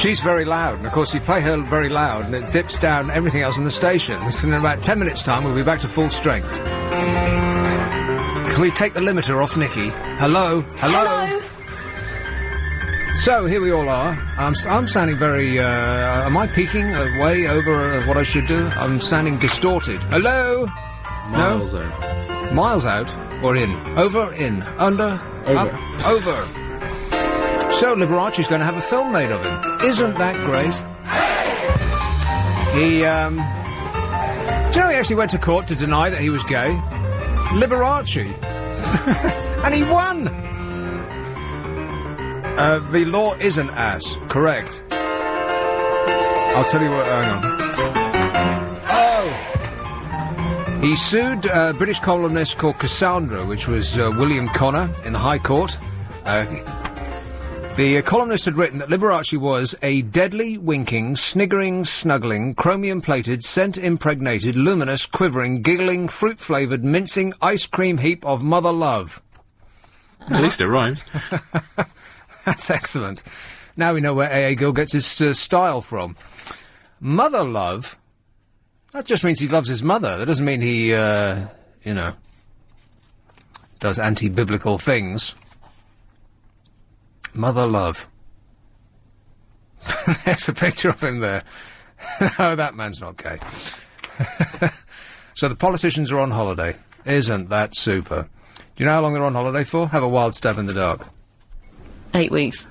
She's very loud, and of course you play her very loud, and it dips down everything else in the station. So in about 10 minutes' time, we'll be back to full strength. Can we take the limiter off Nikki? Hello? Hello? So, here we all are. I'm sounding very, am I peaking way over what I should do? I'm sounding distorted. Hello? Miles out. Miles out? Or in? Over, in, under, Over. up, over. So, Liberace's going to have a film made of him. Isn't that great? He, do you know he actually went to court to deny that he was gay? Liberace. And he won! The law isn't ass. Correct. I'll tell you what, hang on. Oh! He sued a British columnist called Cassandra, which was William Connor, in the High Court. The columnist had written that Liberace was a deadly, winking, sniggering, snuggling, chromium-plated, scent-impregnated, luminous, quivering, giggling, fruit-flavoured, mincing, ice cream heap of mother love. At least it rhymes. That's excellent. Now we know where A.A. Gill gets his style from. Mother love? That just means he loves his mother. That doesn't mean he, does anti-biblical things. Mother love. There's a picture of him there. No, that man's not gay. So the politicians are on holiday. Isn't that super? Do you know how long they're on holiday for? Have a wild stab in the dark. 8 weeks.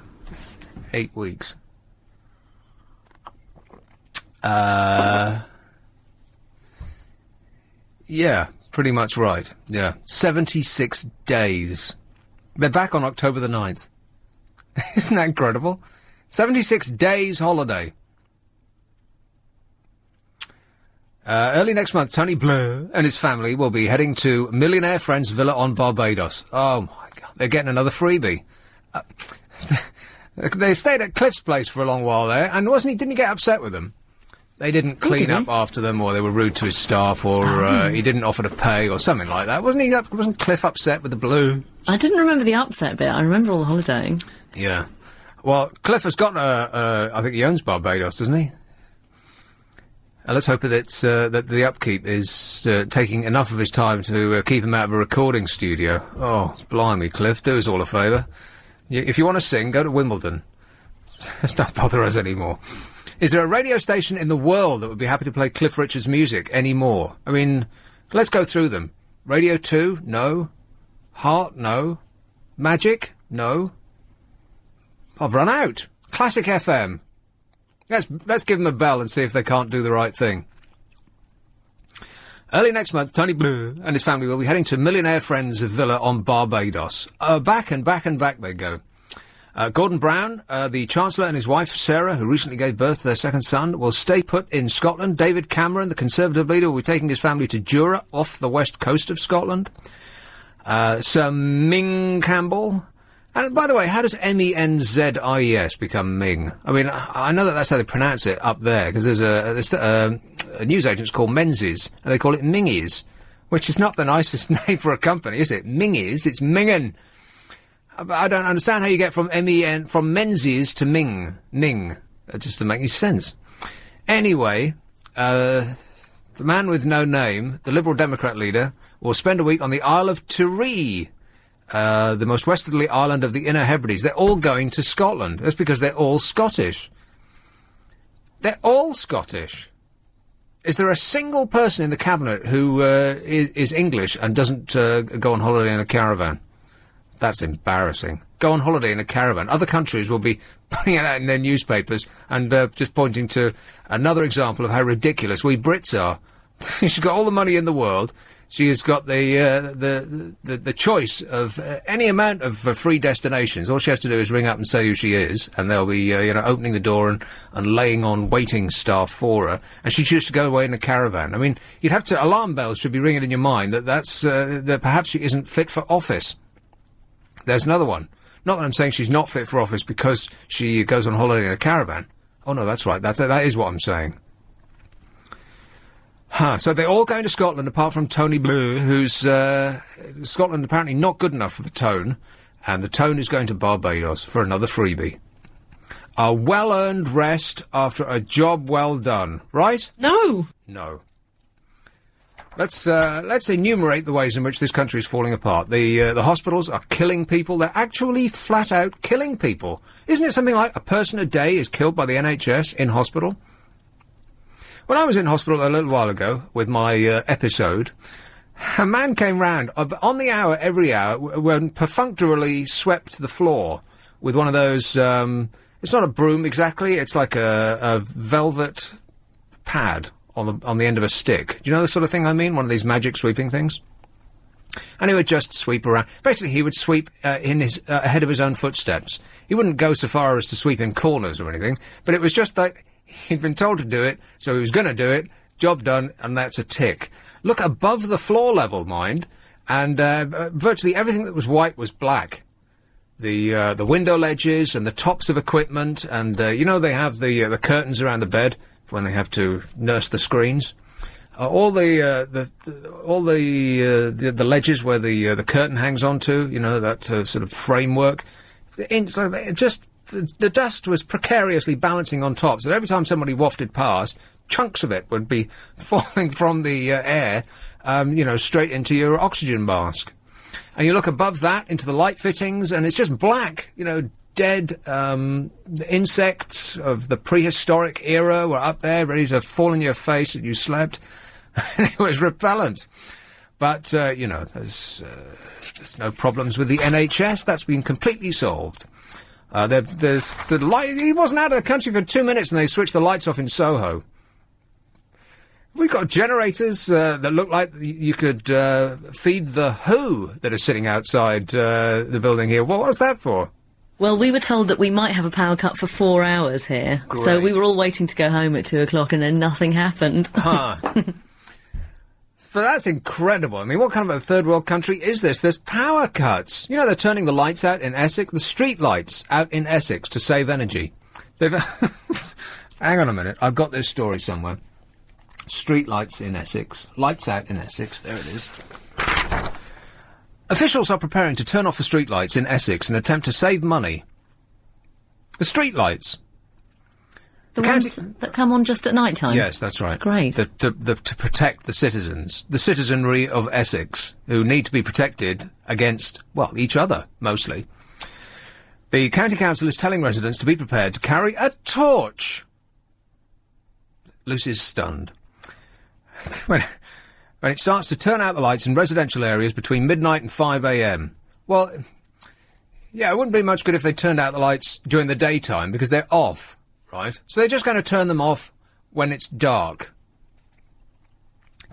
8 weeks. Yeah, pretty much right. Yeah. 76 days. They're back on October the 9th. Isn't that incredible? 76 days holiday. Early next month, Tony Blair and his family will be heading to millionaire friend's villa on Barbados. Oh, my God. They're getting another freebie. They stayed at Cliff's place for a long while there, and didn't he get upset with them? They didn't clean up after them, or they were rude to his staff, or he didn't offer to pay, or something like that. Wasn't Cliff upset with the Blues? I didn't remember the upset bit. I remember all the holidaying. Yeah. Well, Cliff has got I think he owns Barbados, doesn't he? Let's hope that that the upkeep is taking enough of his time to keep him out of a recording studio. Oh, blimey, Cliff, do us all a favour. If you want to sing, go to Wimbledon. Just don't bother us anymore. Is there a radio station in the world that would be happy to play Cliff Richard's music anymore? I mean, let's go through them. Radio 2? No. Heart? No. Magic? No. I've run out. Classic FM. Let's give them a bell and see if they can't do the right thing. Early next month, Tony Blair and his family will be heading to millionaire friend's villa on Barbados. Back and back and back they go. Gordon Brown, the Chancellor, and his wife Sarah, who recently gave birth to their second son, will stay put in Scotland. David Cameron, the Conservative leader, will be taking his family to Jura, off the west coast of Scotland. Sir Ming Campbell. And by the way, how does M-E-N-Z-I-E-S become Ming? I mean, I know that that's how they pronounce it up there, because there's a newsagent's called Menzies, and they call it Mingies, which is not the nicest name for a company, is it? Mingies, it's Mingen. I don't understand how you get from from Menzies to Ming. That just doesn't make any sense. Anyway, the man with no name, the Liberal Democrat leader, will spend a week on the Isle of Tiree, the most westerly island of the Inner Hebrides. They're all going to Scotland. That's because they're all Scottish. They're all Scottish. Is there a single person in the cabinet who is English and doesn't go on holiday in a caravan? That's embarrassing. Go on holiday in a caravan. Other countries will be putting it out in their newspapers and just pointing to another example of how ridiculous we Brits are. She's got all the money in the world. She has got the choice of any amount of free destinations. All she has to do is ring up and say who she is, and they'll be opening the door and laying on waiting staff for her. And she chooses to go away in a caravan. I mean, you'd have to alarm bells should be ringing in your mind that perhaps she isn't fit for office. There's another one. Not that I'm saying she's not fit for office because she goes on holiday in a caravan. Oh no, that's right. That is what I'm saying. So they're all going to Scotland apart from Tony Blair, who's Scotland apparently not good enough for the Tone, and the Tone is going to Barbados for another freebie. A well-earned rest after a job well done. Right? No. No. Let's enumerate the ways in which this country is falling apart. The hospitals are killing people. They're actually flat out killing people. Isn't it something like a person a day is killed by the NHS in hospital? When I was in hospital a little while ago with my episode, a man came round on the hour, every hour, when perfunctorily swept the floor with one of those, it's not a broom exactly, it's like a velvet pad on the end of a stick. Do you know the sort of thing I mean? One of these magic sweeping things? And he would just sweep around. Basically, he would sweep ahead of his own footsteps. He wouldn't go so far as to sweep in corners or anything, but it was just like he'd been told to do it, so he was going to do it, job done, and that's a tick. Look above the floor level, mind, and virtually everything that was white was black. The window ledges and the tops of equipment, and you know they have the curtains around the bed when they have to nurse the screens. All the ledges where the curtain hangs onto, you know, that sort of framework. The dust was precariously balancing on top, so every time somebody wafted past, chunks of it would be falling from the air, you know, straight into your oxygen mask. And you look above that into the light fittings, and it's just black, you know, dead insects of the prehistoric era were up there, ready to fall in your face as you slept. And it was repellent. But, you know, there's no problems with the NHS. That's been completely solved. There's the light. He wasn't out of the country for 2 minutes and they switched the lights off in Soho. We've got generators that look like you could feed the Who that are sitting outside the building here. What was that for? Well, we were told that we might have a power cut for 4 hours here. Great. So we were all waiting to go home at 2 o'clock and then nothing happened. Huh. But that's incredible. I mean, what kind of a third world country is this? There's power cuts. You know, they're turning the lights out in Essex, the street lights out in Essex to save energy. They've hang on a minute. I've got this story somewhere. Street lights in Essex. Lights out in Essex. There it is. Officials are preparing to turn off the street lights in Essex in an attempt to save money. The street lights. The ones that come on just at night time? Yes, that's right. Great. To protect the citizens. The citizenry of Essex, who need to be protected against, well, each other, mostly. The county council is telling residents to be prepared to carry a torch. Lucy's stunned. When it starts to turn out the lights in residential areas between midnight and 5 a.m. Well, yeah, it wouldn't be much good if they turned out the lights during the daytime, because they're off, right? So they're just going to turn them off when it's dark.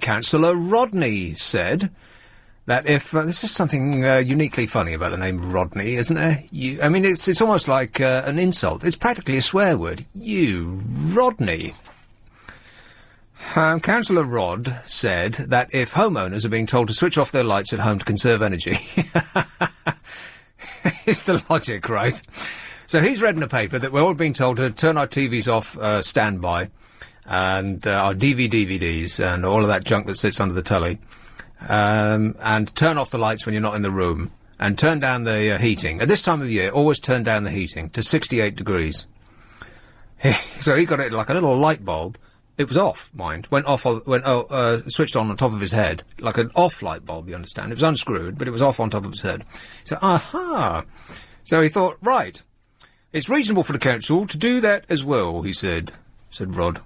Councillor Rodney said that if... there's just something uniquely funny about the name Rodney, isn't there? I mean, it's almost like an insult. It's practically a swear word. You, Rodney. Councillor Rod said that if homeowners are being told to switch off their lights at home to conserve energy... it's the logic, right? So he's read in the paper that we're all being told to turn our TVs off standby, and our DVDs and all of that junk that sits under the telly, and turn off the lights when you're not in the room, and turn down the heating. At this time of year, always turn down the heating to 68 degrees. So he got it like a little light bulb. It was off, mind. Switched on top of his head. Like an off light bulb, you understand. It was unscrewed, but it was off on top of his head. So, aha! So he thought, right, it's reasonable for the council to do that as well, he said Rod.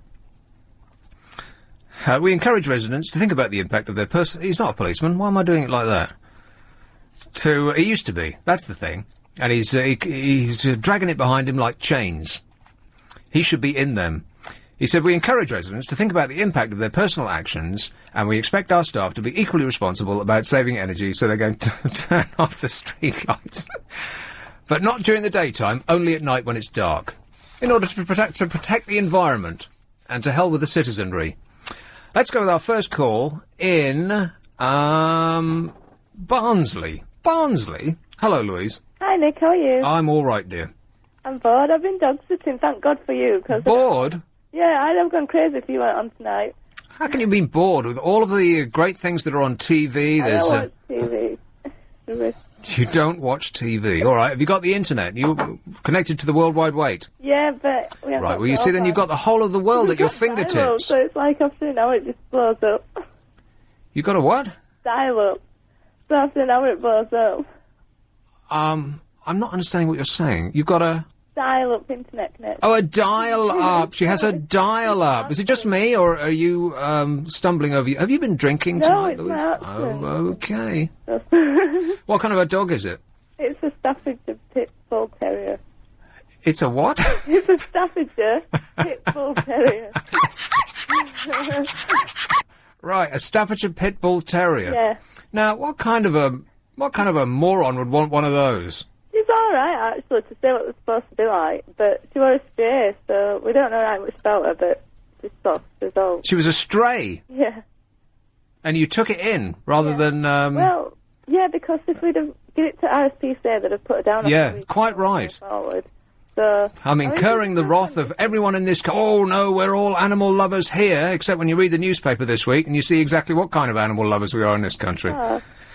We encourage residents to think about the impact of their person... He's not a policeman. Why am I doing it like that? He used to be. That's the thing. And he's dragging it behind him like chains. He should be in them. He said, we encourage residents to think about the impact of their personal actions, and we expect our staff to be equally responsible about saving energy, so they're going to turn off the street lights. But not during the daytime, only at night when it's dark. In order to protect the environment, and to hell with the citizenry. Let's go with our first call in, Barnsley. Barnsley? Hello, Louise. Hi, Nick, how are you? I'm all right, dear. I'm bored. I've been dog sitting, thank God for you. Bored? Yeah, I'd have gone crazy if you weren't on tonight. How can you be bored with all of the great things that are on TV? I don't watch TV. You don't watch TV. All right. Have you got the internet? You connected to the World Wide Web? Yeah, but we haven't Right. got Well, you see, then you've got the whole of the world at your We've got dial-up, fingertips. So it's like after an hour it just blows up. You got a what? Dial-up. So after an hour it blows up. I'm not understanding what you're saying. You've got a... Dial-up internet connection. Oh, a dial-up. She has a dial-up. Is it just me, or are you stumbling over... Have you been drinking tonight, it's Louise? my husband. Oh, okay. What kind of a dog is it? It's a Staffordshire Pit Bull Terrier. It's a what? It's a Staffordshire Pit Bull Terrier. Right, a Staffordshire Pit Bull Terrier. Yeah. Now, what kind of a moron would want one of those? She's alright, actually, to say what they're supposed to be like, but she was a stray, so we don't know right much about her, but she's soft as all. She was a stray, Yeah. and you took it in, rather than... Well, yeah, because if we'd have given it to RSPCA, they'd have put her down. Yeah, quite right. Forward. So, I'm incurring the wrath of everyone in this... Oh, no, we're all animal lovers here, except when you read the newspaper this week and you see exactly what kind of animal lovers we are in this country.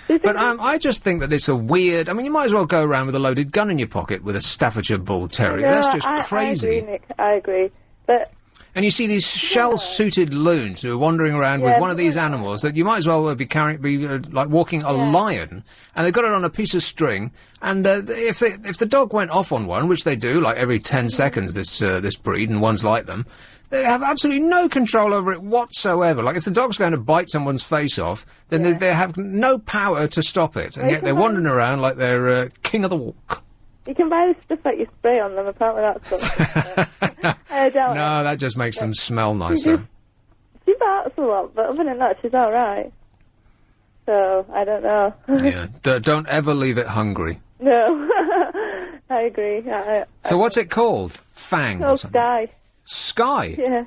But I just think that it's a weird... I mean, you might as well go around with a loaded gun in your pocket with a Staffordshire Bull Terrier. No, That's just crazy. I agree, Nick, I agree. But... And you see these shell-suited loons who are wandering around with one of these animals that you might as well be like walking a lion, and they've got it on a piece of string. And if the dog went off on one, which they do, like every 10 seconds, this breed, and one's like them, they have absolutely no control over it whatsoever. Like if the dog's going to bite someone's face off, then they have no power to stop it, and yet they're wandering around like they're king of the walk. You can buy this stuff that you spray on them, apparently that's something. I don't know. No, that just makes them smell nicer. She barks a lot, but other than that, she's alright. So, I don't know. Yeah, don't ever leave it hungry. No, I agree. So what's it called? Fang or something? Sky. Sky? Yeah.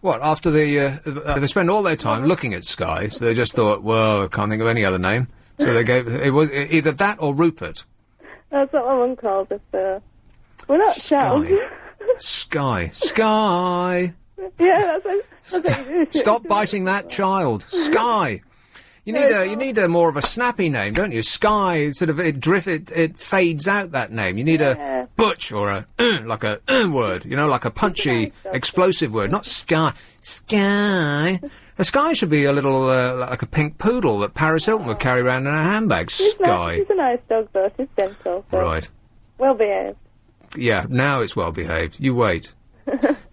What, after they spend all their time looking at Sky, so they just thought, well, I can't think of any other name. So they gave, it was either that or Rupert. That's what my mum called us, we're not child. Sky. Sky. Yeah, that's what you do. Stop biting that child. Sky. You need a more of a snappy name, don't you? Sky, sort of, it fades out, that name. You need a butch or a, like a word, like a punchy, explosive word, not Sky. Sky. A Sky should be a little, like a pink poodle that Paris Hilton would carry around in her handbag. Sky. She's a nice dog, though. She's gentle. So Right. Well behaved. Yeah, now it's well behaved. You wait.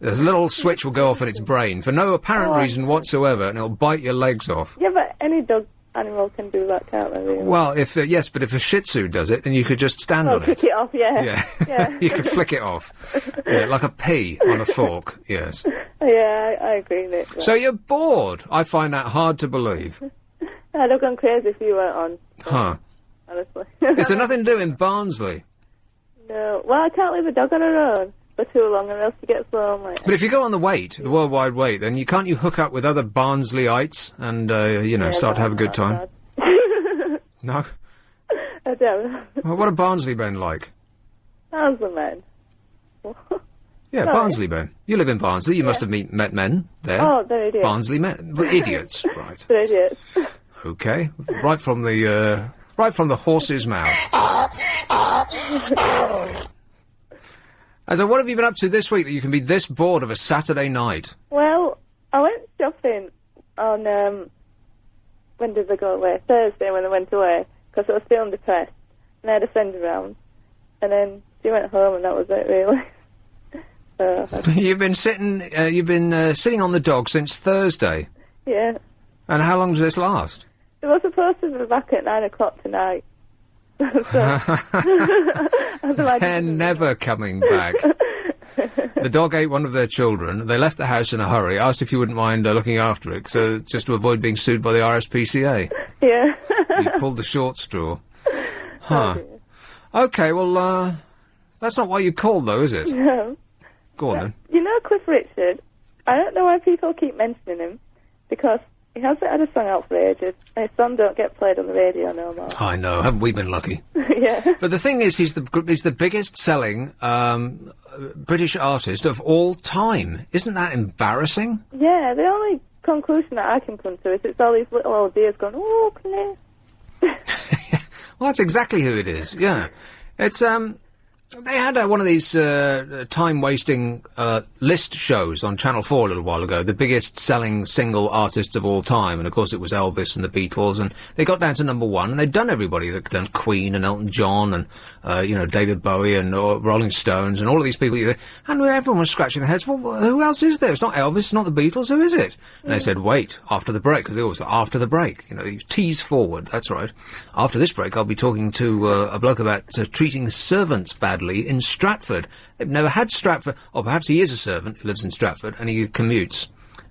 There's a little switch will go off in its brain for no apparent reason whatsoever, and it'll bite your legs off. Yeah, but any dog animal can do that, can't they? Really? Well, yes, but if a Shih Tzu does it, then you could just stand on kick it off, yeah. Yeah. You could flick it off. Yeah, like a pea on a fork, yes. Yeah, I agree, Nick. So you're bored? I find that hard to believe. I'd have gone crazy if you weren't on. Huh. Honestly. Is there nothing to do in Barnsley? No. Well, I can't leave a dog on her own for too long, or else she gets lonely. But if you go on the World Wide Wait, then can't you hook up with other Barnsleyites and, start to have a good time? No? I don't know. Well, what are Barnsley men like? Barnsley men. Yeah, Sorry. Barnsley men. You live in Barnsley. You must have met men there. Oh, they're idiots. Barnsley men. Idiots, right. They're idiots. Okay. Right from the horse's mouth. And so what have you been up to this week that you can be this bored of a Saturday night? Well, I went shopping on, when did I go away? Thursday when I went away, because I was feeling depressed. And I had a friend around. And then she went home and that was it, really. So, You've been sitting on the dog since Thursday. yeah. And how long does this last? It was supposed to be back at 9 o'clock tonight. They're never coming back. The dog ate one of their children. They left the house in a hurry, asked if you wouldn't mind looking after it, so just to avoid being sued by the RSPCA. Yeah. You pulled the short straw. Huh. Okay, well, that's not why you called, though, is it? No. Go on, then. You know Cliff Richard? I don't know why people keep mentioning him, because he hasn't had a song out for ages, and his songs don't get played on the radio no more. I know, haven't we been lucky? Yeah. But the thing is, he's the biggest selling British artist of all time. Isn't that embarrassing? Yeah, the only conclusion that I can come to is it's all these little old dears going, oh, Cliff. Well, that's exactly who it is. Yeah, it's They had one of these time-wasting list shows on Channel 4 a little while ago, the biggest-selling single artists of all time, and of course it was Elvis and the Beatles, and they got down to number one, and they'd done everybody. They'd done Queen and Elton John and, David Bowie and Rolling Stones and all of these people, and everyone was scratching their heads. Well, who else is there? It's not Elvis, it's not the Beatles, who is it? And they said, wait, after the break, because they always say, after the break, you tease forward, that's right. After this break, I'll be talking to a bloke about treating servants badly in Stratford. They've never had Stratford, or perhaps he is a servant who lives in Stratford and he commutes,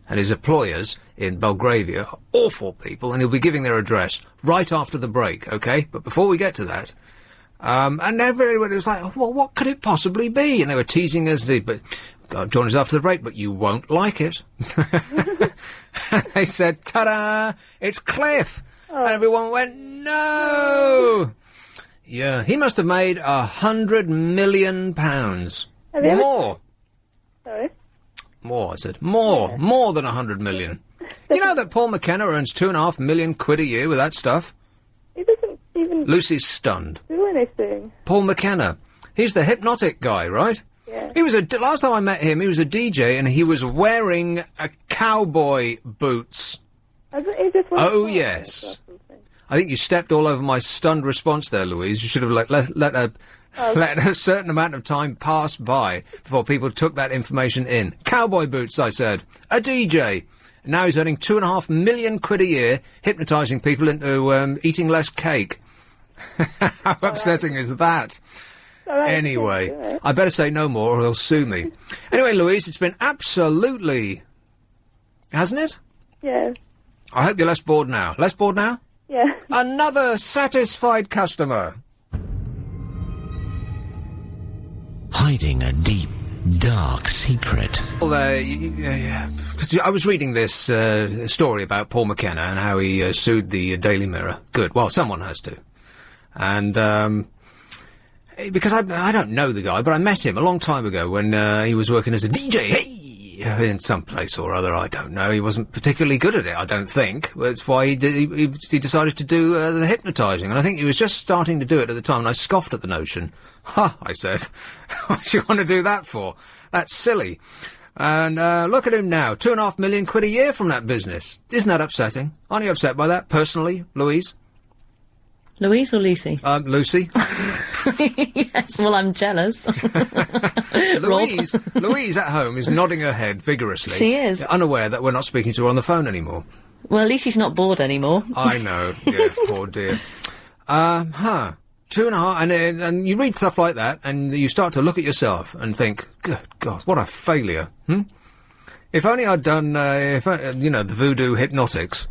and his employers in Belgravia are awful people, and he'll be giving their address right after the break, okay? But before we get to that, and everybody was like, well, what could it possibly be? And they were teasing us, but God, join us after the break, but you won't like it. And they said, ta-da, it's Cliff. Oh. And everyone went, no! Yeah, he must have made £100 million. More. Sorry? More, I said. More. Yeah. More than 100 million. You know that Paul McKenna earns £2.5 million a year with that stuff? He doesn't even... Lucy's stunned. ...do anything. Paul McKenna. He's the hypnotic guy, right? Yeah. He was last time I met him, he was a DJ, and he was wearing cowboy boots. He just oh, yes. I think you stepped all over my stunned response there, Louise. You should have let a certain amount of time pass by before people took that information in. Cowboy boots, I said. A DJ. Now he's earning £2.5 million a year, hypnotising people into eating less cake. How upsetting is that? Anyway, I better say no more or he'll sue me. Anyway, Louise, it's been absolutely... Hasn't it? Yeah. I hope you're less bored now. Less bored now? Yeah. Another satisfied customer. Hiding a deep, dark secret. Well, because I was reading this story about Paul McKenna and how he sued the Daily Mirror. Good. Well, someone has to. And because I don't know the guy, but I met him a long time ago when he was working as a DJ. Hey! In some place or other, I don't know. He wasn't particularly good at it, I don't think. That's why he decided to do the hypnotising. And I think he was just starting to do it at the time, and I scoffed at the notion. Ha, I said. What do you want to do that for? That's silly. And look at him now, £2.5 million a year from that business. Isn't that upsetting? Aren't you upset by that, personally, Louise? Louise or Lucy? Lucy. Yes, well, I'm jealous. Louise at home is nodding her head vigorously. She is. Unaware that we're not speaking to her on the phone anymore. Well, at least she's not bored anymore. I know, yeah, poor dear. 2.5, and you read stuff like that, and you start to look at yourself and think, good God, what a failure, If only I'd done, the voodoo hypnotics,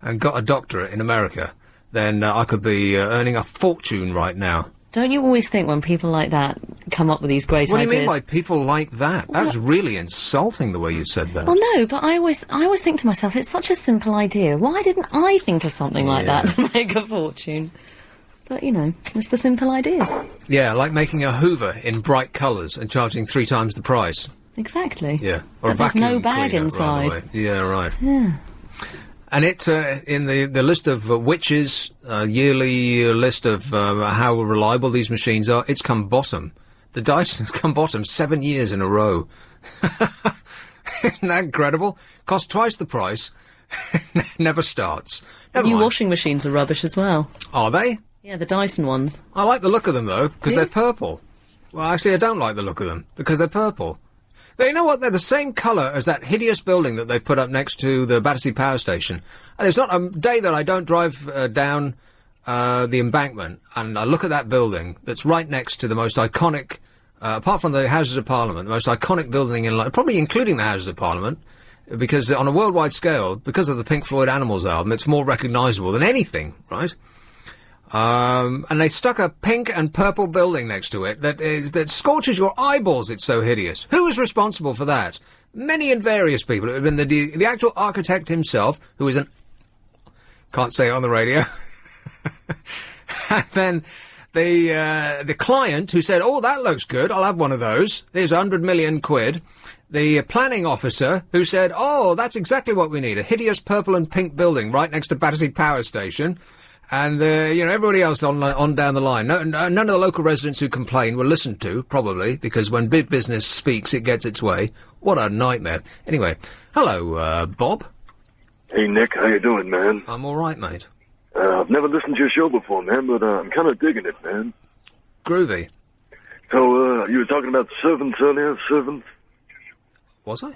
and got a doctorate in America, then I could be earning a fortune right now. Don't you always think when people like that come up with these great ideas... What do you mean by people like that? That was really insulting, the way you said that. Well, no, but I always think to myself, it's such a simple idea. Why didn't I think of something like that to make a fortune? But, it's the simple ideas. Yeah, like making a Hoover in bright colours and charging 3 times the price. Exactly. Yeah. Or but there's no bag inside. Yeah, right. Yeah. And it's in the list of witches, yearly list of how reliable these machines are, it's come bottom. The Dyson has come bottom 7 years in a row. Isn't that incredible? Costs twice the price, never starts. Never mind. Washing machines are rubbish as well. Are they? Yeah, the Dyson ones. I like the look of them, though, because they're purple. Well, actually, I don't like the look of them, because they're purple. But you know what? They're the same colour as that hideous building that they put up next to the Battersea Power Station. And there's not a day that I don't drive down the embankment and I look at that building that's right next to the most iconic, apart from the Houses of Parliament, the most iconic building in London, probably including the Houses of Parliament, because on a worldwide scale, because of the Pink Floyd Animals album, it's more recognisable than anything, right? And they stuck a pink and purple building next to it that scorches your eyeballs. It's so hideous. Who was responsible for that? Many and various people. It would have been the actual architect himself, who was can't say it on the radio. And then the client who said, "Oh, that looks good. I'll have one of those. Here's 100 million quid." The planning officer who said, "Oh, that's exactly what we need. A hideous purple and pink building right next to Battersea Power Station." And, everybody else on down the line. None of the local residents who complain were listened to, probably, because when big business speaks, it gets its way. What a nightmare. Anyway, hello, Bob. Hey, Nick, how you doing, man? I'm all right, mate. I've never listened to your show before, man, but I'm kind of digging it, man. Groovy. So, you were talking about servants earlier, servants? Was I?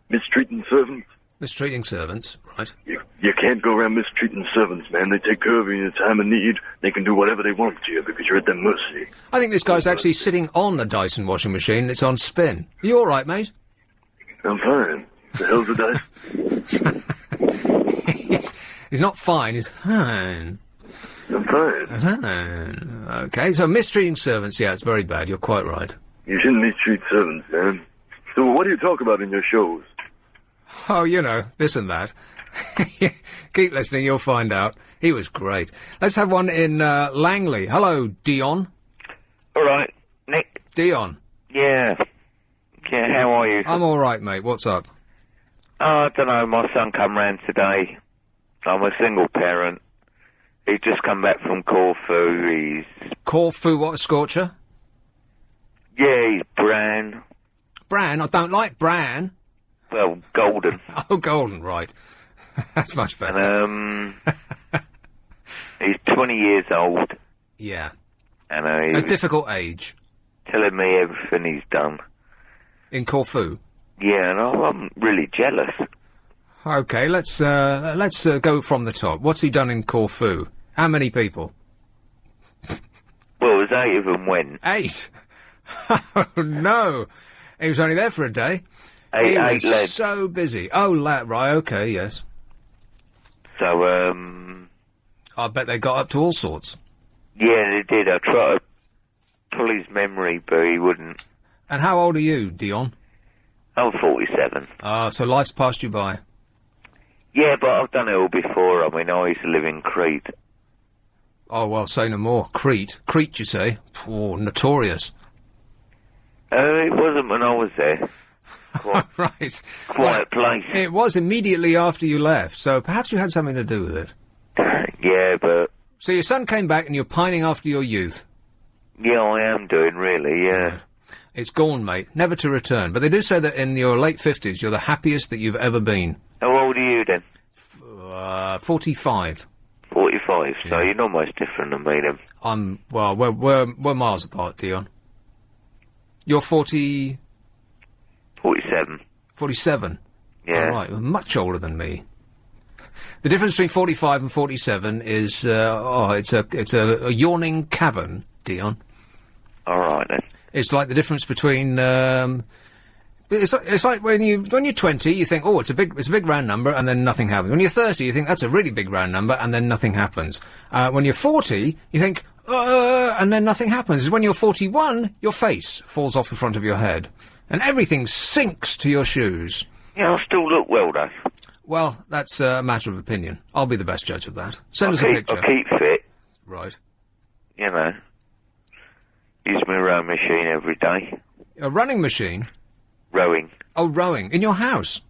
Mistreating servants? Mistreating servants, right. You can't go around mistreating servants, man. They take care of you in your time of need. They can do whatever they want to you because you're at their mercy. I think this guy's actually sitting on the Dyson washing machine. It's on spin. Are you all right, mate? I'm fine. The hell's the dice? He's not fine, he's fine. I'm fine. Fine. Okay, so mistreating servants, yeah, it's very bad. You're quite right. You shouldn't mistreat servants, man. So what do you talk about in your shows? Oh, this and that. Keep listening, you'll find out. He was great. Let's have one in Langley. Hello, Dion. All right, Nick. Dion. Yeah. Yeah, how are you? I'm all right, mate. What's up? I don't know. My son come round today. I'm a single parent. He's just come back from Corfu. Corfu, what, a scorcher? Yeah, he's brown. Bran? I don't like Bran. Well, golden. Oh, golden, right. That's much better. And, he's 20 years old. Yeah. And a difficult age. Telling me everything he's done. In Corfu? Yeah, and I'm really jealous. Okay, let's go from the top. What's he done in Corfu? How many people? Well, there's 8 of them went. 8? Oh, no. He was only there for a day. Eight was lads. So busy. Oh, right, okay, yes. So, I bet they got up to all sorts. Yeah, they did. I tried to pull his memory, but he wouldn't. And how old are you, Dion? I'm 47. So life's passed you by. Yeah, but I've done it all before. I mean, I used to live in Crete. Oh, well, say no more. Crete. Crete, you say? Oh, notorious. It wasn't when I was there. Right. Quiet place. It was immediately after you left, so perhaps you had something to do with it. Yeah, but... So your son came back and you're pining after your youth? Yeah, I am doing, really, yeah. It's gone, mate. Never to return. But they do say that in your late 50s, you're the happiest that you've ever been. How old are you, then? 45. 45, so you're not much different than me, then. Well, we're miles apart, Dion. You're 40... 47. 47? Yeah. All right, much older than me. The difference between 45 and 47 is, it's a yawning cavern, Dion. All right, then. It's like the difference between, it's like when you're 20, you think, oh, it's a big round number, and then nothing happens. When you're 30, you think that's a really big round number, and then nothing happens. When you're 40, you think, and then nothing happens. When you're 41, your face falls off the front of your head, and everything sinks to your shoes. Yeah, I still look well, though. Well, that's a matter of opinion. I'll be the best judge of that. Send us a picture. I keep fit. Right. You know. Use my rowing machine every day. A running machine? Rowing. Oh, rowing. In your house?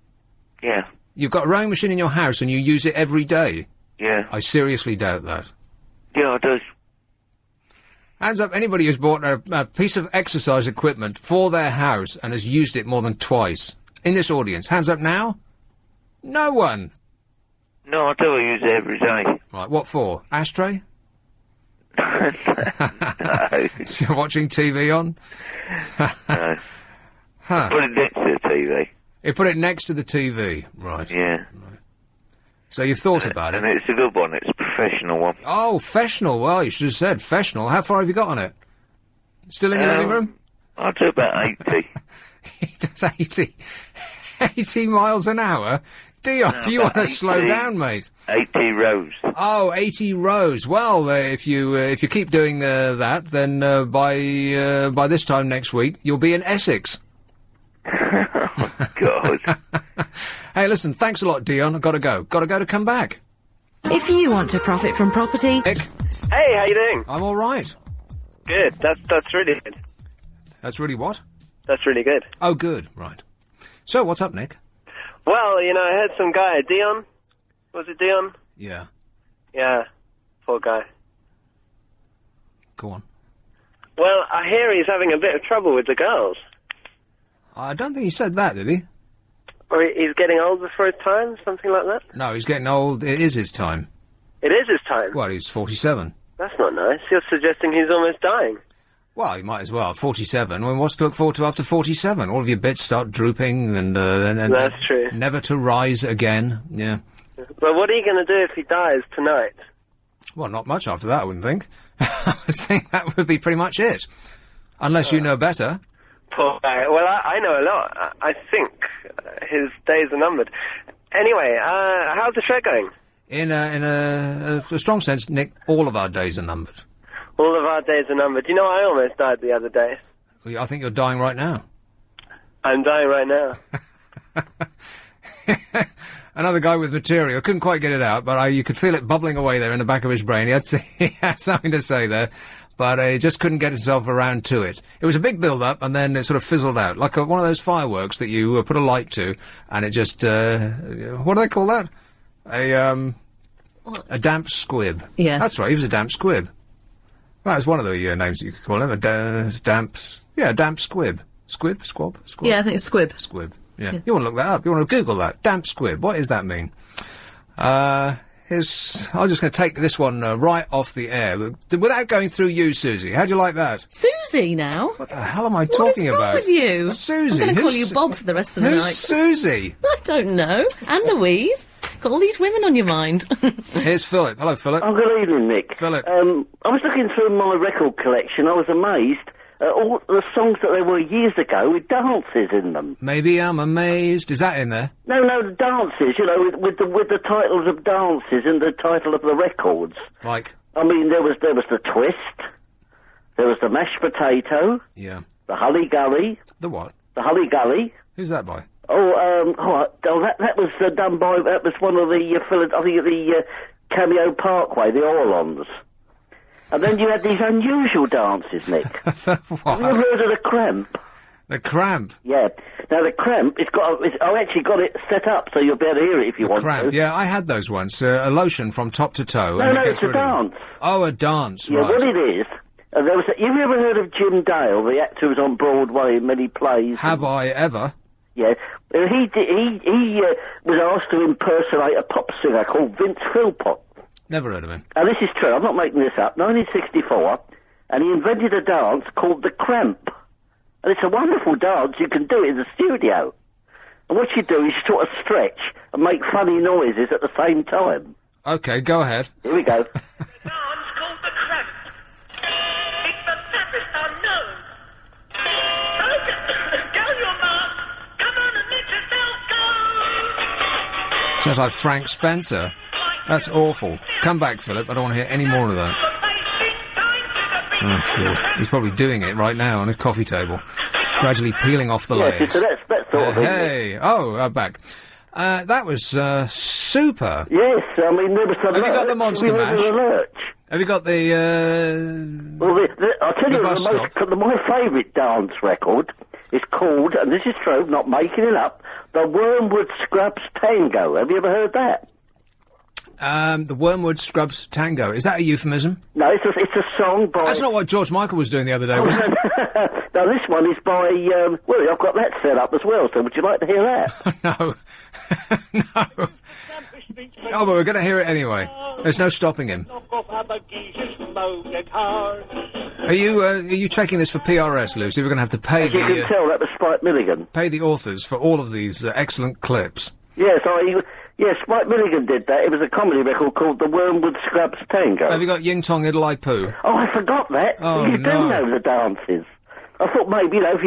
Yeah. You've got a rowing machine in your house and you use it every day? Yeah. I seriously doubt that. Yeah, I do. Hands up anybody who's bought a piece of exercise equipment for their house and has used it more than twice. In this audience. Hands up now? No one. No, I do. I use it every day. Right, what for? Ashtray? No. So you're watching TV on? No. Huh. Put it next to the TV. You put it next to the TV. Right. Yeah. Right. So you've thought about it? And it's a good one. It's a professional one. Oh, professional. Well, you should have said professional. How far have you got on it? Still in your living room? I'll do about 80. He does 80 miles an hour? Dion, do you want to slow down, mate? 80 rows. Oh, 80 rows. Well, if you keep doing that, then by this time next week, you'll be in Essex. Oh, God. Hey, listen, thanks a lot, Dion. I've got to go. Got to go to come back. If you want to profit from property... Nick? Hey, how you doing? I'm all right. Good. That's really good. That's really what? That's really good. Oh, good. Right. So, what's up, Nick? Well, I had some guy, Dion. Was it Dion? Yeah. Yeah, poor guy. Go on. Well, I hear he's having a bit of trouble with the girls. I don't think he said that, did he? Or he's getting older for his time, something like that? No, he's getting old. It is his time. It is his time? Well, he's 47. That's not nice. You're suggesting he's almost dying. Well, he might as well. 47. Well, what's to look forward to after 47? All of your bits start drooping and That's true. Never to rise again. Yeah. But what are you going to do if he dies tonight? Well, not much after that, I wouldn't think. I would think that would be pretty much it. Unless you know better. Poor guy. Well, I know a lot. I think his days are numbered. Anyway, how's the show going? In a strong sense, Nick, all of our days are numbered. All of our days are numbered. You know, I almost died the other day. Well, I think you're dying right now. I'm dying right now. Another guy with material. Couldn't quite get it out, but you could feel it bubbling away there in the back of his brain. He had something to say there, but he just couldn't get himself around to it. It was a big build-up, and then it sort of fizzled out, like one of those fireworks that you put a light to, and it just, what do they call that? A damp squib. Yes. That's right, he was a damp squib. Well, that's one of the names that you could call him, a damp squib. Squib? Squab? Squab? Yeah, I think it's squib. Squib. Yeah. You want to look that up. You want to Google that. Damp squib. What does that mean? I'm just going to take this one right off the air. Without going through you, Susie. How'd you like that? Susie, now? What the hell am I talking about? What is wrong with you? Susie. I'm going to call you Bob for the rest of the Who's night. Susie? I don't know. And Louise. Got all these women on your mind. Here's Philip. Hello, Philip. Oh, good evening, Nick. Philip. I was looking through my record collection. I was amazed at all the songs that there were years ago with dances in them. Maybe I'm amazed. Is that in there? No, the dances, you know, with the titles of dances and the title of the records. Like? I mean, there was the twist, there was the mashed potato, Yeah. the Hully Gully. The what? The Hully Gully. Who's that by? That was done by, that was one of the, I think the Cameo Parkway, the Orlons. And then you had these unusual dances, Nick. What? Have you ever heard of the Cramp? The Cramp? Yeah. Now, the Cramp, I actually got it set up so you'll be able to hear it if you want Cramp, to. yeah, I had those once. A lotion from top to toe. No, and it it's gets a rid of dance. them. Oh, a dance, Yeah, right. what it is, you ever heard of Jim Dale, the actor who was on Broadway in many plays? Have I ever? Yeah. He was asked to impersonate a pop singer called Vince Philpott. Never heard of him. Now, this is true, I'm not making this up. 1964, and he invented a dance called the Cramp. And it's a wonderful dance. You can do it in the studio. And what you do is you sort of stretch and make funny noises at the same time. Okay, go ahead. Here we go. The dance called the Cramp. It's the toughest unknown. Go, your mark. Come on and let yourself go. Sounds like Frank Spencer. That's awful. Come back, Philip. I don't want to hear any more of that. Oh, God. He's probably doing it right now on his coffee table. Gradually peeling off the layers. So that's sort of thing. Hey. Oh, back. That was super. Yes, I mean, there was some... Have you got the Monster Mash? Have you got the... Well, I'll tell you, bus stop? my favourite dance record is called, and this is true, not making it up, the Wormwood Scrubs Tango. Have you ever heard that? The Wormwood Scrubs Tango. Is that a euphemism? No, it's a song by... That's not what George Michael was doing the other day, was it? No, this one is by, well, I've got that set up as well, so would you like to hear that? No. No. Oh, but we're going to hear it anyway. There's no stopping him. Are you checking this for PRS, Lucy? We're going to have to pay As you can tell, that was Spike Milligan. Pay the authors for all of these excellent clips. Yes, Spike Milligan did that. It was a comedy record called The Wormwood Scrubs Tango. Have you got Ying Tong Idle I Poo? Oh, I forgot that. Oh, you do no. know the dances. I thought maybe, if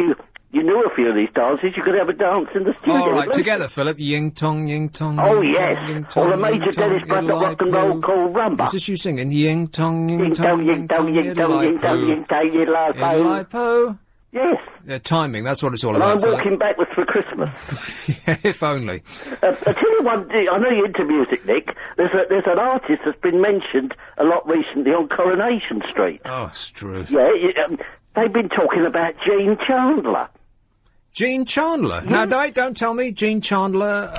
you knew a few of these dances, you could have a dance in the studio. All right, together, Philip. Ying Tong, Ying Tong. Oh, Ying yes. Tong, Ying Tong, Or the Major Ying Tong, Dennis Butler Idle I rock and roll Poo. called Rumba. Is this you singing? Ying Tong, Ying Ying Tong, Tong, Ying Tong, Ying Tong, Ying Tong, Ying Tong, Ying Tong, Idle I Poo. Yes. Timing, that's what it's all And about, I'm Philip. walking backwards for Christmas. If only. I tell you one thing, I know you're into music, Nick. There's an artist that's been mentioned a lot recently on Coronation Street. Oh, Struth. Yeah, they've been talking about Gene Chandler. Gene Chandler? No, don't tell me. Gene Chandler,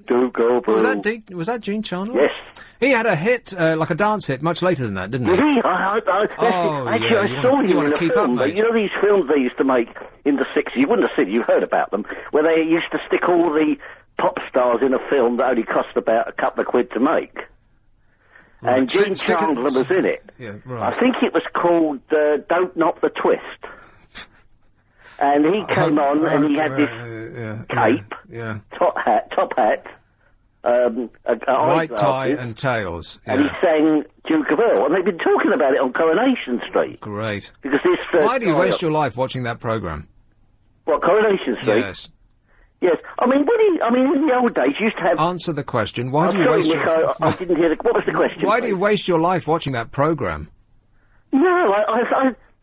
Duke of Was that Gene Chandler? Yes. He had a hit, like a dance hit, much later than that, didn't he? Did he? I saw you him wanna in a keep film. up, mate. You know these films they used to make in the 60s? You wouldn't have seen, you've heard about them, where they used to stick all the pop stars in a film that only cost about a couple of quid to make. Right. And Gene Chandler was in it. Yeah, right. I think it was called Don't Knock the Twist. And he came on and he had this cape, top hat, white tie and tails. Yeah. And he sang Duke of Earl, and they've been talking about it on Coronation Street. Great. Because this. Why do you waste your life watching that programme? What, Coronation Street? Yes. Yes. I mean, in the old days, you used to have. Answer the question. Why do you waste Nick, I didn't hear what was the question? Why do you waste your life watching that programme? No,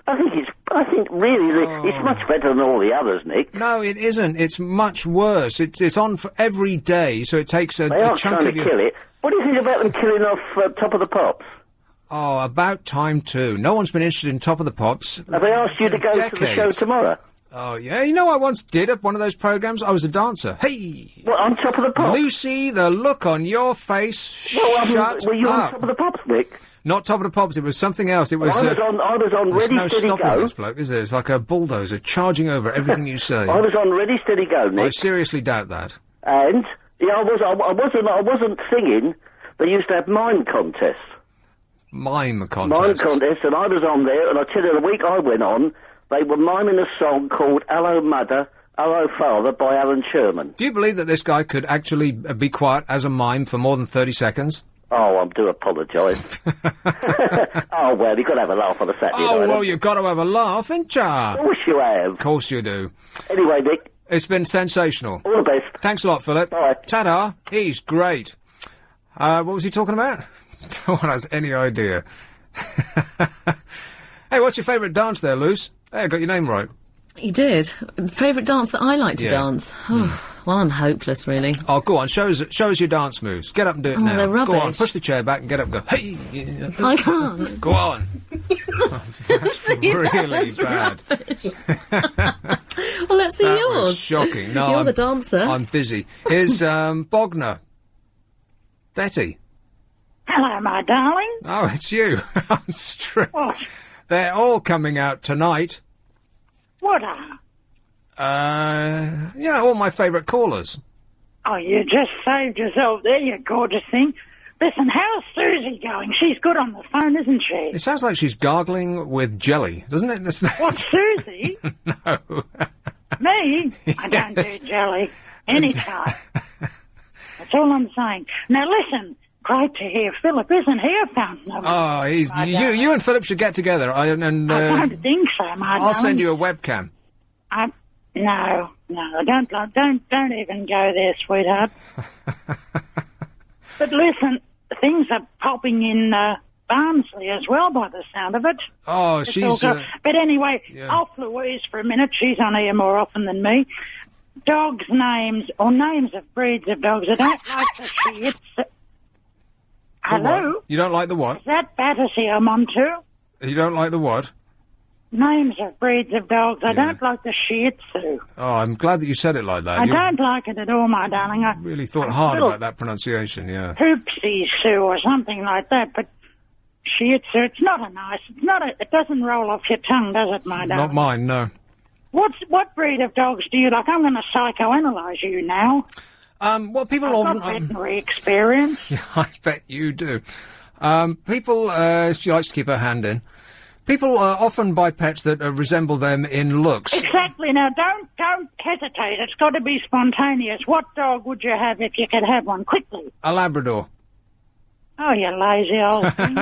I think really it's much better than all the others, Nick. No, it isn't. It's much worse. It's on for every day, so it takes a They are chunk trying of to your... kill it. What do you think about them killing off Top of the Pops? Oh, about time too. No one's been interested in Top of the Pops. Have they asked you to go to the show tomorrow? Oh, yeah. You know, I once did at one of those programmes. I was a dancer. Hey! What, on Top of the Pops? Lucy, the look on your face. Shut were you up. on Top of the Pops, Nick? Not Top of the Pops. It was something else. It was. I was on there's Ready no Steady stopping Go. this bloke, is there? It's like a bulldozer charging over everything you say. I was on Ready Steady Go, Nick. I seriously doubt that. And yeah, I wasn't singing. They used to have mime contests. Mime contests. Mime contests, and I was on there. And I tell you, the week I went on, they were miming a song called "Hello Mother, Hello Father" by Alan Sherman. Do you believe that this guy could actually be quiet as a mime for more than 30 seconds? Oh, I do apologise. Oh, well, you've got to have a laugh on a Saturday night. Oh, well, you've got to have a laugh, ain't ya? Of course you have. Of course you do. Anyway, Nick. It's been sensational. All the best. Thanks a lot, Philip. Bye. Ta-da. He's great. What was he talking about? No one has any idea. Hey, what's your favourite dance there, Luce? Hey, I got your name right. You did. Favourite dance that I like to dance? Oh, well, I'm hopeless, really. Oh, go on, show us your dance moves. Get up and do it now. They're rubbish. Go on, push the chair back and get up and go, hey! I can't. Go on. That's See, really that's bad. Well, let's see That yours. was shocking. No, You're I'm the dancer. I'm busy. Here's Bogner. Betty. Hello, my darling. Oh, it's you. I'm stressed. What? They're all coming out tonight. What are? You know, all my favourite callers. Oh, you just saved yourself there, you gorgeous thing. Listen, how's Susie going? She's good on the phone, isn't she? It sounds like she's gargling with jelly, doesn't it? What, Susie? No. Me? I don't do jelly. Anytime. That's all I'm saying. Now, listen. Great to hear Philip, isn't he? A fountain of... Oh, you and Philip should get together. I don't think so, my I'll send you a webcam. No, don't even go there, sweetheart. But listen, things are popping in Barnsley as well, by the sound of it. Oh, It's she's... all good. But anyway, yeah. off Louise for a minute. She's on here more often than me. Dogs' names, or names of breeds of dogs. I don't like the shits. Hello? What? You don't like the what? Is that Battersea I'm on to? You don't like the what? Names of breeds of dogs. I don't like the Shih Tzu. Oh, I'm glad that you said it like that. I You don't like it at all, my darling. I really thought hard about that pronunciation, yeah. Poopsie Sue or something like that, but Shih Tzu, it's not a nice, it doesn't roll off your tongue, does it, my darling? Not mine, no. What breed of dogs do you like? I'm going to psychoanalyse you now. Well, people I've often... got veterinary experience. Yeah, I bet you do. She likes to keep her hand in. People often buy pets that resemble them in looks. Exactly. Now, don't hesitate. It's got to be spontaneous. What dog would you have if you could have one? Quickly. A Labrador. Oh, you lazy old thing.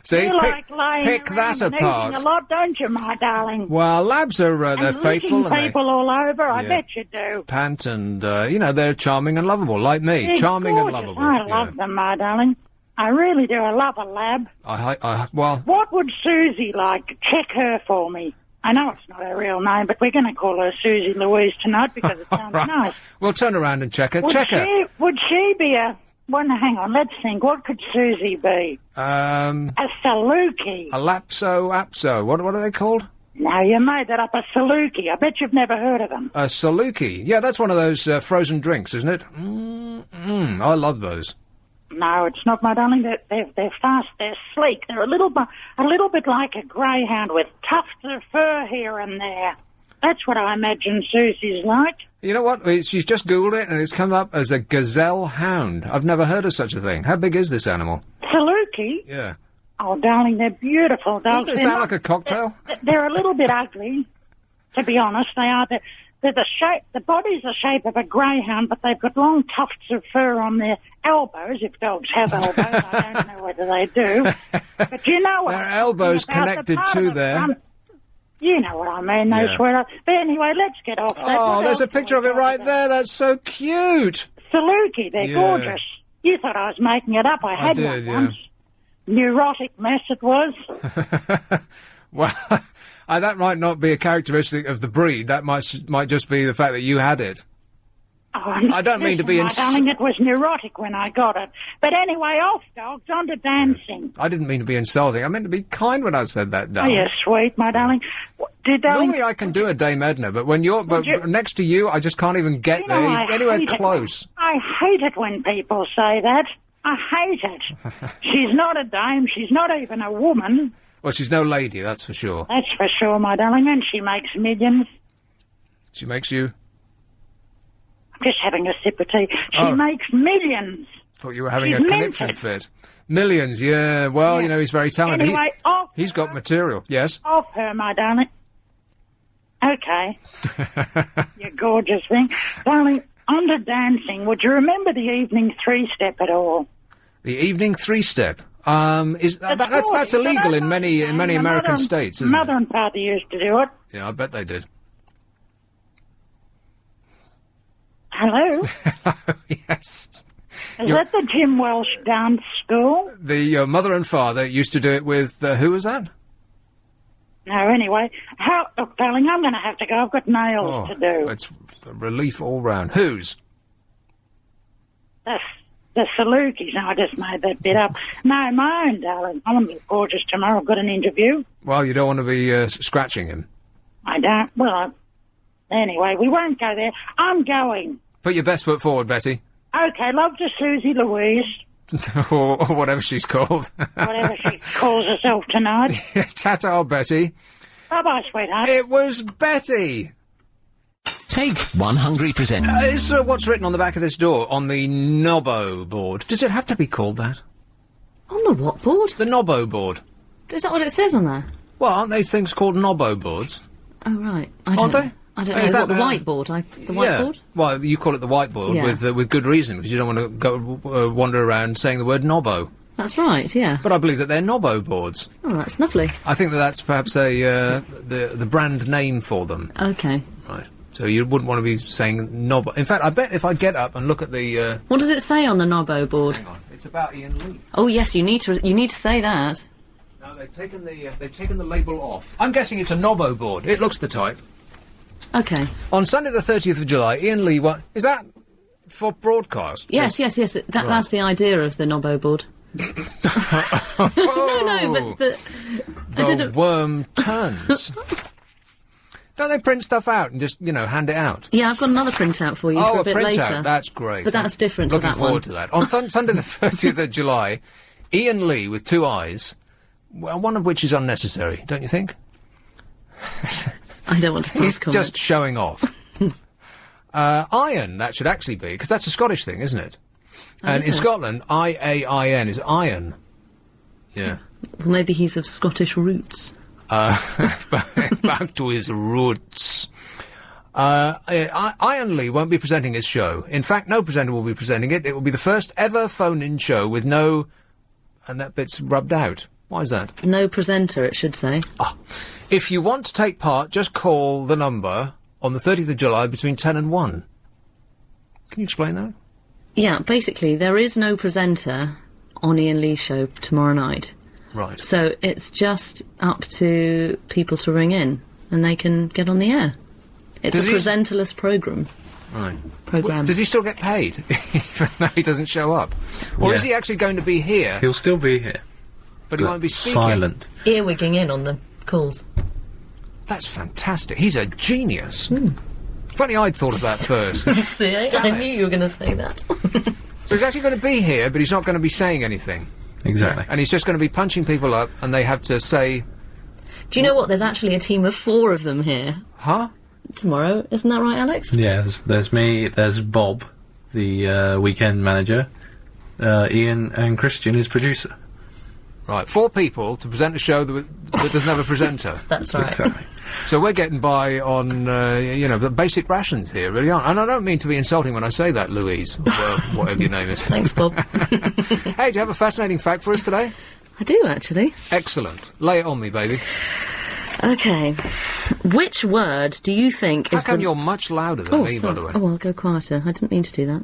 See, you like laying pick around that and apart. eating a lot, don't you, my darling? Well, labs are they're and faithful licking and people all over. I Yeah. bet you do. they pant and they're charming and lovable, like me. They're Charming and gorgeous. lovable. I love them, my darling. I really do. I love a lab. Well, What would Susie like? Check her for me. I know it's not her real name, but we're going to call her Susie Louise tonight because it sounds right. nice. We'll turn around and check her. Would she be a... Well, hang on, let's think. What could Susie be? A Saluki. A Lapso Apso. What are they called? Now, you made that up, a Saluki. I bet you've never heard of them. A Saluki. Yeah, that's one of those frozen drinks, isn't it? I love those. No, it's not, my darling. They're fast, they're sleek. They're a little bit like a greyhound with tufts of fur here and there. That's what I imagine Susie's like. You know what? She's just Googled it and it's come up as a gazelle hound. I've never heard of such a thing. How big is this animal? Saluki? Yeah. Oh, darling, they're beautiful dogs. Doesn't it sound like a cocktail? They're a little bit ugly, to be honest. They are. They're the shape. The body's the shape of a greyhound, but they've got long tufts of fur on their elbows. If dogs have elbows, I don't know whether they do. But you know what? Their elbows connected to there. You know what I mean, those words. But anyway, let's get off that. Oh, there's a picture of it right there. That's so cute. Saluki, they're gorgeous. You thought I was making it up. I had one once. Neurotic mess it was. Well, that might not be a characteristic of the breed. That might just be the fact that you had it. Oh, I don't mean to be darling, it was neurotic when I got it. But anyway, off dogs, on to dancing. I didn't mean to be insulting. I meant to be kind when I said that, darling. Oh, you're sweet, my darling. Normally I can do a Dame Edna, but when next to you, I just can't even get anywhere close. I hate it when people say that. I hate it. She's not a dame. She's not even a woman. Well, she's no lady, that's for sure. That's for sure, my darling, and she makes millions. She makes you? I'm just having a sip of tea. She makes millions. Thought you were having a conniption fit. Millions, yeah. Well, you know, he's very talented. Anyway, he's got material, yes. Off her, my darling. Okay. You gorgeous thing. Darling, on to dancing. Would you remember the evening three-step at all? The evening three-step? That's illegal in many American states, isn't it? Mother and father used to do it. Yeah, I bet they did. Hello? Yes. Is that the Jim Welsh Dance School? The mother and father used to do it with, who was that? No, anyway. Look, darling, I'm going to have to go. I've got nails to do. It's a relief all round. Whose? The Salukis. No, I just made that bit up. No, my own, darling. I'm going to look gorgeous tomorrow. I've got an interview. Well, you don't want to be scratching him. I don't. Well, anyway, we won't go there. I'm going. Put your best foot forward, Betty. Okay, love to Susie Louise. or whatever she's called. Whatever she calls herself tonight. Ta-ta, Betty. Bye-bye, sweetheart. It was Betty. Take one hungry presenter. Is what's written on the back of this door on the Nobbo board? Does it have to be called that? On the what board? The Nobbo board. Is that what it says on there? Well, aren't these things called Nobbo boards? Oh, right. Aren't they? I don't know. Is that the whiteboard? The whiteboard? Yeah. Well, you call it the whiteboard with good reason, because you don't want to go wander around saying the word Nobbo. That's right, yeah. But I believe that they're Nobbo boards. Oh, that's lovely. I think that's perhaps the brand name for them. Okay. Right. So you wouldn't want to be saying Nobbo. In fact, I bet if I get up and look at the... What does it say on the Nobbo board? Hang on. It's about Ian Lee. Oh, yes, you need to say that. No, they've taken the label off. I'm guessing it's a Nobbo board. It looks the type. Okay. On Sunday the 30th of July, Ian Lee... Is that for broadcast? Yes. That's the idea of the Nobbo board. No, but the worm turns. Don't they print stuff out and just, hand it out? Yeah, I've got another printout for you for a bit later. Printout, that's great. But that's different to that one. Looking forward to that. On Sunday the 30th of July, Ian Lee with two eyes, well, one of which is unnecessary, don't you think? I don't want to pass comment. Just showing off. Iron, that should actually be, because that's a Scottish thing, isn't it? And in Scotland, I-A-I-N is iron. Yeah. Well, maybe he's of Scottish roots. Back to his roots. Ian Lee won't be presenting his show. In fact, no presenter will be presenting it. It will be the first ever phone-in show with no... And that bit's rubbed out. Why is that? No presenter, it should say. If you want to take part, just call the number on the 30th of July between 10 and 1. Can you explain that? Yeah, basically, there is no presenter on Ian Lee's show tomorrow night. Right. So it's just up to people to ring in, and they can get on the air. It's a presenterless programme. Right. Programme. Does he still get paid, even though he doesn't show up? Or is he actually going to be here? He'll still be here. But he won't be speaking? Silent. Earwigging in on the calls. That's fantastic. He's a genius. Funny I'd thought of that first. See, I knew you were going to say that. So he's actually going to be here, but he's not going to be saying anything. Exactly. And he's just going to be punching people up, and they have to say... Do you know what? There's actually a team of 4 of them here. Huh? Tomorrow. Isn't that right, Alex? Yeah, there's me, there's Bob, the weekend manager, Ian and Christian, his producer. Right, 4 people to present a show that doesn't have a presenter. That's right. Exactly. So we're getting by on, the basic rations here, really aren't. And I don't mean to be insulting when I say that, Louise, or whatever your name is. Thanks, Bob. Hey, do you have a fascinating fact for us today? I do, actually. Excellent. Lay it on me, baby. Okay. Which word do you think is How come you're much louder than me, by the way? Oh, I'll go quieter. I didn't mean to do that.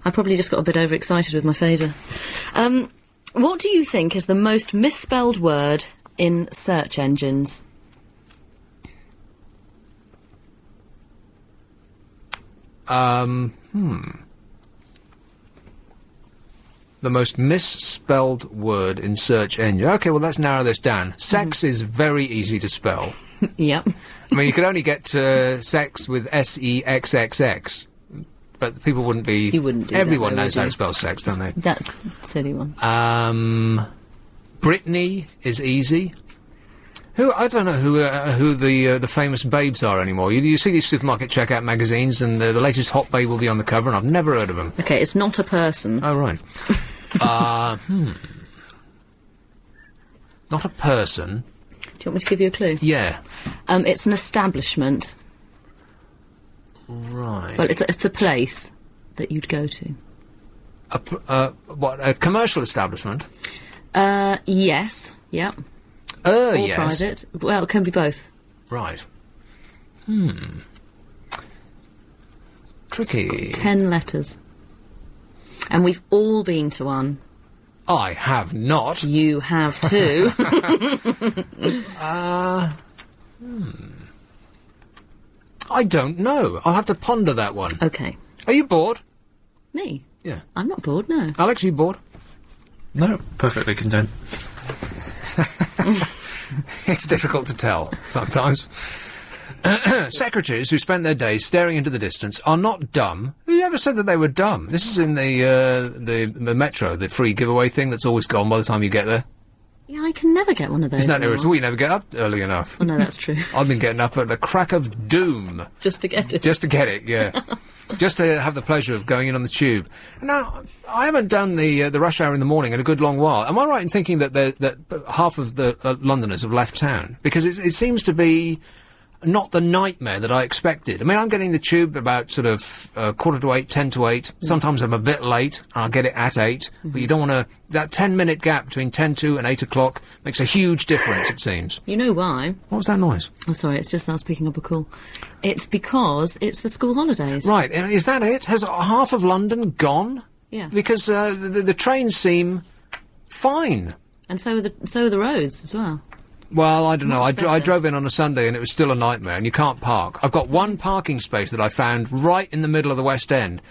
I probably just got a bit overexcited with my fader. What do you think is the most misspelled word in search engines? The most misspelled word in search engine. Okay, well, let's narrow this down. Sex is very easy to spell. Yep. I mean, you could only get sex with SEXXX, but people wouldn't be... You wouldn't do Everyone that, knows how to spell sex, don't they? That's a silly one. Britney is easy. I don't know who the famous babes are anymore. You see these supermarket checkout magazines, and the latest hot babe will be on the cover, and I've never heard of them. Okay, it's not a person. Oh, right. Not a person. Do you want me to give you a clue? Yeah. It's an establishment. Right. Well, it's a place that you'd go to. A commercial establishment? Yes. Yep. Or Yes. private. Well, it can be both. Right. Tricky. 10 letters. And we've all been to one. I have not. You have too. I don't know. I'll have to ponder that one. Okay. Are you bored? Me? Yeah. I'm not bored, no. Alex, are you bored? No, perfectly content. It's difficult to tell, sometimes. Secretaries who spend their days staring into the distance are not dumb. Who ever said that they were dumb? This is in the metro, the free giveaway thing that's always gone by the time you get there. Yeah, I can never get one of those. Isn't that anymore. irritating? You never get up early enough. Oh, no, that's true. I've been getting up at the crack of doom. Just to get it. Just to get it, yeah. Just to have the pleasure of going in on the tube. Now, I haven't done the rush hour in the morning in a good long while. Am I right in thinking that half of the Londoners have left town? Because it seems to be not the nightmare that I expected. I mean, I'm getting the tube about sort of 7:45, 10 to 8. Sometimes I'm a bit late, and I'll get it at 8. But you don't want to... That 10-minute gap between 10 to and 8 o'clock makes a huge difference, it seems. You know why? What was that noise? Oh, sorry, it's just I was picking up a call. It's because it's the school holidays. Right, is that it? Has half of London gone? Yeah. Because the trains seem fine. And so are the roads as well. Well, I don't know. I better. drove in on a Sunday and it was still a nightmare, and you can't park. I've got one parking space that I found right in the middle of the West End,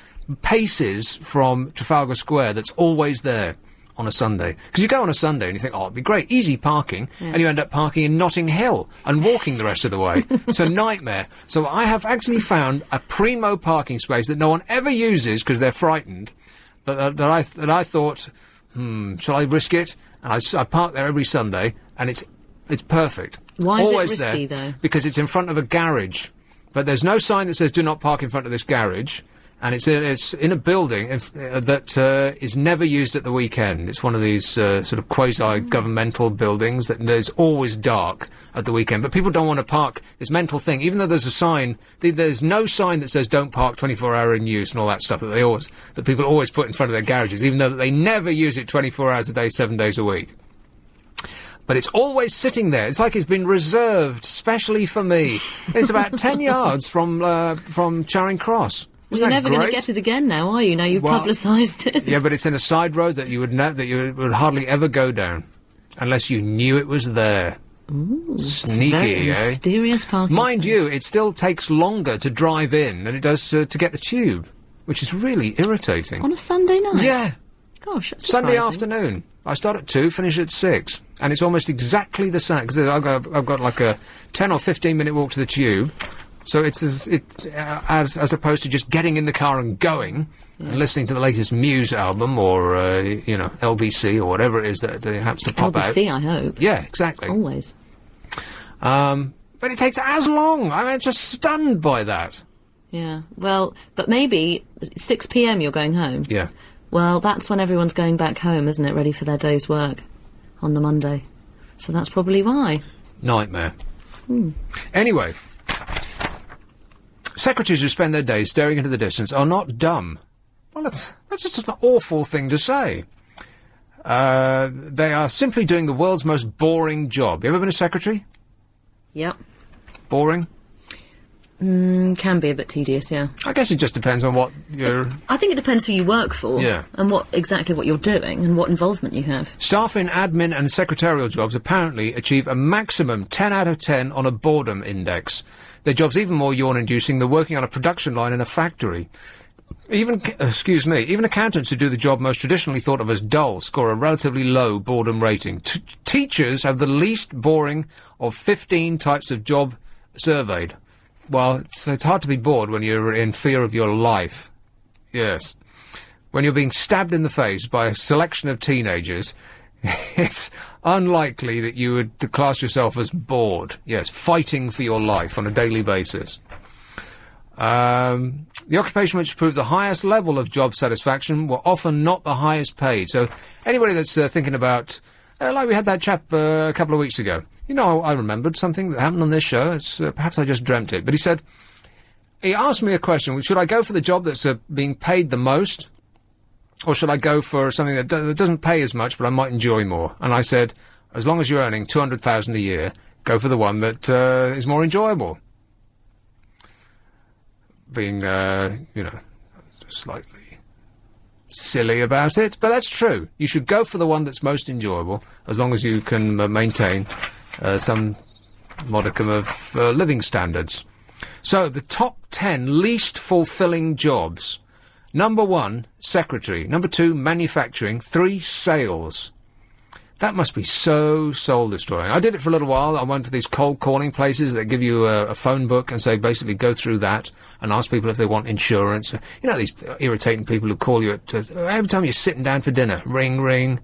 paces from Trafalgar Square, that's always there on a Sunday. Because you go on a Sunday and you think, oh, it'd be great, easy parking, and you end up parking in Notting Hill and walking the rest of the way. It's a nightmare. So I have actually found a primo parking space that no one ever uses because they're frightened, but that I thought, shall I risk it? And I park there every Sunday, and it's perfect. Why is Always it risky, there, though? Because it's in front of a garage. But there's no sign that says do not park in front of this garage. And it's in a building that is never used at the weekend. It's one of these sort of quasi-governmental buildings that is always dark at the weekend. But people don't want to park, this mental thing. Even though there's a sign, there's no sign that says don't park 24-hour in use and all that stuff that people always put in front of their garages, even though they never use it 24 hours a day, 7 days a week. But it's always sitting there. It's like it's been reserved specially for me. It's about 10 yards from Charing Cross. Well, you're never going to get it again now, are you? Now you've publicised it. Yeah, but it's in a side road that you would hardly ever go down, unless you knew it was there. Ooh, sneaky, very mysterious parking Mind space. you, it still takes longer to drive in than it does to get the tube, which is really irritating. On a Sunday night? Yeah. Gosh, that's Sunday surprising. afternoon. I start at 2, finish at 6. And it's almost exactly the same, because I've got like a 10 or 15 minute walk to the tube, so it's as opposed to just getting in the car and going and listening to the latest Muse album or, LBC or whatever it is that happens to pop out. LBC, I hope. Yeah, exactly. Always. But it takes as long. I'm just stunned by that. Yeah, well, but maybe 6 p.m. you're going home. Yeah. Well, that's when everyone's going back home, isn't it, ready for their day's work on the Monday. So that's probably why. Nightmare. Anyway, secretaries who spend their days staring into the distance are not dumb. Well, that's just an awful thing to say. They are simply doing the world's most boring job. You ever been a secretary? Yep. Boring? Can be a bit tedious, yeah. I guess it just depends on what you're... I think it depends who you work for. Yeah. And exactly what you're doing and what involvement you have. Staff in admin and secretarial jobs apparently achieve a maximum 10 out of 10 on a boredom index. Their job's even more yawn-inducing than working on a production line in a factory. Even accountants who do the job most traditionally thought of as dull score a relatively low boredom rating. Teachers have the least boring of 15 types of job surveyed. Well, it's hard to be bored when you're in fear of your life. Yes. When you're being stabbed in the face by a selection of teenagers, it's unlikely that you would class yourself as bored. Yes, fighting for your life on a daily basis. The occupation which proved the highest level of job satisfaction were often not the highest paid. So anybody that's thinking about, like we had that chap a couple of weeks ago. You know, I remembered something that happened on this show. It's, perhaps I just dreamt it. But he asked me a question. Should I go for the job that's being paid the most? Or should I go for something that doesn't pay as much, but I might enjoy more? And I said, as long as you're earning $200,000 a year, go for the one that is more enjoyable. Being, slightly silly about it, but that's true. You should go for the one that's most enjoyable, as long as you can maintain some modicum of living standards. So, the top 10 least fulfilling jobs. Number 1, secretary. Number 2, manufacturing. 3, sales. That must be so soul-destroying. I did it for a little while. I went to these cold calling places that give you a phone book and say, basically, go through that and ask people if they want insurance. You know, these irritating people who call you at every time you're sitting down for dinner. Ring, ring.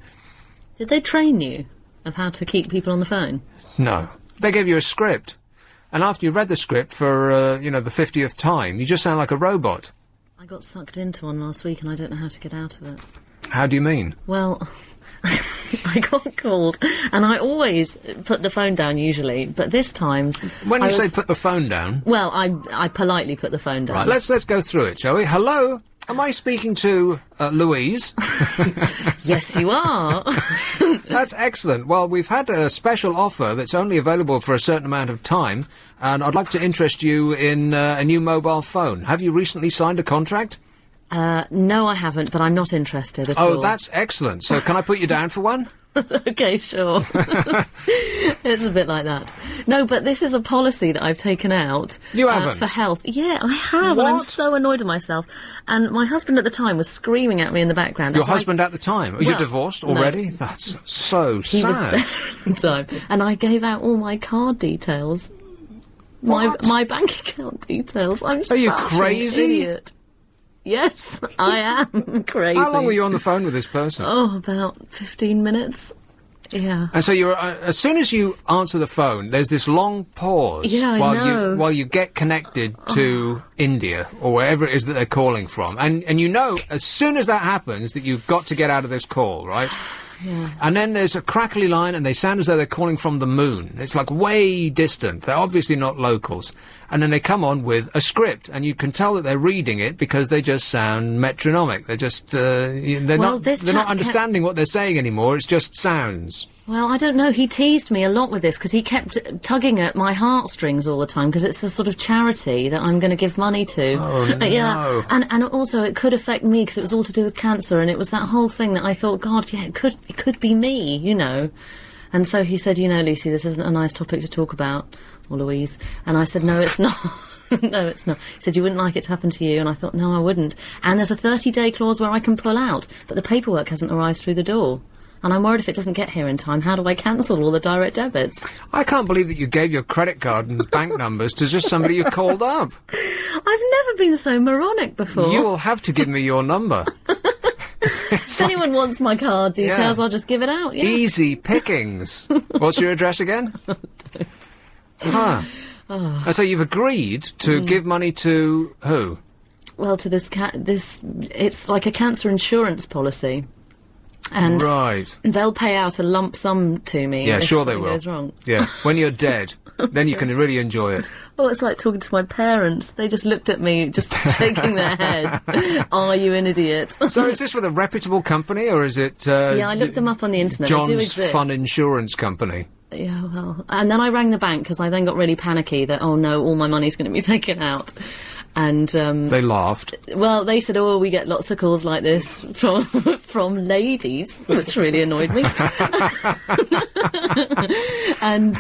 Did they train you of how to keep people on the phone? No. They gave you a script. And after you've read the script for, the 50th time, you just sound like a robot. I got sucked into one last week and I don't know how to get out of it. How do you mean? Well... I got called, and I always put the phone down usually, but this time... When you say put the phone down... Well, I politely put the phone down. Right, let's go through it, shall we? Hello? Am I speaking to Louise? Yes, you are. That's excellent. Well, we've had a special offer that's only available for a certain amount of time, and I'd like to interest you in a new mobile phone. Have you recently signed a contract? No, I haven't, but I'm not interested at all. Oh, that's excellent. So can I put you down for one? Okay, sure. It's a bit like that. No, but this is a policy that I've taken out. You haven't? For health. Yeah, I have, What? and I'm so annoyed with myself. And my husband at the time was screaming at me in the background. Your husband at the time? Are you divorced already? No. That's so He was sad. there at the time. And I gave out all my card details. My bank account details. I'm Are you such crazy? an idiot. Yes, I am crazy. How long were you on the phone with this person? Oh, about 15 minutes. Yeah. And so you're as soon as you answer the phone, there's this long pause Yeah, I know. while you get connected to India or wherever it is that they're calling from, and you know as soon as that happens that you've got to get out of this call, right? Yeah. And then there's a crackly line, and they sound as though they're calling from the moon. It's like way distant. They're obviously not locals. And then they come on with a script, and you can tell that they're reading it because they just sound metronomic. They're just they're not understanding what they're saying anymore. It's just sounds. Well, I don't know. He teased me a lot with this because he kept tugging at my heartstrings all the time because it's a sort of charity that I'm going to give money to. Oh, no. Yeah, and also it could affect me because it was all to do with cancer, and it was that whole thing that I thought, God, yeah, it could be me, you know. And so he said, you know, Lucy, this isn't a nice topic to talk about, or Louise. And I said, no, it's not. No, it's not. He said, you wouldn't like it to happen to you. And I thought, no, I wouldn't. And there's a 30-day clause where I can pull out, but the paperwork hasn't arrived through the door. And I'm worried if it doesn't get here in time, how do I cancel all the direct debits? I can't believe that you gave your credit card and bank numbers to just somebody you called up. I've never been so moronic before. You will have to give me your number. If anyone wants my card details, I'll just give it out, yeah. Easy pickings. What's your address again? Huh. Oh. So you've agreed to give money to who? Well, to this it's like a cancer insurance policy. And right. They'll pay out a lump sum to me if sure they something will. goes wrong. Yeah, when you're dead, then you can really enjoy it. Oh, it's like talking to my parents. They just looked at me, just shaking their head. Are you an idiot? So is this with a reputable company, or is it... yeah, I looked them up on the internet. They do John's exist. Fun Insurance Company. Yeah, well... And then I rang the bank, because I then got really panicky that, oh no, all my money's going to be taken out. And they laughed. Well, they said, "Oh, we get lots of calls like this from ladies," which really annoyed me. And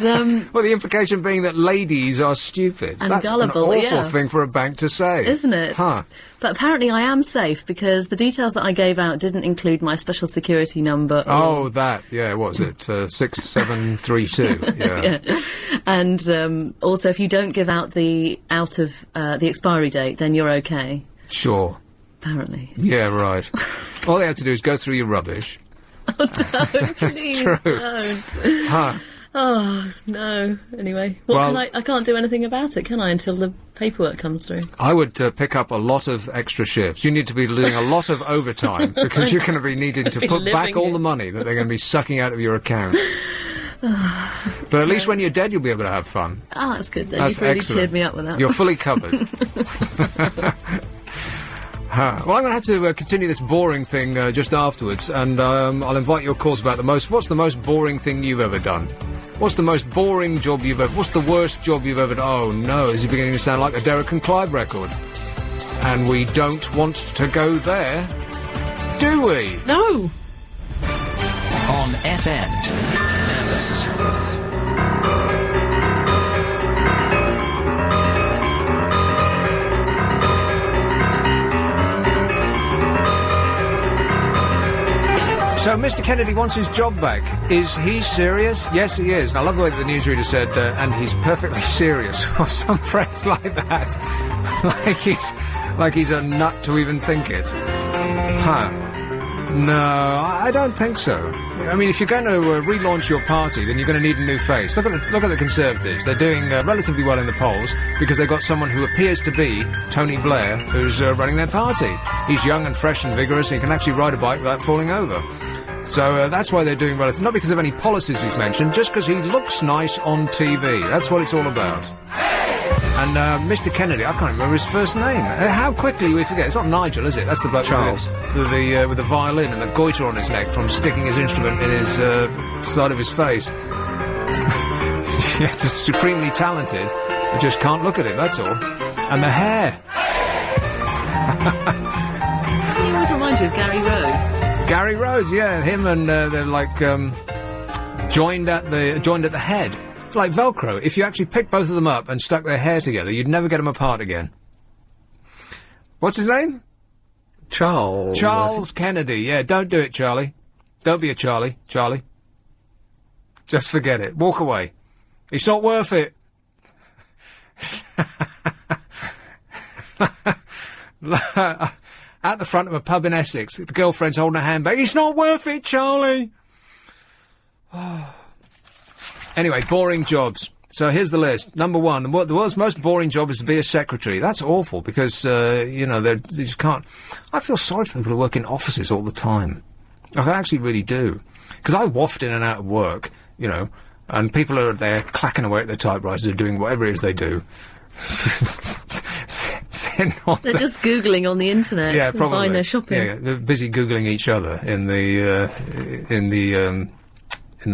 well, the implication being that ladies are stupid. And that's gullible, an awful yeah. thing for a bank to say, isn't it? Huh. But apparently, I am safe because the details that I gave out didn't include my special security number. Oh, that what was it? 6732. Yeah. Yeah. And also, if you don't give out the expiry date, then you're okay. Sure. Apparently. Yeah, right. All they have to do is go through your rubbish. Oh, don't, please, true. don't. Huh. Oh, no. Anyway, I can't do anything about it, can I, until the paperwork comes through? I would pick up a lot of extra shifts. You need to be doing a lot of overtime because you're going to be needing to put back all the money that they're going to be sucking out of your account. But at least when you're dead, you'll be able to have fun. Oh, that's good then. That's You've really excellent. cheered me up with that. You're fully covered. Well, I'm going to have to continue this boring thing just afterwards, and I'll invite your calls about what's the most boring thing you've ever done? What's the most boring job you've ever... What's the worst job you've ever done? Oh, no, this is beginning to sound like a Derek and Clive record. And we don't want to go there, do we? No. On FM. Abbot. So Mr. Kennedy wants his job back. Is he serious? Yes, he is. And I love the way that the newsreader said, and he's perfectly serious, or some phrase like that. like he's a nut to even think it. Huh. No, I don't think so. I mean, if you're going to relaunch your party, then you're going to need a new face. Look at the Conservatives. They're doing relatively well in the polls because they've got someone who appears to be Tony Blair who's running their party. He's young and fresh and vigorous, and he can actually ride a bike without falling over. So that's why they're doing well. It's not because of any policies he's mentioned, just because he looks nice on TV. That's what it's all about. And Mr. Kennedy, I can't remember his first name. How quickly we forget. It's not Nigel, is it? That's the bloke Charles. with the violin and the goiter on his neck from sticking his instrument in his side of his face. Yeah, just supremely talented. I just can't look at him, that's all. And the hair. He always reminds you of Gary Rhodes. Gary Rhodes, yeah, him and they're like joined at the head, like Velcro. If you actually picked both of them up and stuck their hair together, you'd never get them apart again. What's his name? Charles. Charles Kennedy. Yeah, don't do it, Charlie. Don't be a Charlie, Charlie. Just forget it. Walk away. It's not worth it. At the front of a pub in Essex, the girlfriend's holding a handbag. It's not worth it, Charlie! Anyway, boring jobs. So here's the list. Number one, the world's most boring job is to be a secretary. That's awful, because, they just can't... I feel sorry for people who work in offices all the time. I actually really do. Because I waft in and out of work, and people are there clacking away at their typewriters and doing whatever it is they do. They're just Googling on the internet. Yeah, probably. Buying their shopping. Yeah, they're busy Googling each other in the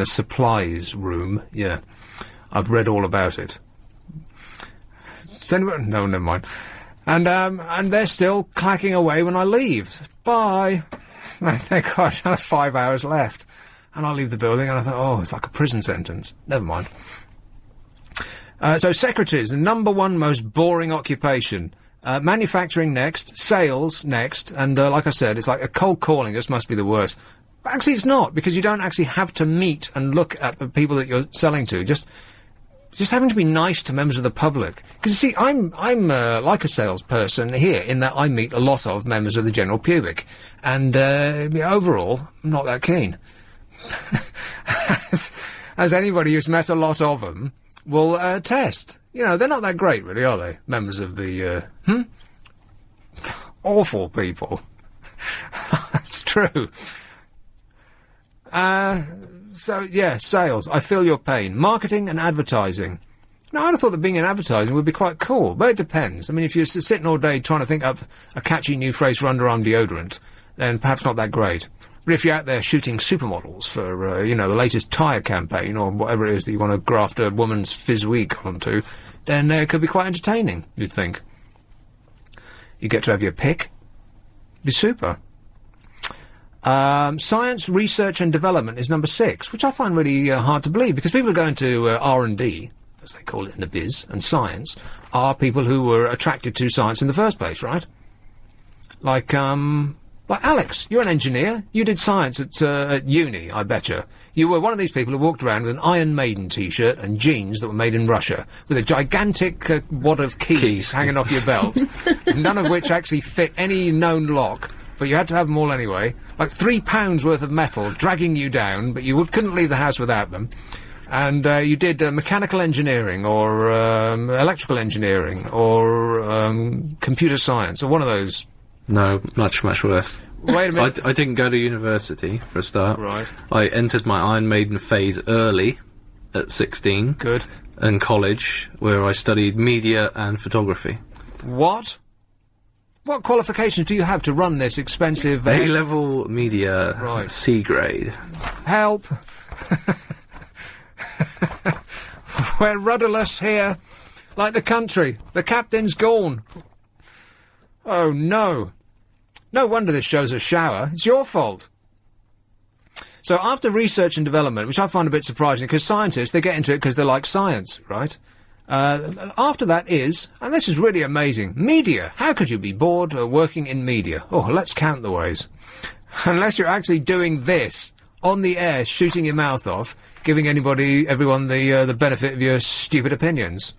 supplies room. Yeah, I've read all about it. No, never mind. And they're still clacking away when I leave. Bye. Thank God, I have 5 hours left, and I leave the building, and I thought, oh, it's like a prison sentence. Never mind. So secretaries, the number one most boring occupation. Manufacturing next, sales next, and like I said, it's like a cold calling. This must be the worst. But actually it's not, because you don't actually have to meet and look at the people that you're selling to. Just having to be nice to members of the public. Because, you see, I'm like a salesperson here, in that I meet a lot of members of the general public. And, overall, I'm not that keen. as anybody who's met a lot of them will attest. You know, they're not that great, really, are they? Members of the, awful people. That's true. So, yeah, sales. I feel your pain. Marketing and advertising. Now, I'd have thought that being in advertising would be quite cool, but it depends. I mean, if you're sitting all day trying to think up a catchy new phrase for underarm deodorant, then perhaps not that great. But if you're out there shooting supermodels for, the latest tyre campaign, or whatever it is that you want to graft a woman's fizz week onto, then it could be quite entertaining, you'd think. You get to have your pick. Be super. Science, research and development is number 6, which I find really hard to believe, because people who go into R&D, as they call it in the biz, and science, are people who were attracted to science in the first place, right? Like Alex, you're an engineer. You did science at uni, I betcha. You were one of these people who walked around with an Iron Maiden T-shirt and jeans that were made in Russia, with a gigantic wad of keys hanging off your belt, none of which actually fit any known lock, but you had to have them all anyway. Like 3 pounds worth of metal dragging you down, but you couldn't leave the house without them. And you did mechanical engineering, or electrical engineering, or computer science, or one of those. No, much worse. Wait a minute. I didn't go to university, for a start. Right. I entered my Iron Maiden phase early, at 16. Good. In college, where I studied media and photography. What? What qualifications do you have to run this expensive... A-level media, right. C grade. Help! We're rudderless here, like the country. The captain's gone. Oh, no. No wonder this show's a shower. It's your fault. So after research and development, which I find a bit surprising, because scientists, they get into it because they like science, right? After that is, and this is really amazing, media. How could you be bored working in media? Oh, let's count the ways. Unless you're actually doing this, on the air, shooting your mouth off, giving everyone the benefit of your stupid opinions.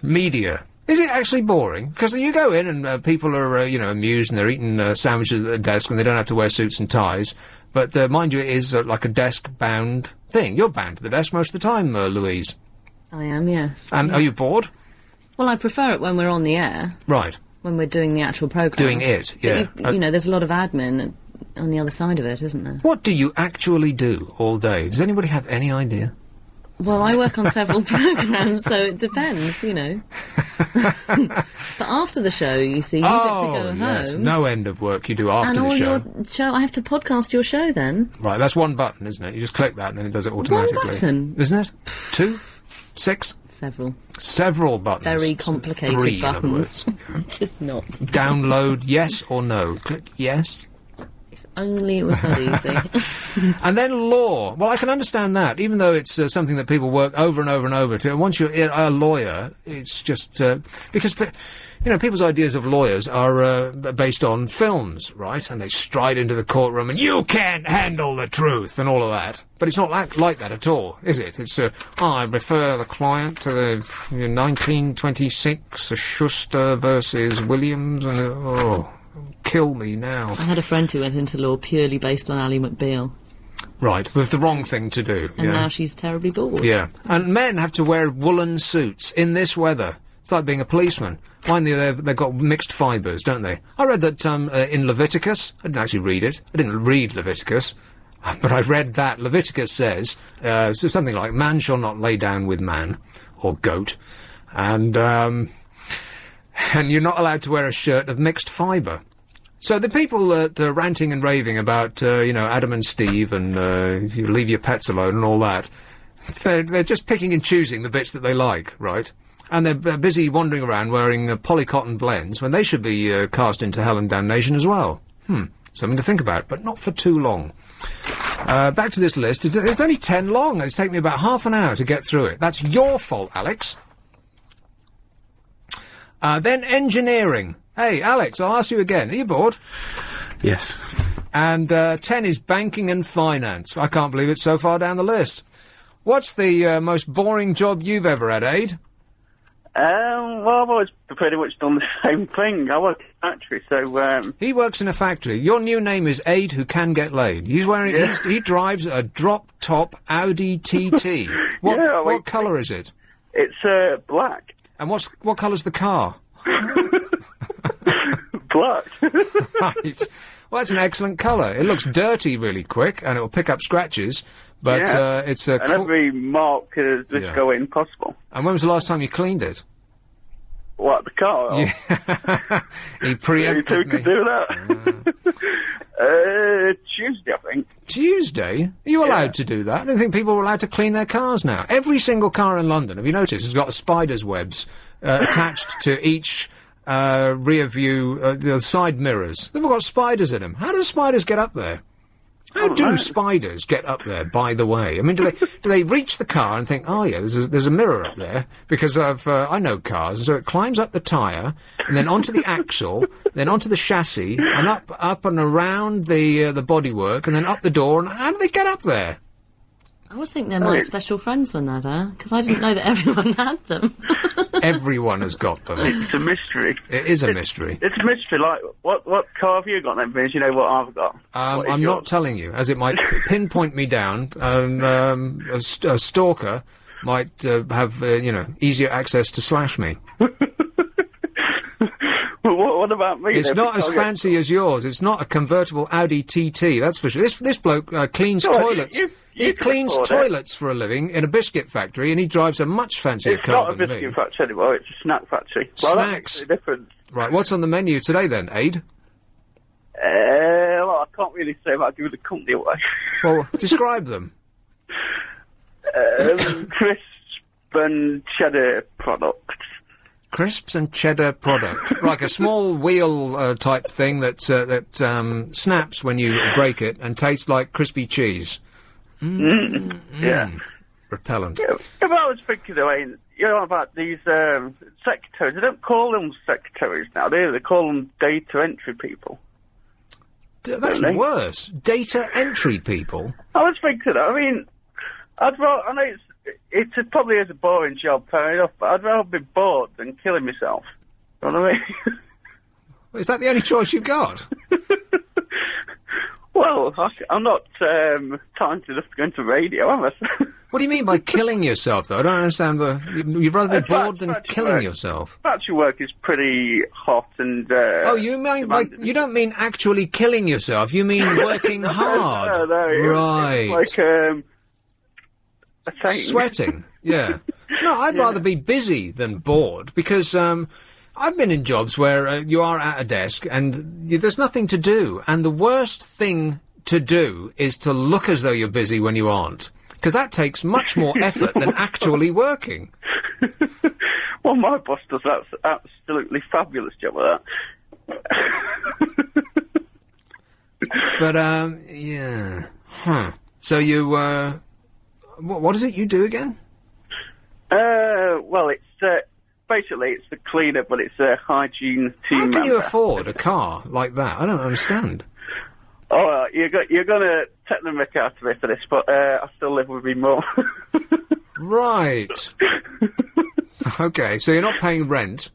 Media. Is it actually boring? Because you go in and people are, amused, and they're eating sandwiches at the desk, and they don't have to wear suits and ties. But mind you, it is like a desk-bound thing. You're bound to the desk most of the time, Louise. I am, yes. And are you bored? Well, I prefer it when we're on the air. Right. When we're doing the actual programme. Doing it, yeah. There's a lot of admin on the other side of it, isn't there? What do you actually do all day? Does anybody have any idea? Well, I work on several programmes, so it depends, But after the show, you see, you get to go yes. home. No end of work you do after the show. And all your show, I have to podcast your show then. Right, that's one button, isn't it? You just click that and then it does it automatically. One button? Isn't it? 2? 6? Several buttons. Very complicated 3, buttons. in other words. It is not. Download yes or no. Click yes. Only it was that easy. And then law. Well, I can understand that, even though it's something that people work over and over and over to. Once you're a lawyer, it's just... because, people's ideas of lawyers are based on films, right? And they stride into the courtroom and you can't handle the truth and all of that. But it's not like that at all, is it? It's, I refer the client to the 1926 Schuster versus Williams, and... kill me now. I had a friend who went into law purely based on Ally McBeal. Right, with the wrong thing to do. And now she's terribly bored. Yeah. And men have to wear woolen suits in this weather. It's like being a policeman. Mind you, they've got mixed fibres, don't they? I read that in Leviticus, I didn't actually read it. I didn't read Leviticus. But I read that Leviticus says something like, man shall not lay down with man, or goat. And you're not allowed to wear a shirt of mixed fibre. So the people that are ranting and raving about, Adam and Steve and you leave your pets alone and all that, they're just picking and choosing the bits that they like, right? And they're busy wandering around wearing polycotton blends when they should be cast into hell and damnation as well. Something to think about, but not for too long. Back to this list. It's only 10 long. It's taken me about half an hour to get through it. That's your fault, Alex. Then engineering. Hey, Alex, I'll ask you again. Are you bored? Yes. And 10 is banking and finance. I can't believe it's so far down the list. What's the most boring job you've ever had, Aid? Well, I've always pretty much done the same thing. I work in a factory, so... He works in a factory. Your new name is Aid Who Can Get Laid. He's wearing... Yeah. He drives a drop-top Audi TT. What colour is it? It's black. And what colour's the car? Black. Right. Well, that's an excellent colour. It looks dirty really quick, and it will pick up scratches, but it's a... And every mark is just going possible. And when was the last time you cleaned it? What, the car? Yeah. He preempted You two could do that. Tuesday, I think. Tuesday? Are you allowed to do that? I don't think people are allowed to clean their cars now. Every single car in London, have you noticed, has got a spider's webs attached to each... rear view, the side mirrors. They've all got spiders in them. How do spiders get up there? How do spiders get up there, by the way? I mean, do they reach the car and think, oh yeah, there's a mirror up there? Because I know cars, so it climbs up the tyre, and then onto the axle, then onto the chassis, and up and around the bodywork, and then up the door, and how do they get up there? I always think they're my special friends when they're there, because I didn't know that everyone had them. Everyone has got them. It's a mystery. It is a mystery. It's a mystery. Like, what car have you got then, Vince? You know what I've got? I'm not telling you, as it might pinpoint me down, and a stalker might have, easier access to slash me. What about me? It's not as fancy as yours. It's not a convertible Audi TT, that's for sure. This bloke cleans toilets. He cleans toilets for a living in a biscuit factory, and he drives a much fancier car than me. It's not a biscuit factory anymore, it's a snack factory. Well, Snacks? That makes a difference. Right, what's on the menu today then, Aid? Well, I can't really say about giving the company away. Well, describe them. Crisp and cheddar products. Crisps and cheddar product. Like a small wheel type thing that snaps when you break it and tastes like crispy cheese. Yeah. Repellent. Yeah, but I was thinking, about these secretaries. They don't call them secretaries now, do they? They call them data entry people. That's worse. Data entry people? I was thinking, I mean, I know it probably is a boring job, fair enough, but I'd rather be bored than killing myself. You know what I mean? Is that the only choice you've got? Well, I'm not talented enough to go into radio, am I? What do you mean by killing yourself, though? I don't understand you'd rather be bored than killing yourself. Factory work is pretty hot and... you mean you don't mean actually killing yourself, you mean working hard. No, right. It's like, sweating, yeah. No, I'd rather be busy than bored, because I've been in jobs where you are at a desk and there's nothing to do, and the worst thing to do is to look as though you're busy when you aren't, because that takes much more effort than actually working. Well, my boss does that absolutely fabulous job of that. But, yeah. Huh. So you, what is it you do again? Well, it's, basically it's the cleaner, but it's a hygiene team member. How can you afford a car like that? I don't understand. Oh, you're going to take the mick out of me for this, but I still live with me more. Right. Okay, so you're not paying rent?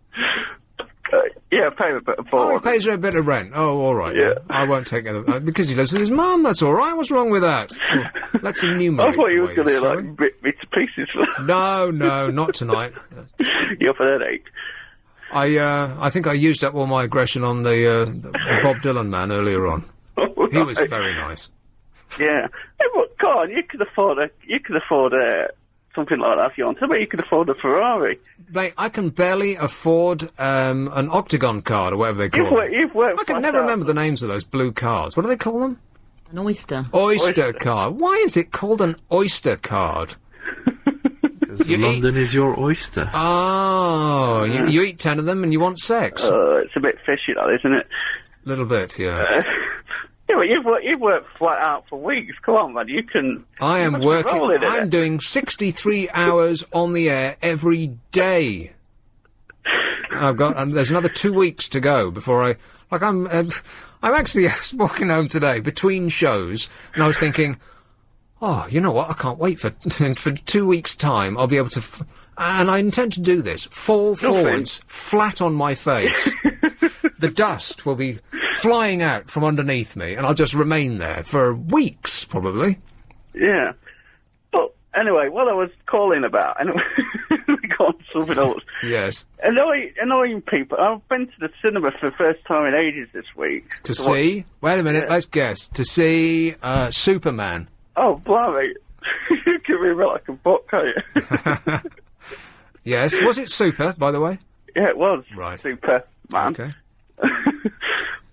Yeah, pay a bit of board. Oh, he pays her a bit of rent. Oh, all right. Yeah. I won't take it. Because he lives with his mum, that's all right. What's wrong with that? Well, let's enumerate. I thought you were going to, shall we? rip me to pieces. No, not tonight. You're for an headache. I think I used up all my aggression on the Bob Dylan man earlier on. Oh, he was very nice. Yeah. Hey, but come on, you could afford something like that if you want. I mean, you could afford a Ferrari. Mate, I can barely afford an Octagon card or whatever they call them. You've worked I can never remember the names of those blue cars. What do they call them? An oyster. Oyster card. Why is it called an oyster card? London is your oyster. Oh, you eat 10 of them and you want sex. It's a bit fishy, that, isn't it? Little bit, yeah. Yeah, but you've worked flat out for weeks. Come on, man, you can... I am working... I'm doing 63 hours on the air every day. And there's another 2 weeks to go before I Like I'm actually walking home today between shows, and I was thinking, oh, you know what? I can't wait for 2 weeks' time. I'll be able to, and I intend to do this. Fall forwards, flat on my face. The dust will be flying out from underneath me, and I'll just remain there for weeks, probably. Yeah. But anyway, what I was calling about, and we got on something else. Yes. Annoying people. I've been to the cinema for the first time in ages this week. To see? Wait a minute, let's guess. To see Superman. Oh, blimey. You give me like a book, can't you? Yes. Was it super, by the way? Yeah, it was. Right. Super, man. Okay.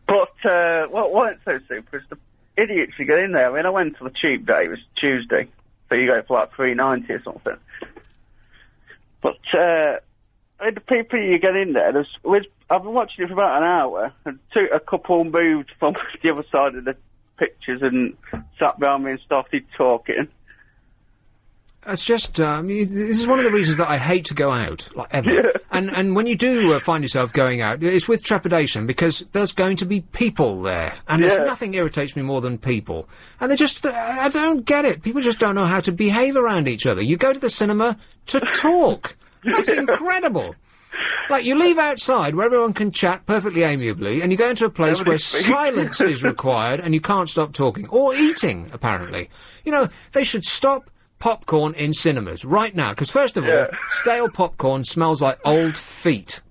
But what weren't so super is the idiots who get in there. I mean, I went to the cheap day. It was Tuesday. So you go for like $3.90 or something. But the people you get in there, I've been watching it for about an hour, and a couple moved from the other side of the pictures and sat behind me and started talking. It's just, this is one of the reasons that I hate to go out, like, ever. Yeah. And when you do find yourself going out, it's with trepidation, because there's going to be people there. And there's nothing irritates me more than people. And they just, I don't get it. People just don't know how to behave around each other. You go to the cinema to talk. That's incredible. Like, you leave outside where everyone can chat perfectly amiably, and you go into a place where silence is required and you can't stop talking. Or eating, apparently. You know, they should stop popcorn in cinemas right now, because first of all, stale popcorn smells like old feet.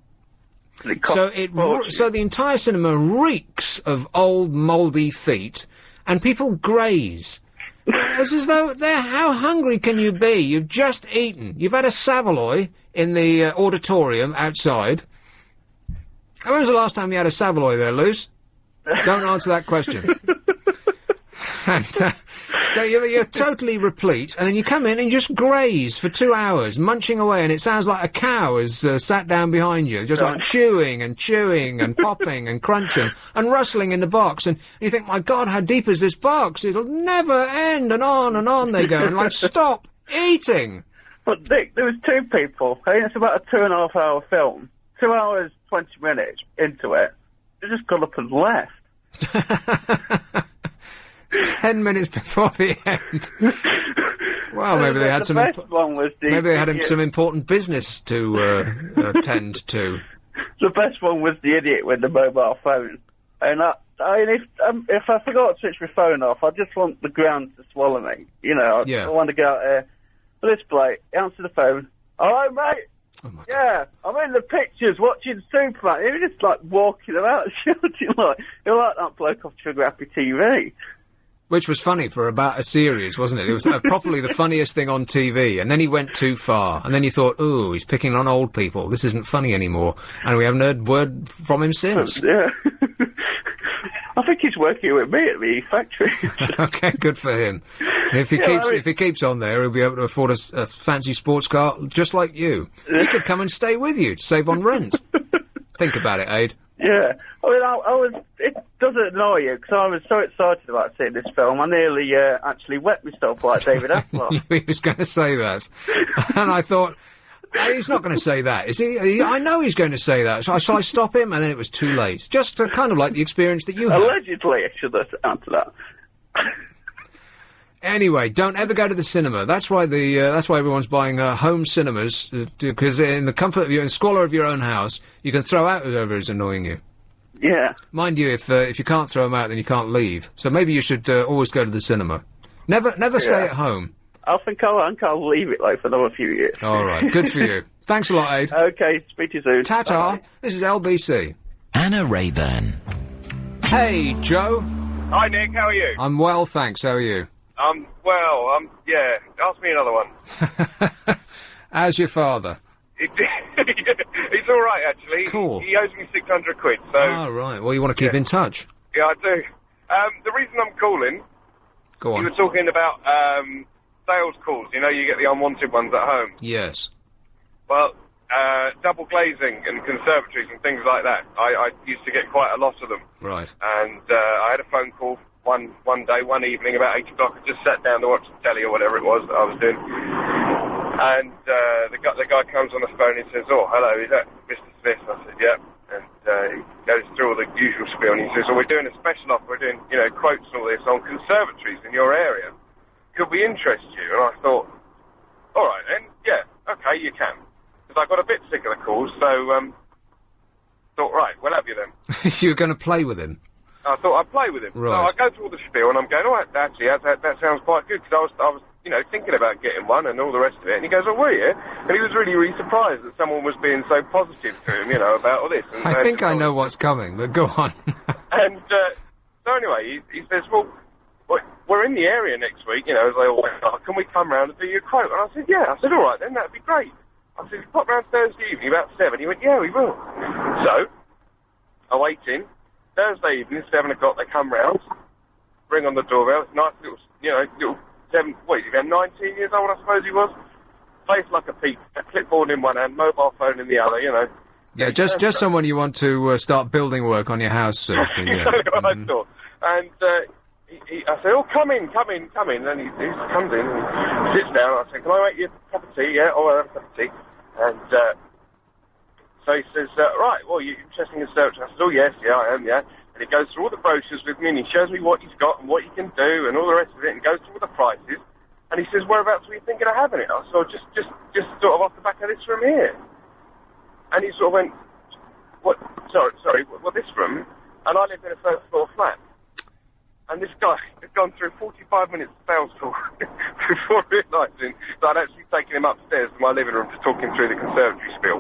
So the entire cinema reeks of old mouldy feet, and people graze. It's as though how hungry can you be? You've just eaten. You've had a Savoy in the auditorium outside. When was the last time you had a Savoy there, Luce? Don't answer that question. And so you're totally replete, and then you come in and you just graze for 2 hours, munching away, and it sounds like a cow has sat down behind you, just like chewing and popping and crunching and rustling in the box, and you think, my God, how deep is this box? It'll never end, and on they go, and like, stop eating. But Dick, there was two people. I think it's about a 2.5 hour film. 2 hours, 20 minutes into it, they just got up and left. 10 minutes before the end. Well, maybe they had some important business to attend to. The best one was the idiot with the mobile phone. And if I forgot to switch my phone off, I just want the ground to swallow me. You know, I want to go out there. But this bloke, answer the phone. All right, mate. Oh my God. I'm in the pictures watching Superman. He was just like walking about, shouting like, you're like that bloke off Sugar Happy TV. Which was funny for about a series, wasn't it? It was properly the funniest thing on TV, and then he went too far, and then you thought, ooh, he's picking on old people, this isn't funny anymore, and we haven't heard word from him since. Yeah. I think he's working with me at the factory. Okay, good for him. If he keeps on there, he'll be able to afford a fancy sports car just like you. He could come and stay with you to save on rent. Think about it, Aid. Yeah, I mean, it doesn't annoy you, because I was so excited about seeing this film, I nearly actually wet myself like David Hasselhoff. He was going to say that. And I thought, he's not going to say that, is he? I know he's going to say that. Shall I stop him? And then it was too late. Just kind of like the experience that you had. Allegedly, I should have answered that. Anyway, don't ever go to the cinema. That's why everyone's buying home cinemas, because in the comfort of your, in squalor of your own house, you can throw out whoever is annoying you. Yeah. Mind you, if you can't throw them out, then you can't leave. So maybe you should always go to the cinema. Never stay at home. I think I'll leave it like for another few years. All right, good for you. Thanks a lot, Aid. Okay, speak to you soon. Ta-ta. Bye. This is LBC. Anna Rayburn. Hey, Joe. Hi, Nick. How are you? I'm well, thanks. How are you? Yeah. Ask me another one. How's your father? It's all right, actually. Cool. He owes me 600 quid, so... Oh, right. Well, you want to keep in touch? Yeah, I do. The reason I'm calling... Go on. You were talking about sales calls. You know, you get the unwanted ones at home. Yes. Well, double glazing and conservatories and things like that. I used to get quite a lot of them. Right. And I had a phone call one day, one evening, about 8 o'clock. I just sat down to watch the telly or whatever it was that I was doing. And the guy comes on the phone and says, "Oh, hello, is that Mr. Smith?" I said, "Yeah." And he goes through all the usual spiel, and he says, well, we're doing a special offer, we're doing, quotes and all this on conservatories in your area. Could we interest you? And I thought, all right then, yeah, okay, you can. Because I got a bit sick of the calls, so thought, right, we'll have you then. You were going to play with him? I thought I'd play with him. Right. So I go through all the spiel, and I'm going, all right, actually, that sounds quite good, because I was thinking about getting one and all the rest of it. And he goes, oh, were you? And he was really, really surprised that someone was being so positive to him, about all this. And I think I know what's coming, but go on. And so anyway, he says, well, we're in the area next week, as they always are. Can we come round and do your quote? And I said, yeah. I said, all right, then, that'd be great. I said, pop round Thursday evening about 7. He went, yeah, we will. So I wait in. Thursday evening, 7 o'clock, they come round, ring on the doorbell. It's nice little, little 7, he's about 19 years old, I suppose he was. Face like a peak, a clipboard in one hand, mobile phone in the other, Yeah, just someone you want to start building work on your house soon. Yeah. What I thought. And I said, oh, come in. And he comes in and sits down. I said, can I make you a cup of tea? Yeah, I'll have a cup of tea. And so he says, right, well, you're interested in search. I said, oh, yes, yeah, I am, yeah. And he goes through all the brochures with me, and he shows me what he's got and what he can do and all the rest of it, and goes through all the prices. And he says, whereabouts were you thinking of having it? I said, just sort of off the back of this room here. And he sort of went, what, sorry, what this room? And I live in a first floor flat. And this guy had gone through 45 minutes of sales talk before realising that I'd actually taken him upstairs to my living room to talk him through the conservatory spiel.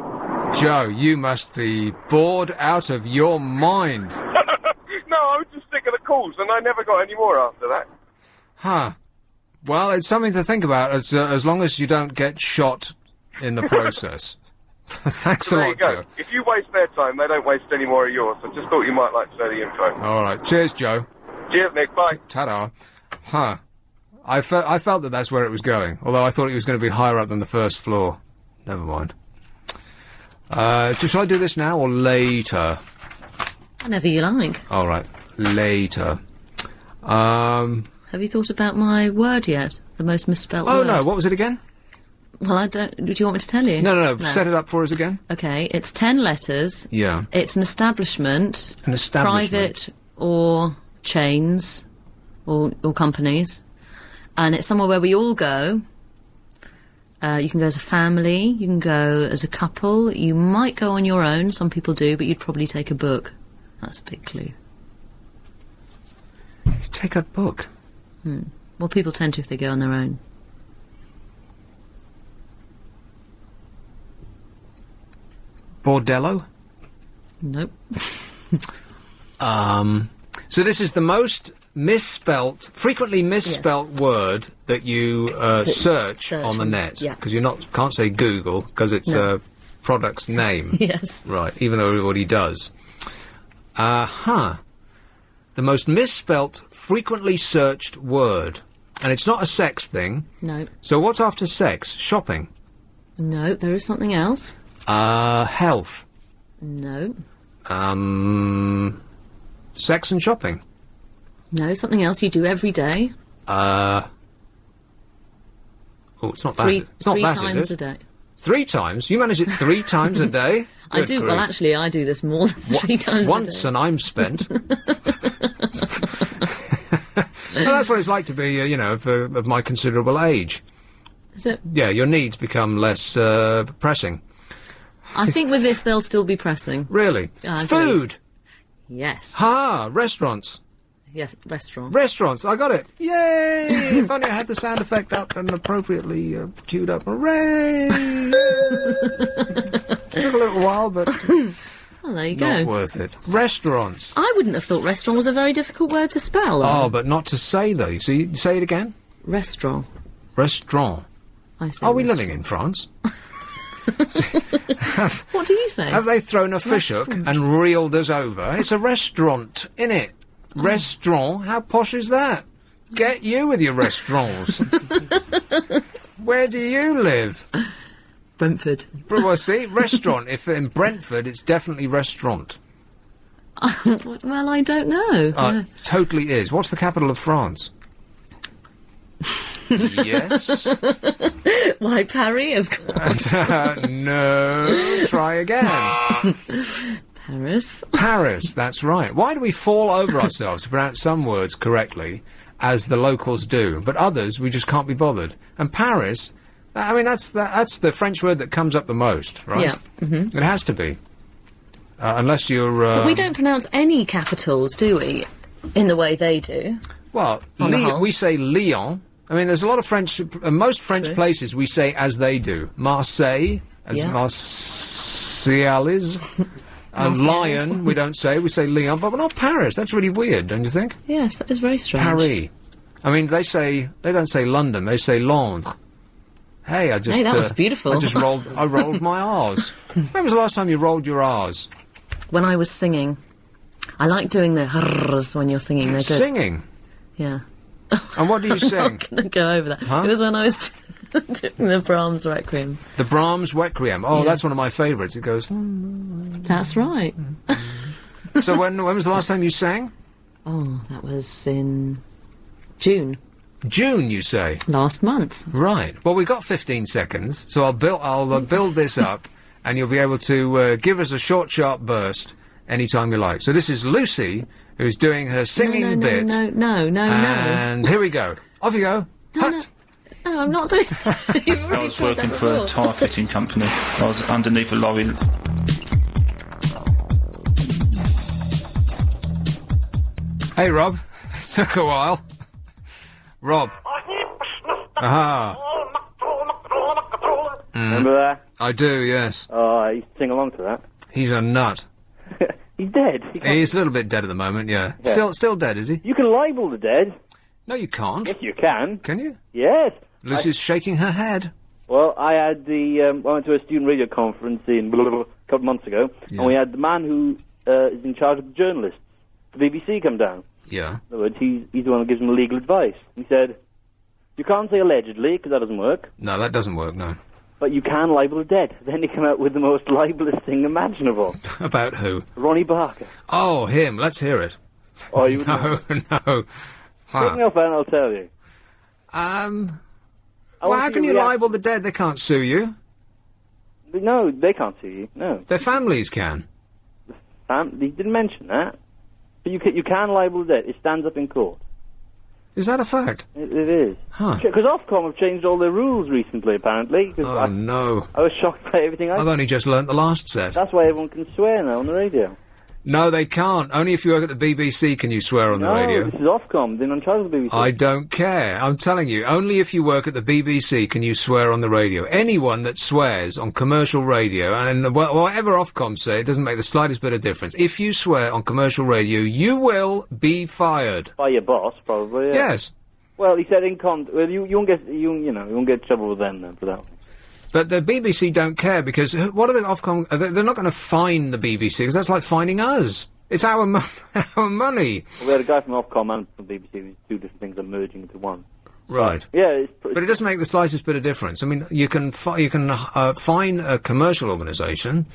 Joe, you must be bored out of your mind. No, I was just sick of the calls, and I never got any more after that. Huh. Well, it's something to think about as long as you don't get shot in the process. Thanks a lot, Joe. If you waste their time, they don't waste any more of yours. I just thought you might like to know the info. All right. Cheers, Joe. Cheers, Nick. Bye. Ta-da. Huh. I felt that that's where it was going, although I thought it was going to be higher up than the first floor. Never mind. Shall I do this now or later? Whenever you like. All right. Later. Have you thought about my word yet? The most misspelled word? Oh, no. What was it again? Well, I don't... Do you want me to tell you? No. Set it up for us again. Okay. It's 10 letters. Yeah. It's an establishment. An establishment. Private or chains or companies. And it's somewhere where we all go. You can go as a family. You can go as a couple. You might go on your own. Some people do, but you'd probably take a book. That's a big clue. Take a book? Well, people tend to if they go on their own. Bordello? Nope. So this is the most frequently misspelt word that you search on the net. Yeah. Because can't say Google, because it's a product's name. Yes. Right, even though everybody does. The most misspelt, frequently searched word. And it's not a sex thing. No. So what's after sex? Shopping? No, there is something else. Health? No. Sex and shopping? No, something else you do every day. Oh, it's not that. It's not three that, times is it? a day. 3 times? You manage it 3 times a day? I do. Grief. Well, actually, I do this more than 3 times a day. Once, and I'm spent. Well, that's what it's like to be, of my considerable age. Is it? Yeah, your needs become less pressing. I think with this, they'll still be pressing. Really? Food? Yes. Restaurants. Yes, restaurant. Restaurants, I got it. Yay! If only I had the sound effect up and appropriately queued up. Hooray! Took a little while, but... Well, there you go. Not worth it. Restaurants. I wouldn't have thought restaurant was a very difficult word to spell. Oh, but not to say, though. Say it again. Restaurant. Restaurant. Are we living in France? What do you say? Have they thrown a fishhook and reeled us over? It's a restaurant, innit? Restaurant? How posh is that? Get you with your restaurants. Where do you live? Brentford. Well, see, restaurant. If in Brentford, it's definitely restaurant. Well, I don't know. Totally is. What's the capital of France? Yes. Why, Paris, of course. No. Try again. Paris. Paris, that's right. Why do we fall over ourselves to pronounce some words correctly, as the locals do, but others we just can't be bothered? And Paris, I mean, that's the French word that comes up the most, right? Yeah. Mm-hmm. It has to be. Unless you're... But we don't pronounce any capitals, do we, in the way they do? Well, we say Lyon. I mean, there's a lot of French... most French places we say as they do. Marseille, as Marseille is. And Lyon, we don't say. We say Lyon, but we're not Paris. That's really weird, don't you think? Yes, that is very strange. Paris. I mean, they don't say London, they say Londres. Hey, that was beautiful. I rolled my R's. When was the last time you rolled your R's? When I was singing. I like doing the R's when you're singing. They're good. Singing? Yeah. And what do you sing? I'm not going to go over that. Huh? It was when I was doing the Brahms Requiem. The Brahms Requiem. Oh, that's one of my favourites. It goes... That's right. So when was the last time you sang? Oh, that was in June. June, you say? Last month. Right. Well, we've got 15 seconds, so I'll build this up, and you'll be able to give us a short, sharp burst anytime you like. So this is Lucy, who's doing her singing bit. No. And here we go. Off you go. Hut. No, I'm not doing that. I was working for a tyre fitting company. I was underneath a lorry. Hey, Rob. Took a while. Rob. Aha. Remember that? I do, yes. Oh, I used to sing along to that. He's a nut. He's dead. He's a little bit dead at the moment, yeah. Still dead, is he? You can libel the dead. No, you can't. Yes, you can. Can you? Yes. Lucy's shaking her head. Well, I had I went to a student radio conference a couple of months ago, and we had the man who is in charge of the journalists, the BBC, come down. Yeah. In other words, he's the one who gives them legal advice. He said, you can't say allegedly, because that doesn't work. No, that doesn't work, no. But you can libel the dead. Then he came out with the most libelous thing imaginable. About who? Ronnie Barker. Oh, him. Let's hear it. Oh, you No. Take me off and I'll tell you. Well, how can you libel the dead? They can't sue you. No, they can't sue you, no. Their families can. He didn't mention that. But you can libel the dead. It stands up in court. Is that a fact? It is. Huh. Because Ofcom have changed all their rules recently, apparently. Oh, no. I was shocked by everything I've only just learnt the last set. That's why everyone can swear now on the radio. No, they can't. Only if you work at the BBC can you swear on the radio. No, this is Ofcom. They're in charge of the BBC. I don't care. I'm telling you, only if you work at the BBC can you swear on the radio. Anyone that swears on commercial radio, and whatever Ofcom say, it doesn't make the slightest bit of difference. If you swear on commercial radio, you will be fired. By your boss, probably. Yeah. Yes. Well, he said well, you won't get you won't get trouble with them then for that one. But the BBC don't care, because what are the Ofcom... They're not going to fine the BBC, because that's like fining us. It's our money. Well, we had a guy from Ofcom and from BBC, these two different things are merging into one. Right. Yeah, but it doesn't make the slightest bit of difference. I mean, you can fine a commercial organisation,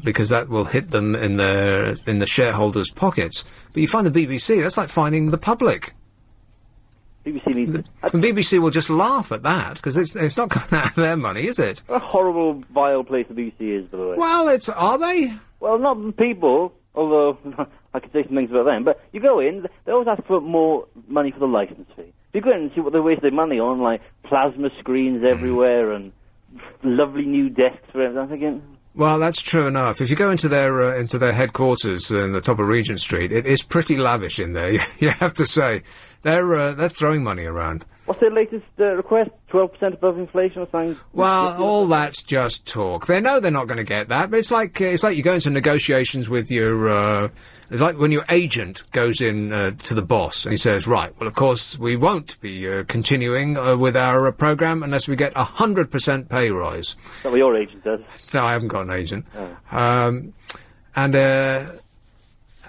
because that will hit them in the shareholders' pockets. But you fine the BBC, that's like fining the public. BBC needs the BBC will just laugh at that, because it's not coming out of their money, is it? What a horrible, vile place the BBC is, by the way. Well, are they? Well, not the people, although I could say some things about them, but you go in, they always ask for more money for the licence fee. You go in and see what they waste their money on, like plasma screens everywhere and lovely new desks for everything. I'm thinking... Well, that's true enough. If you go into their headquarters in the top of Regent Street, it is pretty lavish in there, you have to say. They're throwing money around. What's their latest request? 12% above inflation or something? Well, all that's just talk. They know they're not going to get that, but it's like you go into negotiations with your... it's like when your agent goes in to the boss and he says, right, well, of course, we won't be continuing with our programme unless we get 100% pay rise. Is that what your agent does? No, I haven't got an agent. Oh.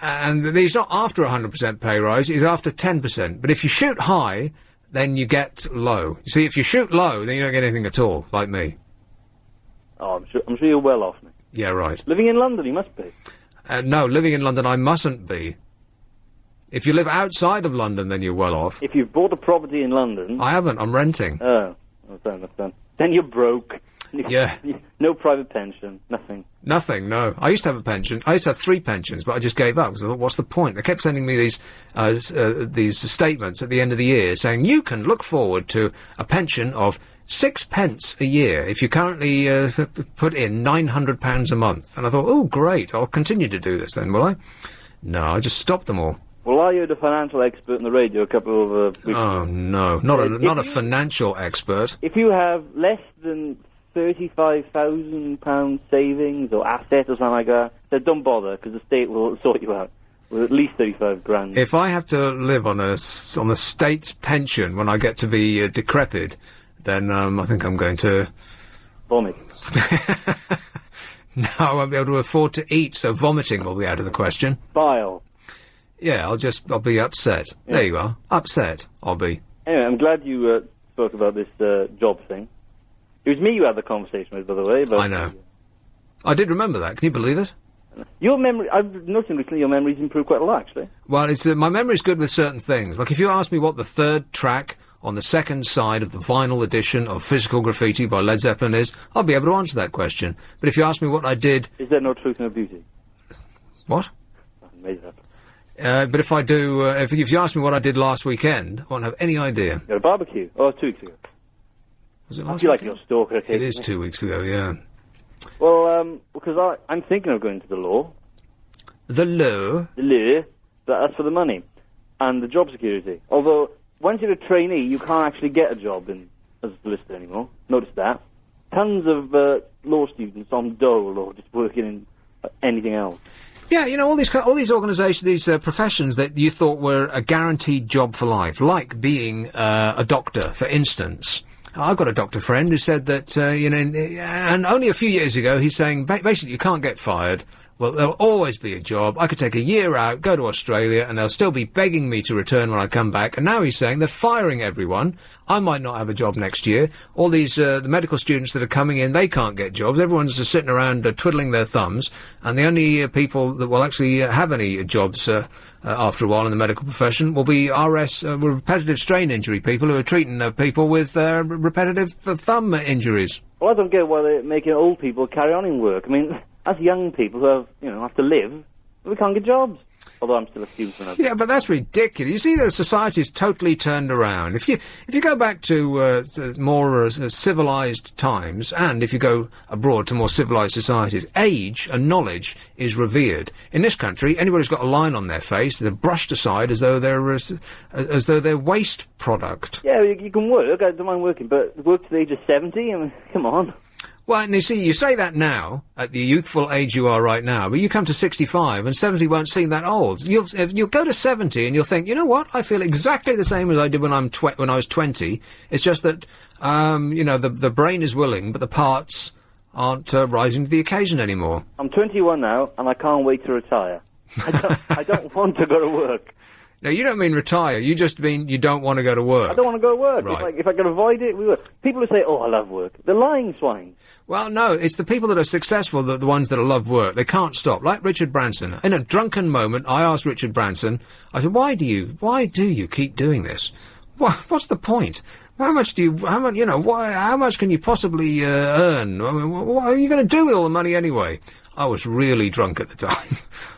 And he's not after 100% pay rise, he's after 10%. But if you shoot high, then you get low. You see, if you shoot low, then you don't get anything at all, like me. Oh, I'm sure you're well off, mate. Yeah, right. Living in London, you must be. No, living in London, I mustn't be. If you live outside of London, then you're well off. If you've bought a property in London... I haven't, I'm renting. Oh, fair enough then. Then you're broke. Yeah. No private pension, nothing. Nothing, no. I used to have a pension. I used to have 3 pensions, but I just gave up because I thought, what's the point? They kept sending me these statements at the end of the year saying, you can look forward to a pension of 6 pence a year if you currently put in £900 a month. And I thought, oh, great, I'll continue to do this then, will I? No, I just stopped them all. Well, I heard a financial expert on the radio a couple of weeks ago. Oh, no, not a financial expert. If you have less than £35,000 savings or assets or something like that, then don't bother, because the state will sort you out with at least 35 grand. If I have to live on the state's pension when I get to be decrepit, then I think I'm going to... vomit. No, I won't be able to afford to eat, so vomiting will be out of the question. Bile. Yeah, I'll be upset. Yeah. There you are. Upset, I'll be. Anyway, I'm glad you spoke about this job thing. It was me you had the conversation with, by the way. I know. I did remember that. Can you believe it? Your memory, I've noticed recently your memory's improved quite a lot, actually. Well, it's my memory's good with certain things. Like, if you ask me what the 3rd track on the 2nd side of the vinyl edition of Physical Graffiti by Led Zeppelin is, I'll be able to answer that question. But if you ask me what I did... Is there no truth, no beauty? What? I made it up. But if I do, if you ask me what I did last weekend, I won't have any idea. You had a barbecue? Oh, 2 weeks ago. Was it last weekend? Like your stalker. It is 2 weeks ago, yeah. Well, because I'm thinking of going to the law. The law? The law. That's for the money. And the job security. Although, once you're a trainee, you can't actually get a job as a solicitor anymore. Notice that. Tons of law students on dole or just working in anything else. Yeah, you know, all these organisations, these professions that you thought were a guaranteed job for life, like being a doctor, for instance. I've got a doctor friend who said that, and only a few years ago he's saying, basically, you can't get fired. Well, there'll always be a job. I could take a year out, go to Australia, and they'll still be begging me to return when I come back. And now he's saying they're firing everyone. I might not have a job next year. All these, the medical students that are coming in, they can't get jobs. Everyone's just sitting around twiddling their thumbs. And the only people that will actually have any jobs after a while in the medical profession will be repetitive strain injury people who are treating people with repetitive thumb injuries. Well, I don't get why they're making old people carry on in work. I mean... As young people who have to live, we can't get jobs. Although I'm still a student. Yeah, but that's ridiculous. You see, the society's totally turned around. If you go back to more civilized times, and if you go abroad to more civilized societies, age and knowledge is revered. In this country, anybody who's got a line on their face, they're brushed aside as though they're waste product. Yeah, you can work. I don't mind working, but work to the age of 70. I mean, come on. Well, and you see, you say that now, at the youthful age you are right now, but you come to 65, and 70 won't seem that old. You'll go to 70, and you'll think, you know what, I feel exactly the same as I did when I was 20. It's just that, the brain is willing, but the parts aren't rising to the occasion anymore. I'm 21 now, and I can't wait to retire. I don't want to go to work. No, you don't mean retire. You just mean you don't want to go to work. I don't want to go to work. Right. If I can avoid it, we will. People who say, oh, I love work, they're lying swine. Well, no, it's the people that are successful that are the ones that love work. They can't stop. Like Richard Branson. In a drunken moment, I asked Richard Branson, I said, why do you keep doing this? What's the point? How much can you possibly earn? I mean, what are you going to do with all the money anyway? I was really drunk at the time.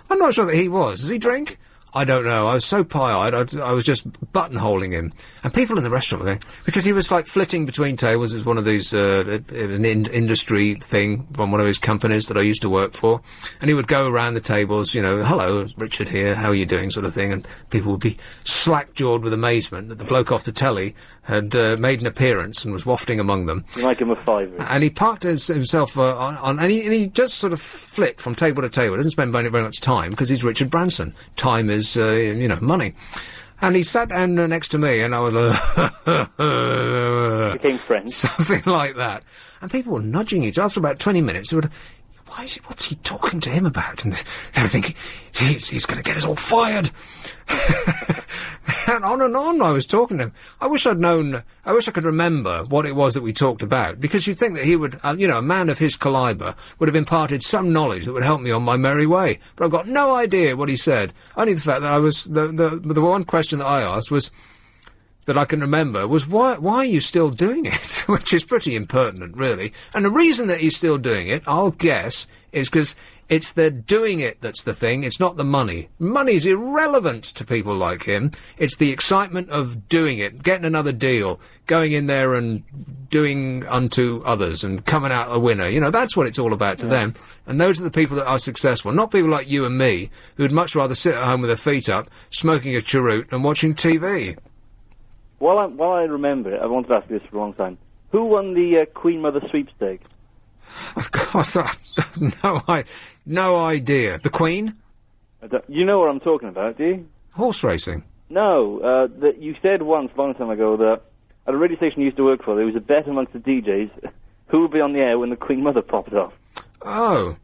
I'm not sure that he was. Does he drink? I don't know. I was so pie-eyed, I was just buttonholing him. And people in the restaurant were going, because he was like flitting between tables. It was one of these, an industry thing from one of his companies that I used to work for. And he would go around the tables, hello, Richard here, how are you doing, sort of thing. And people would be slack-jawed with amazement that the bloke off the telly had made an appearance and was wafting among them. You like him a fiver. And he parked himself and he just sort of flipped from table to table. He doesn't spend very much time because he's Richard Branson. Time is money. And he sat down next to me, and I was became friends. Something like that. And people were nudging each other. After about 20 minutes, they would, what's he talking to him about? And they were thinking, he's going to get us all fired. And on I was talking to him. I wish I could remember what it was that we talked about, because you'd think that he would, a man of his calibre would have imparted some knowledge that would help me on my merry way. But I've got no idea what he said. Only the fact that I was, the one question that I asked was, that I can remember was, why are you still doing it? Which is pretty impertinent, really. And the reason that he's still doing it, I'll guess, is because it's the doing it that's the thing. It's not the money. Money's irrelevant to people like him. It's the excitement of doing it, getting another deal, going in there and doing unto others and coming out a winner. You know, that's what it's all about to them. And those are the people that are successful, not people like you and me, who'd much rather sit at home with their feet up, smoking a cheroot and watching TV. While I remember it, I wanted to ask you this for a long time. Who won the Queen Mother sweepstake? Of course, no idea. The Queen? You know what I'm talking about, do you? Horse racing? No, you said once, a long time ago, that at a radio station you used to work for, there was a bet amongst the DJs who would be on the air when the Queen Mother popped off. Oh.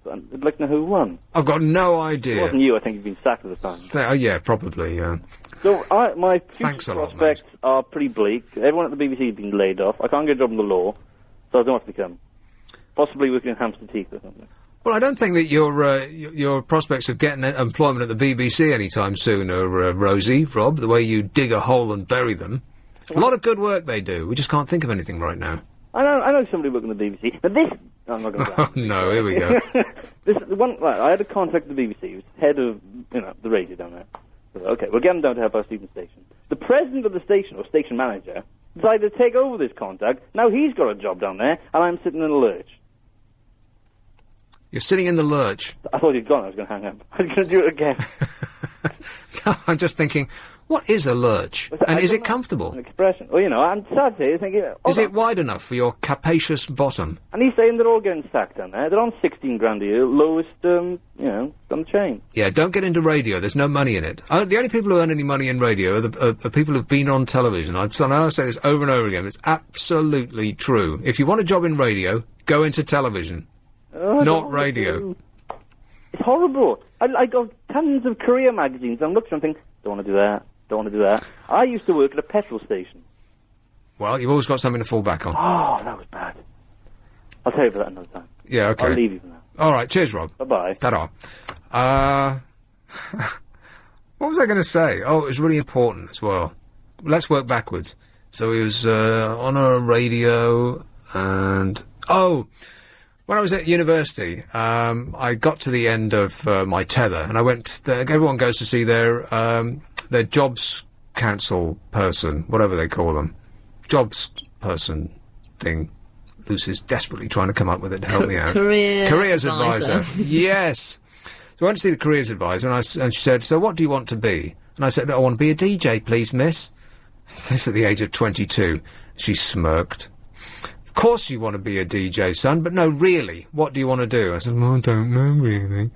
So I'd like to know who won. I've got no idea. It wasn't you, I think you've been sacked at the time. Yeah, probably, yeah. So my future prospects are pretty bleak. Everyone at the BBC has been laid off. I can't get a job in the law, so I don't know what to become. Possibly working in Hampstead Heath or something. Well, I don't think that your prospects of getting employment at the BBC anytime soon are rosy, Rob, the way you dig a hole and bury them. A lot of good work they do. We just can't think of anything right now. I know somebody working at the BBC, but this... I'm not going to... Oh, no, here we go. I had a contact at the BBC, who was head of, the radio down there. So, okay, we'll get him down to help our Stephen station. The president of the station, or station manager, decided to take over this contact. Now he's got a job down there, and I'm sitting in a lurch. You're sitting in the lurch? I thought you'd gone, I was going to hang up. I was going to do it again. I'm just thinking, what is a lurch? And is it comfortable? An expression. Well, I'm sad to say, thinking... Is it wide enough for your capacious bottom? And he's saying they're all getting sacked down there. They're on 16 grand a year, lowest, on the chain. Yeah, don't get into radio. There's no money in it. The only people who earn any money in radio are the people who've been on television. I say this over and over again. It's absolutely true. If you want a job in radio, go into television. Not radio. It's horrible. I got tons of career magazines. I'm looking and thinking, don't want to do that. Don't want to do that. I used to work at a petrol station. Well, you've always got something to fall back on. Oh, that was bad. I'll tell you about that another time. Yeah, okay. I'll leave you for now. All right, cheers, Rob. Bye-bye. Ta-da. What was I going to say? Oh, it was really important as well. Let's work backwards. So he was on a radio and... Oh! When I was at university, I got to the end of my tether, and I went... everyone goes to see their jobs council person, whatever they call them. Jobs person thing. Lucy's desperately trying to come up with it to help me out. Careers advisor. Yes. So I went to see the careers advisor, and she said, so what do you want to be? And I said, I want to be a DJ, please, miss. This at the age of 22. She smirked. Of course you want to be a DJ, son, but no, really, what do you want to do? I said, well, I don't know, really.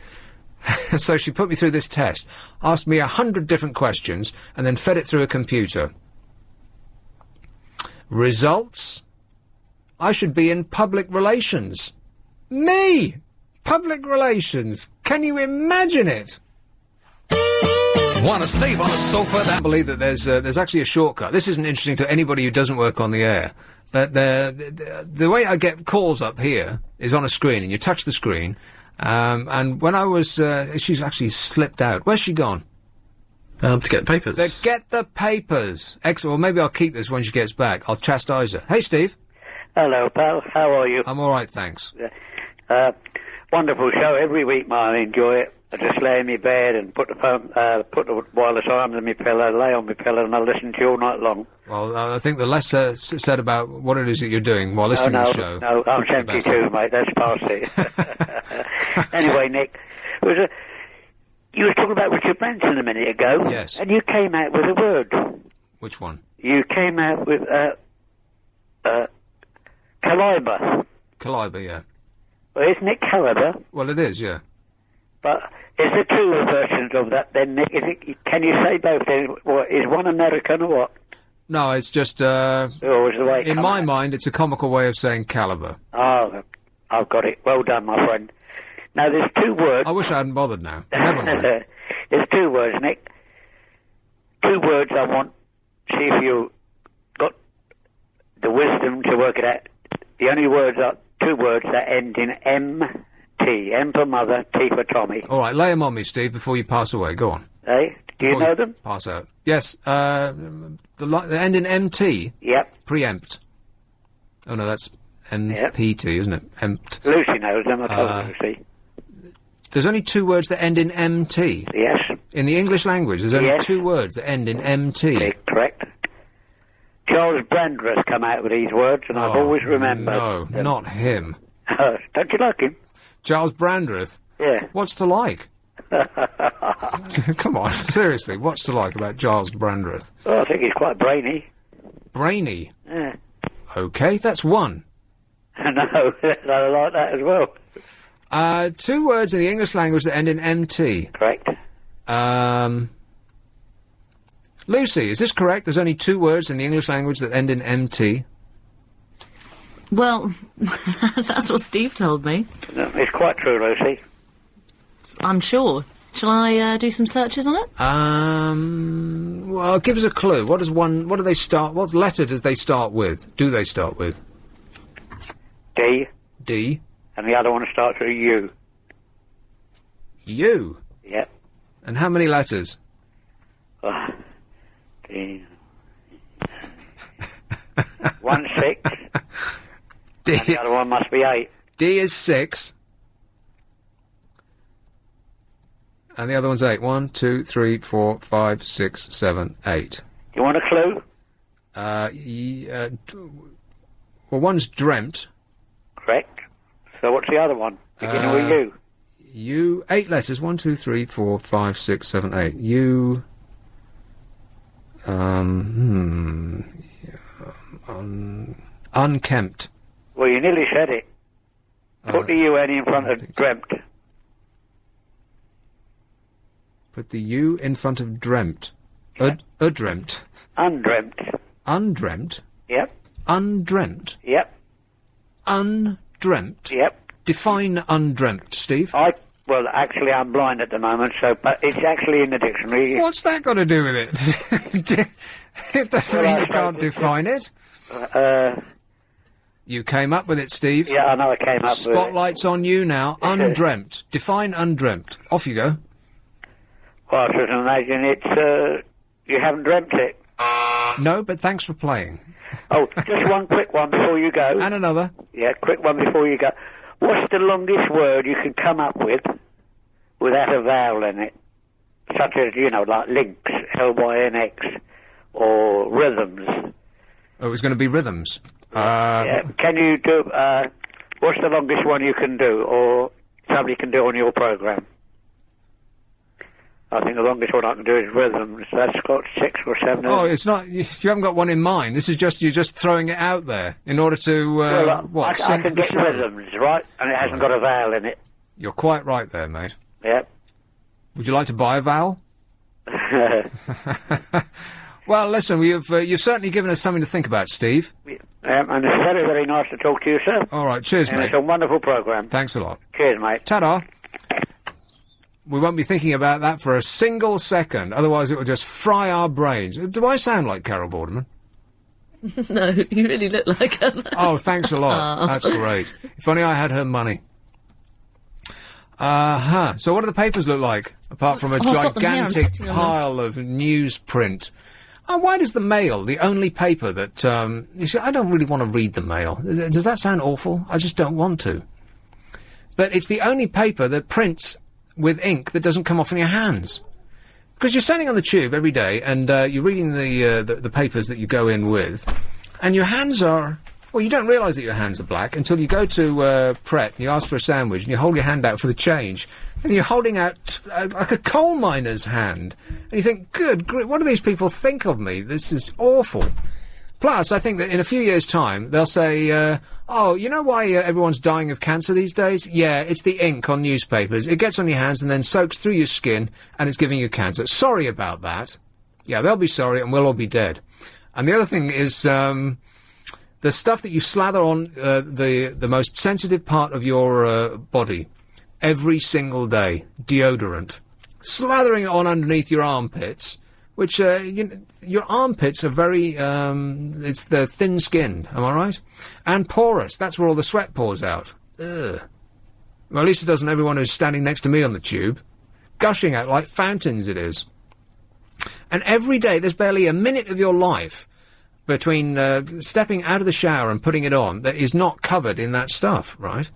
So she put me through this test, asked me 100 different questions, and then fed it through a computer. Results? I should be in public relations. Me! Public relations! Can you imagine it? Want to save on a sofa that... I can't believe that there's actually a shortcut. This isn't interesting to anybody who doesn't work on the air. But the way I get calls up here is on a screen, and you touch the screen. And when I was... she's actually slipped out. Where's she gone? To get the papers. To get the papers. Excellent. Well, maybe I'll keep this when she gets back. I'll chastise her. Hey, Steve. Hello, pal. How are you? I'm all right, thanks. Wonderful show every week, man. I enjoy it. I just lay in my bed and put the wireless arms on my pillow, lay on my pillow, and I listen to you all night long. Well, I think the less said about what it is that you're doing while listening to the show... No, I'm 72, mate. That's past it. Anyway, Nick, you were talking about Richard Branson a minute ago. Yes. And you came out with a word. Which one? You came out with caliber. Caliber, yeah. Well, isn't it caliber? Well, it is, yeah. But is there two versions of that then, Nick? Can you say both then? Is one American or what? No, it's just, in my mind, it's a comical way of saying caliber. Oh, I've got it. Well done, my friend. Now, there's two words. I wish I hadn't bothered now. Never mind. There's two words, Nick. Two words I want. See if you got the wisdom to work it out. The only words are two words that end in M-T. M for mother, T for Tommy. All right, lay them on me, Steve, before you pass away. Go on. Hey, do you know them? Pass out. Yes, The end in MT? Yep. Preempt. Oh, no, that's MPT, isn't it? Empt. Lucy knows them, I told Lucy. There's only 2 words that end in MT. Yes. In the English language, there's only 2 words that end in MT. Correct. Charles Brandreth come out with these words, and I've always remembered. No, not him. Don't you like him? Charles Brandreth? Yeah. What's to like? Come on, seriously, what's to like about Charles Brandreth? Well, I think he's quite brainy. Brainy? Yeah. Okay, that's 1. No, I like that as well. 2 words in the English language that end in MT. Correct. Lucy, is this correct? There's only 2 words in the English language that end in MT. Well, that's what Steve told me. No, it's quite true, Lucy. I'm sure. Shall I do some searches on it? Well, give us a clue. What do they start? What letter does they start with? Do they start with? D. D. And the other one starts with U. U? Yep. And how many letters? D. 1, 6. D. And the other one must be 8. D is 6. And the other one's 8. 1, 2, 3, 4, 5, 6, 7, 8. You want a clue? Well, one's dreamt. Correct. So what's the other one? Beginning with U. U. 8 letters. 1, 2, 3, 4, 5, 6, 7, 8. U. Unkempt. Well, you nearly said it. Put the UN in front of dreamt. Put the U in front of dreamt. Dreamt. Undreamt. Undreamt? Yep. Undreamt? Yep. Undreamt? Yep. Define undreamt, Steve. Well, actually, I'm blind at the moment, but it's actually in the dictionary. What's that got to do with it? It doesn't mean you can't define it. You came up with it, Steve. Yeah, I know I came up with it. Spotlight's on you now. Undreamt. Define undreamt. Off you go. Well, I should imagine it's, you haven't dreamt it. No, but thanks for playing. Oh, just one quick one before you go. And another. Yeah, quick one before you go. What's the longest word you can come up with without a vowel in it? Such as, like links, L-Y-N-X, or rhythms. Oh, it was going to be rhythms. Yeah. Can you do, what's the longest one you can do, or somebody can do on your programme? I think the longest one I can do is rhythms. That's got 6 or 7. Oh, it's not. You haven't got one in mind. This is just you're just throwing it out there in order to I can get rhythms, right? And it hasn't got a vowel in it. You're quite right there, mate. Yep. Would you like to buy a vowel? Well, listen, you've certainly given us something to think about, Steve. And it's very, very nice to talk to you, sir. All right, cheers, and mate. It's a wonderful programme. Thanks a lot. Cheers, mate. Ta-da. We won't be thinking about that for a single second, otherwise it will just fry our brains. Do I sound like Carol Borderman? No, you really look like her. Oh, thanks a lot. That's great. If only I had her money. So what do the papers look like, apart from a gigantic pile of newsprint? Why does the Mail, the only paper that... you see, I don't really want to read the Mail. Does that sound awful? I just don't want to. But it's the only paper that prints with ink that doesn't come off in your hands. Because you're standing on the tube every day and you're reading the papers that you go in with, and your hands are... Well, you don't realise that your hands are black until you go to Pret and you ask for a sandwich and you hold your hand out for the change, and you're holding out like a coal miner's hand. And you think, good grief, what do these people think of me? This is awful. Plus, I think that in a few years' time, they'll say, oh, you know why everyone's dying of cancer these days? Yeah, it's the ink on newspapers. It gets on your hands and then soaks through your skin, and it's giving you cancer. Sorry about that. Yeah, they'll be sorry, and we'll all be dead. And the other thing is, the stuff that you slather on the most sensitive part of your body every single day, deodorant, slathering it on underneath your armpits, which, your armpits are very, they're thin-skinned, am I right? And porous, that's where all the sweat pours out. Ugh. Well, at least it doesn't everyone who's standing next to me on the tube. Gushing out like fountains it is. And every day there's barely a minute of your life between stepping out of the shower and putting it on that is not covered in that stuff, right?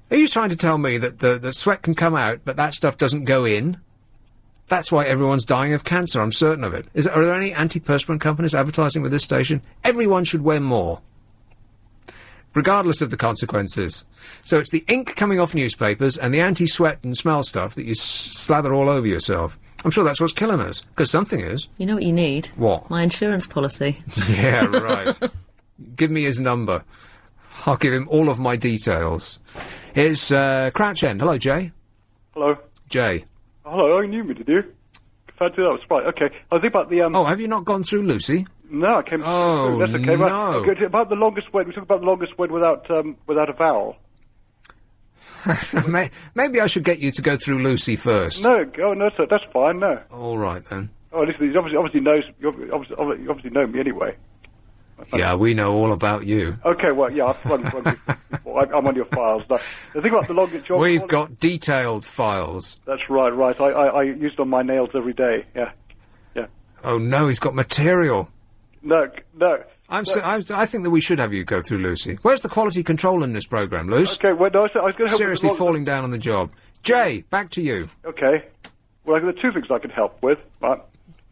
Are you trying to tell me that the sweat can come out, but that stuff doesn't go in? That's why everyone's dying of cancer, I'm certain of it. Are there any antiperspirant companies advertising with this station? Everyone should wear more, regardless of the consequences. So it's the ink coming off newspapers and the anti-sweat and smell stuff that you slather all over yourself. I'm sure that's what's killing us, because something is. You know what you need? What? My insurance policy. Yeah, right. Give me his number. I'll give him all of my details. Here's Crouch End. Hello, Jay. Hello. Jay. Hello, you knew me, did you? Fancy that was right. Okay, I was thinking about the Oh, have you not gone through Lucy? No, I came. Oh, that's okay. no. Okay, about the longest word. We talked about the longest word without a vowel. Maybe I should get you to go through Lucy first. No, no, sir, that's fine. No. All right then. Oh, listen, he obviously knows. You obviously know me anyway. Yeah, we know all about you. Okay, well, yeah, I've run before. I'm on your files. Now, the thing about the longest job... We've got detailed files. That's right. I use it on my nails every day, yeah. Oh, no, he's got material. No. I think that we should have you go through Lucy. Where's the quality control in this programme, Luce? Okay, well, no, I was going to help... Seriously falling down on the job. Jay, back to you. Okay. Well, there are two things I can help with, right?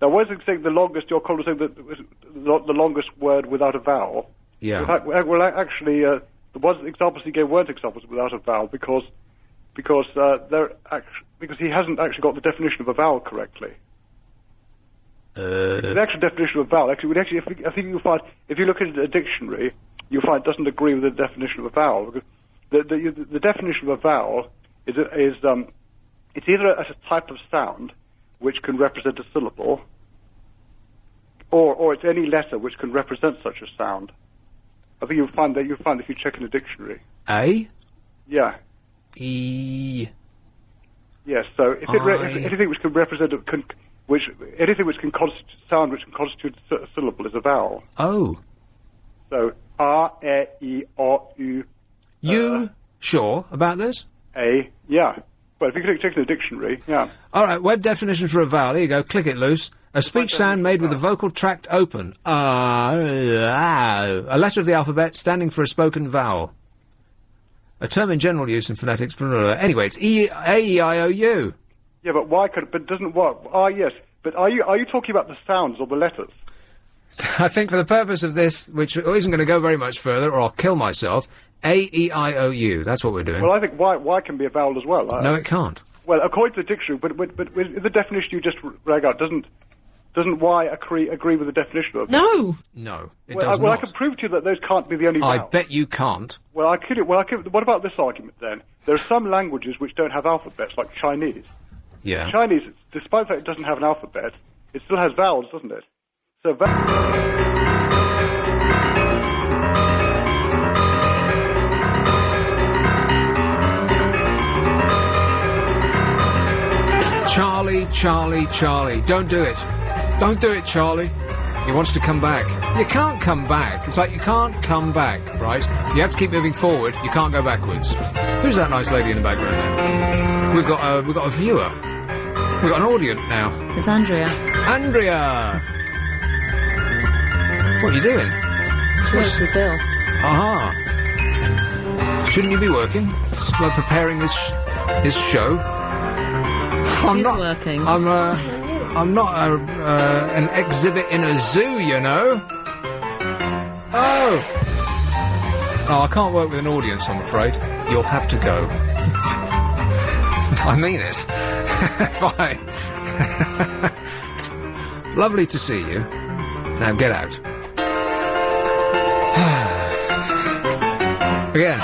Now, where's it saying the longest, your caller saying that the longest word without a vowel? Yeah. Well, actually, the ones examples he gave weren't examples without a vowel because he hasn't actually got the definition of a vowel correctly. The actual definition of a vowel, I think you'll find, if you look at a dictionary, you'll find it doesn't agree with the definition of a vowel. Because the definition of a vowel is it's either a type of sound which can represent a syllable, or it's any letter which can represent such a sound. I think you'll find if you check in a dictionary. A? Yeah. E. Yes. So if anything which can represent anything which can constitute sound which can constitute a syllable is a vowel. Oh. So R, E, I, O, U. You sure about this? A. Yeah. Well, if you could check in the dictionary, yeah. All right, web definition for a vowel. Here you go. Click it loose. A speech sound made with the vocal tract open. A letter of the alphabet standing for a spoken vowel. A term in general use in phonetics. Anyway, it's A-E-I-O-U. Yeah, but why could? But doesn't what? Yes, but are you talking about the sounds or the letters? I think for the purpose of this, which isn't going to go very much further, or I'll kill myself. A-E-I-O-U. That's what we're doing. Well, I think Y can be a vowel as well. No, it can't. Well, according to the dictionary, but the definition you just rang out doesn't Y agree with the definition of it? No, it does not. not. I can prove to you that those can't be the only vowels. I bet you can't. Well, what about this argument then? There are some languages which don't have alphabets, like Chinese. Yeah. Chinese, despite the fact it doesn't have an alphabet, it still has vowels, doesn't it? So Charlie. Don't do it. Don't do it, Charlie. He wants to come back. You can't come back. It's like you can't come back, right? You have to keep moving forward. You can't go backwards. Who's that nice lady in the background there? We've got a viewer. We've got an audience now. It's Andrea. Andrea! What are you doing? She works with Bill. Aha. Shouldn't you be working? Like preparing this show? She's working. I'm not an exhibit in a zoo, you know. Oh, I can't work with an audience, I'm afraid. You'll have to go. I mean it. Bye. Lovely to see you. Now get out. Again.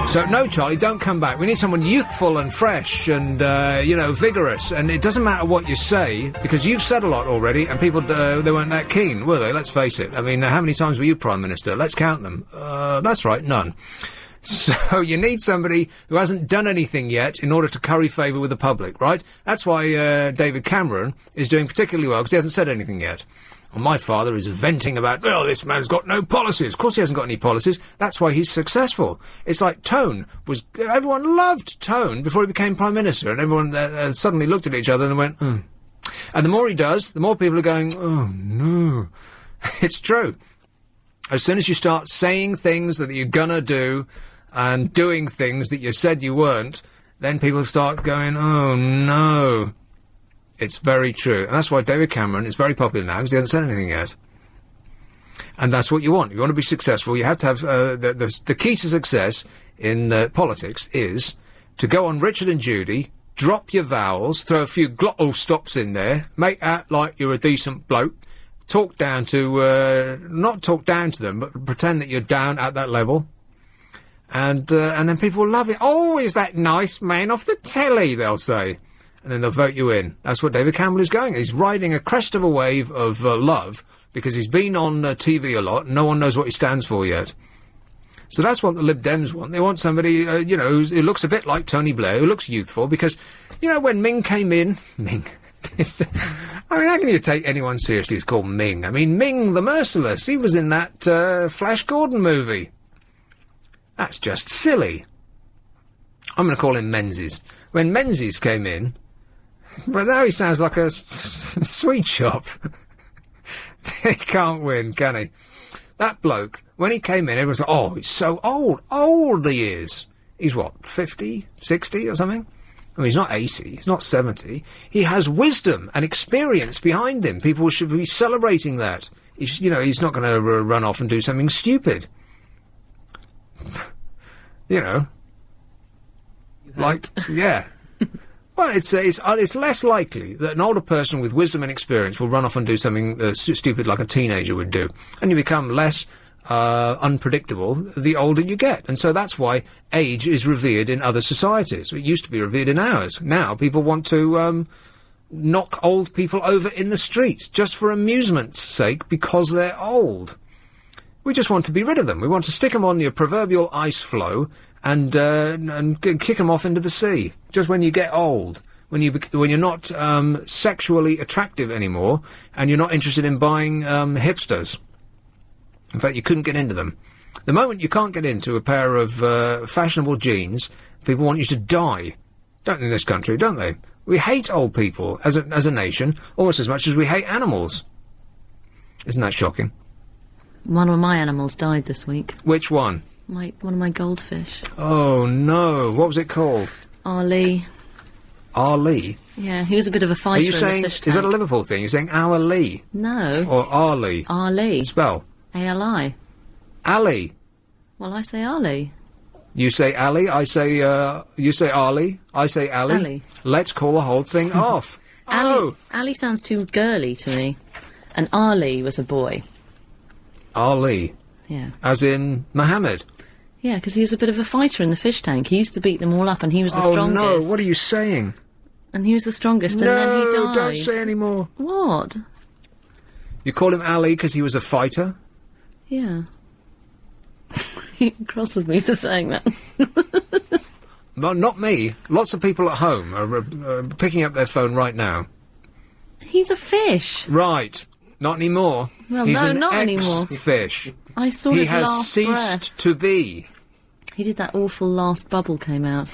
So, no, Charlie, don't come back. We need someone youthful and fresh and, vigorous. And it doesn't matter what you say, because you've said a lot already, and people, they weren't that keen, were they? Let's face it. I mean, how many times were you Prime Minister? Let's count them. That's right, none. So you need somebody who hasn't done anything yet in order to curry favour with the public, right? That's why David Cameron is doing particularly well, because he hasn't said anything yet. And my father is venting about, well, this man's got no policies. Of course he hasn't got any policies. That's why he's successful. It's like Tone was... Everyone loved Tone before he became Prime Minister, and everyone suddenly looked at each other and went, And the more he does, the more people are going, oh, no. It's true. As soon as you start saying things that you're gonna do and doing things that you said you weren't, then people start going, oh, no. It's very true. And that's why David Cameron is very popular now, because he hasn't said anything yet. And that's what you want. If you want to be successful, you have to have... the key to success in politics is to go on Richard and Judy, drop your vowels, throw a few glottal stops in there, make out like you're a decent bloke, talk down to... not talk down to them, but pretend that you're down at that level. And then people love it. Oh, is that nice man off the telly, they'll say. And then they'll vote you in. That's what David Cameron is going. He's riding a crest of a wave of love, because he's been on TV a lot, and no one knows what he stands for yet. So that's what the Lib Dems want. They want somebody, who looks a bit like Tony Blair, who looks youthful, because, when Ming came in... Ming... I mean, how can you take anyone seriously who's called Ming? I mean, Ming the Merciless, he was in that Flash Gordon movie. That's just silly. I'm going to call him Menzies. When Menzies came in... But now he sounds like a sweet shop. He can't win, can he? That bloke, when he came in, everyone was like, oh, he's so old. Old he is. He's what, 50, 60 or something? I mean, he's not 80, he's not 70. He has wisdom and experience behind him. People should be celebrating that. He's not going to run off and do something stupid. Yeah. Well, it's less likely that an older person with wisdom and experience will run off and do something stupid like a teenager would do. And you become less unpredictable the older you get. And so that's why age is revered in other societies. It used to be revered in ours. Now people want to knock old people over in the street just for amusement's sake because they're old. We just want to be rid of them. We want to stick them on your proverbial ice floe and kick them off into the sea. Just when you get old, when you're not sexually attractive anymore, and you're not interested in buying hipsters. In fact, you couldn't get into them. The moment you can't get into a pair of fashionable jeans, people want you to die. Don't in this country, don't they? We hate old people as a nation almost as much as we hate animals. Isn't that shocking? One of my animals died this week. Which one? One of my goldfish. Oh, no. What was it called? Ali. Ali? Yeah, he was a bit of a fighter. Are you saying, is that a Liverpool thing? You're saying our Lee? No. Or Ali? Ali. Spell? A-L-I. Ali? Well, I say Ali. You say Ali, you say Ali, I say Ali. Ali. Let's call the whole thing off. Oh! Ali sounds too girly to me. And Ali was a boy. Ali? Yeah. As in Mohammed? Yeah, because he was a bit of a fighter in the fish tank. He used to beat them all up, and he was the strongest. Oh, no, what are you saying? And he was the strongest, and then he died. No, don't say any more. What? You call him Ali because he was a fighter? Yeah. You're cross with me for saying that. Well, not me. Lots of people at home are picking up their phone right now. He's a fish. Right. Not anymore. Well, He's no, an not anymore. fish. I saw his last He has breath. ceased to be. He did that awful last bubble came out.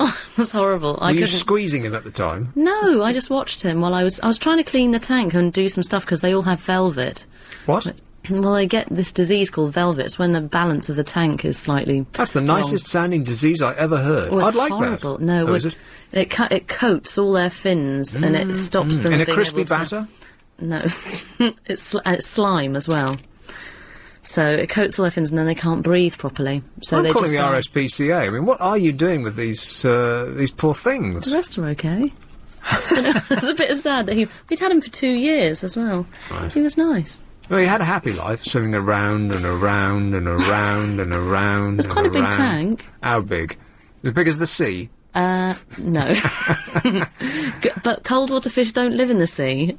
Oh, it was horrible. Were you squeezing him at the time? No, I just watched him while I was trying to clean the tank and do some stuff because they all have velvet. What? Well, they get this disease called velvet. It's when the balance of the tank is slightly That's the wrong. nicest sounding disease I ever heard. Oh, it's I'd like horrible. that. No, is it? It coats all their fins and it stops them in a being crispy able to- batter? No, it's slime as well. So it coats all their fins and then they can't breathe properly. So I'm they calling just the RSPCA. I mean, what are you doing with these poor things? The rest are okay. It's a bit sad that we'd had him for 2 years as well. Right. He was nice. Well, he had a happy life, swimming around and around and around and around. It's quite a big tank. How big? As big as the sea? No. But cold water fish don't live in the sea.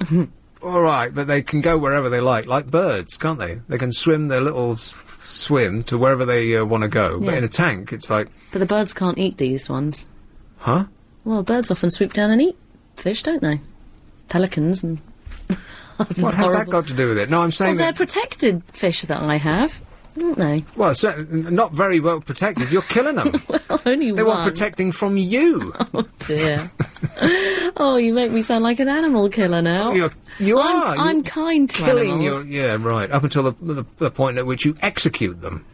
All right, but they can go wherever they like birds, can't they? They can swim their little swim to wherever they want to go. But Yeah. in a tank, it's like... But the birds can't eat these ones. Huh? Well, birds often swoop down and eat fish, don't they? Pelicans and... What has that got to do with it? No, I'm saying Well, they're that... protected fish that I have. aren't they? Well, not very well protected. You're killing them. Well, only they one. want protecting from you. Oh, dear. Oh, you make me sound like an animal killer now. You are. I'm kind to killing animals. Yeah, right. Up until the point at which you execute them.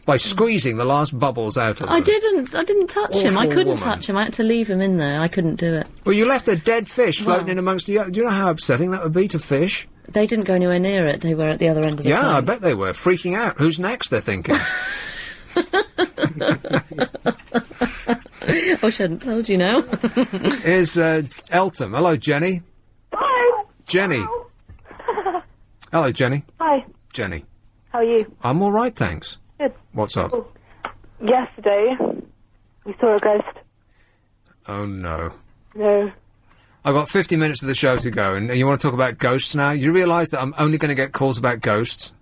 By squeezing the last bubbles out of them. I didn't touch him. I Awful couldn't woman. touch him. I had to leave him in there. I couldn't do it. Well, you left a dead fish floating in amongst the... Do you know how upsetting that would be to fish? They didn't go anywhere near it. They were at the other end of the Yeah, tank. I bet they were. Freaking out. Who's next, they're thinking. I shouldn't told you now. Here's Eltham. Hello, Jenny. Bye. Jenny. Hello, Jenny. Hi. Jenny. How are you? I'm all right, thanks. Good. What's up? Cool. Yesterday, we saw a ghost. Oh, no. No. I've got 50 minutes of the show to go, and you want to talk about ghosts now? You realise that I'm only going to get calls about ghosts?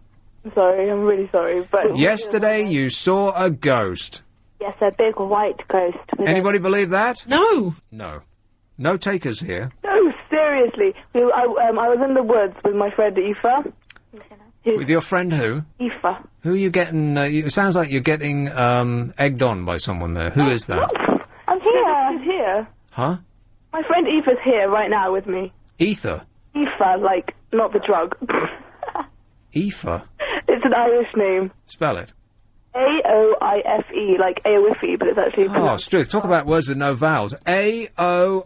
I'm sorry, I'm really sorry, but... Yesterday, you saw a ghost. Yes, a big white ghost. Anybody believe that? No. No. No takers here. No, seriously. I was in the woods with my friend Aoife. With your friend who? Aoife. Who are you getting... it sounds like you're getting egged on by someone there. Who is that? I'm here. She's here. Huh? My friend Aoife's here right now with me. Ether? Aoife, like, not the drug. Ether? It's an Irish name. Spell it. A-O-I-F-E, like Aoife, but it's actually... Oh, Struth, talk about words with no vowels. A-O-I-F-E?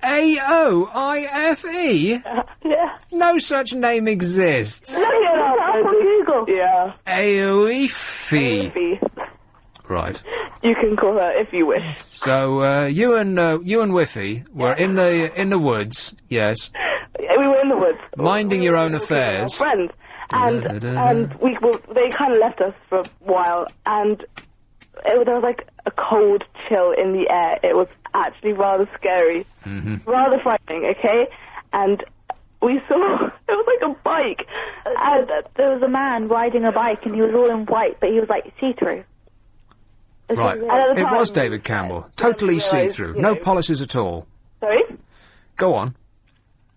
A-O-I-F-E? Yeah. No such name exists. Look it up on Google. Yeah. Aoife. Right. You can call her if you wish. So, you and Whiffy were in the woods, yes. We were in the woods. Minding your own affairs. Friends. And they kind of left us for a while, and there was like a cold chill in the air. It was actually rather scary, rather frightening. Okay, and we saw it was like a bike, and There was a man riding a bike, and he was all in white, but he was like see-through. Right. And at the It time, was David Campbell. Totally see-through. No polishes at all. Sorry? Go on.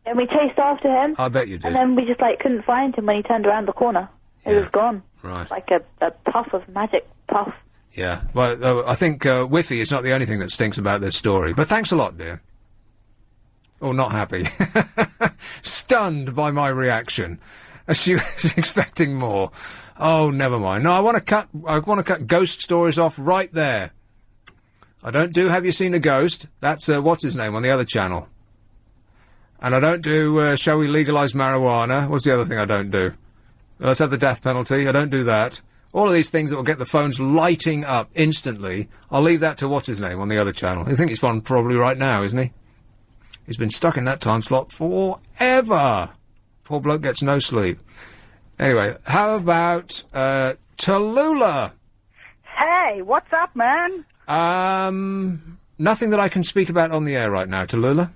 And we chased after him. I bet you did. And then we just like couldn't find him when he turned around the corner. He was gone. Right. Like a puff of magic puff. Yeah. Well, I think Whiffy is not the only thing that stinks about this story. But thanks a lot, dear. Oh, not happy. Stunned by my reaction. She was expecting more. Oh, never mind. No, I want to cut ghost stories off right there. I don't do Have You Seen a Ghost? That's what's his name on the other channel. And I don't do Shall We Legalise Marijuana? What's the other thing I don't do? Let's have the death penalty. I don't do that. All of these things that will get the phones lighting up instantly, I'll leave that to what's his name on the other channel. I think he's on probably right now, isn't he? He's been stuck in that time slot forever. Poor bloke gets no sleep. Anyway, how about Tallulah? Hey, what's up, man? Nothing that I can speak about on the air right now, Tallulah.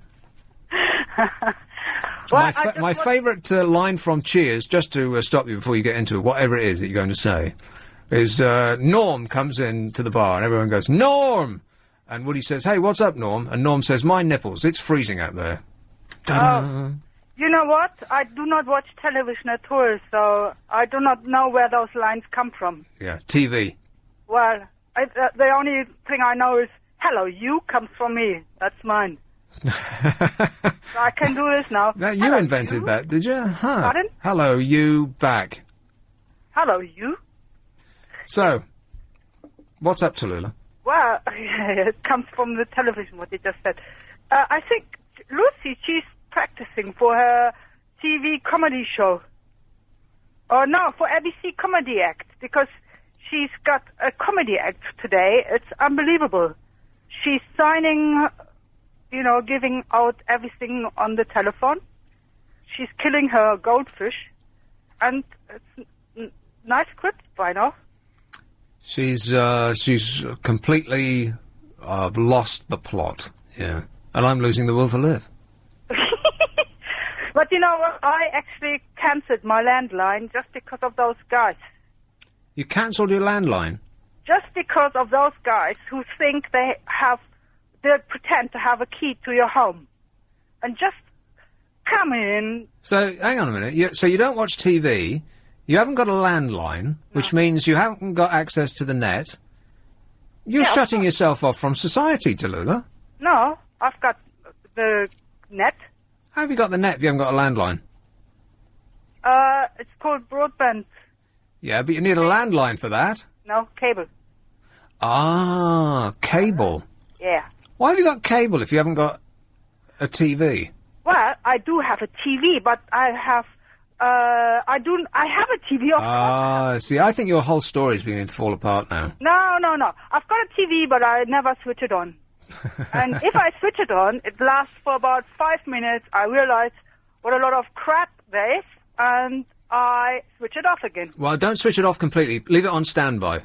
My favourite line from Cheers, just to stop you before you get into whatever it is that you're going to say, is Norm comes in to the bar and everyone goes, Norm! And Woody says, hey, what's up, Norm? And Norm says, my nipples, it's freezing out there. Ta-da! You know what? I do not watch television at all, so I do not know where those lines come from. Yeah, TV. Well, the only thing I know is, hello, you comes from me. That's mine. So I can do this now. Now, you invented that, did you? Huh. Pardon? Hello, you back. Hello, you? So, what's up, Tallulah? Well, it comes from the television, what you just said. I think Lucy, she's practicing for her TV comedy show. Or no, for ABC Comedy Act, because she's got a comedy act today. It's unbelievable. She's signing, giving out everything on the telephone. She's killing her goldfish. And it's nice script by now. She's completely lost the plot, yeah. And I'm losing the will to live. But you know what? I actually cancelled my landline just because of those guys. You cancelled your landline? Just because of those guys who think they pretend to have a key to your home. And just come in. So, hang on a minute. So you don't watch TV, You haven't got a landline, which means you haven't got access to the net. You're shutting yourself off from society, Tallulah. No, I've got the net. How have you got the net if you haven't got a landline? It's called broadband. Yeah, but you need a landline for that. No, cable. Ah, cable. Yeah. Why have you got cable if you haven't got a TV? Well, I do have a TV, but I have I have a TV. See, I think your whole story's beginning to fall apart now. No. I've got a TV, but I never switch it on. And if I switch it on, it lasts for about 5 minutes. I realize what a lot of crap there is, and I switch it off again. Well, don't switch it off completely. Leave it on standby.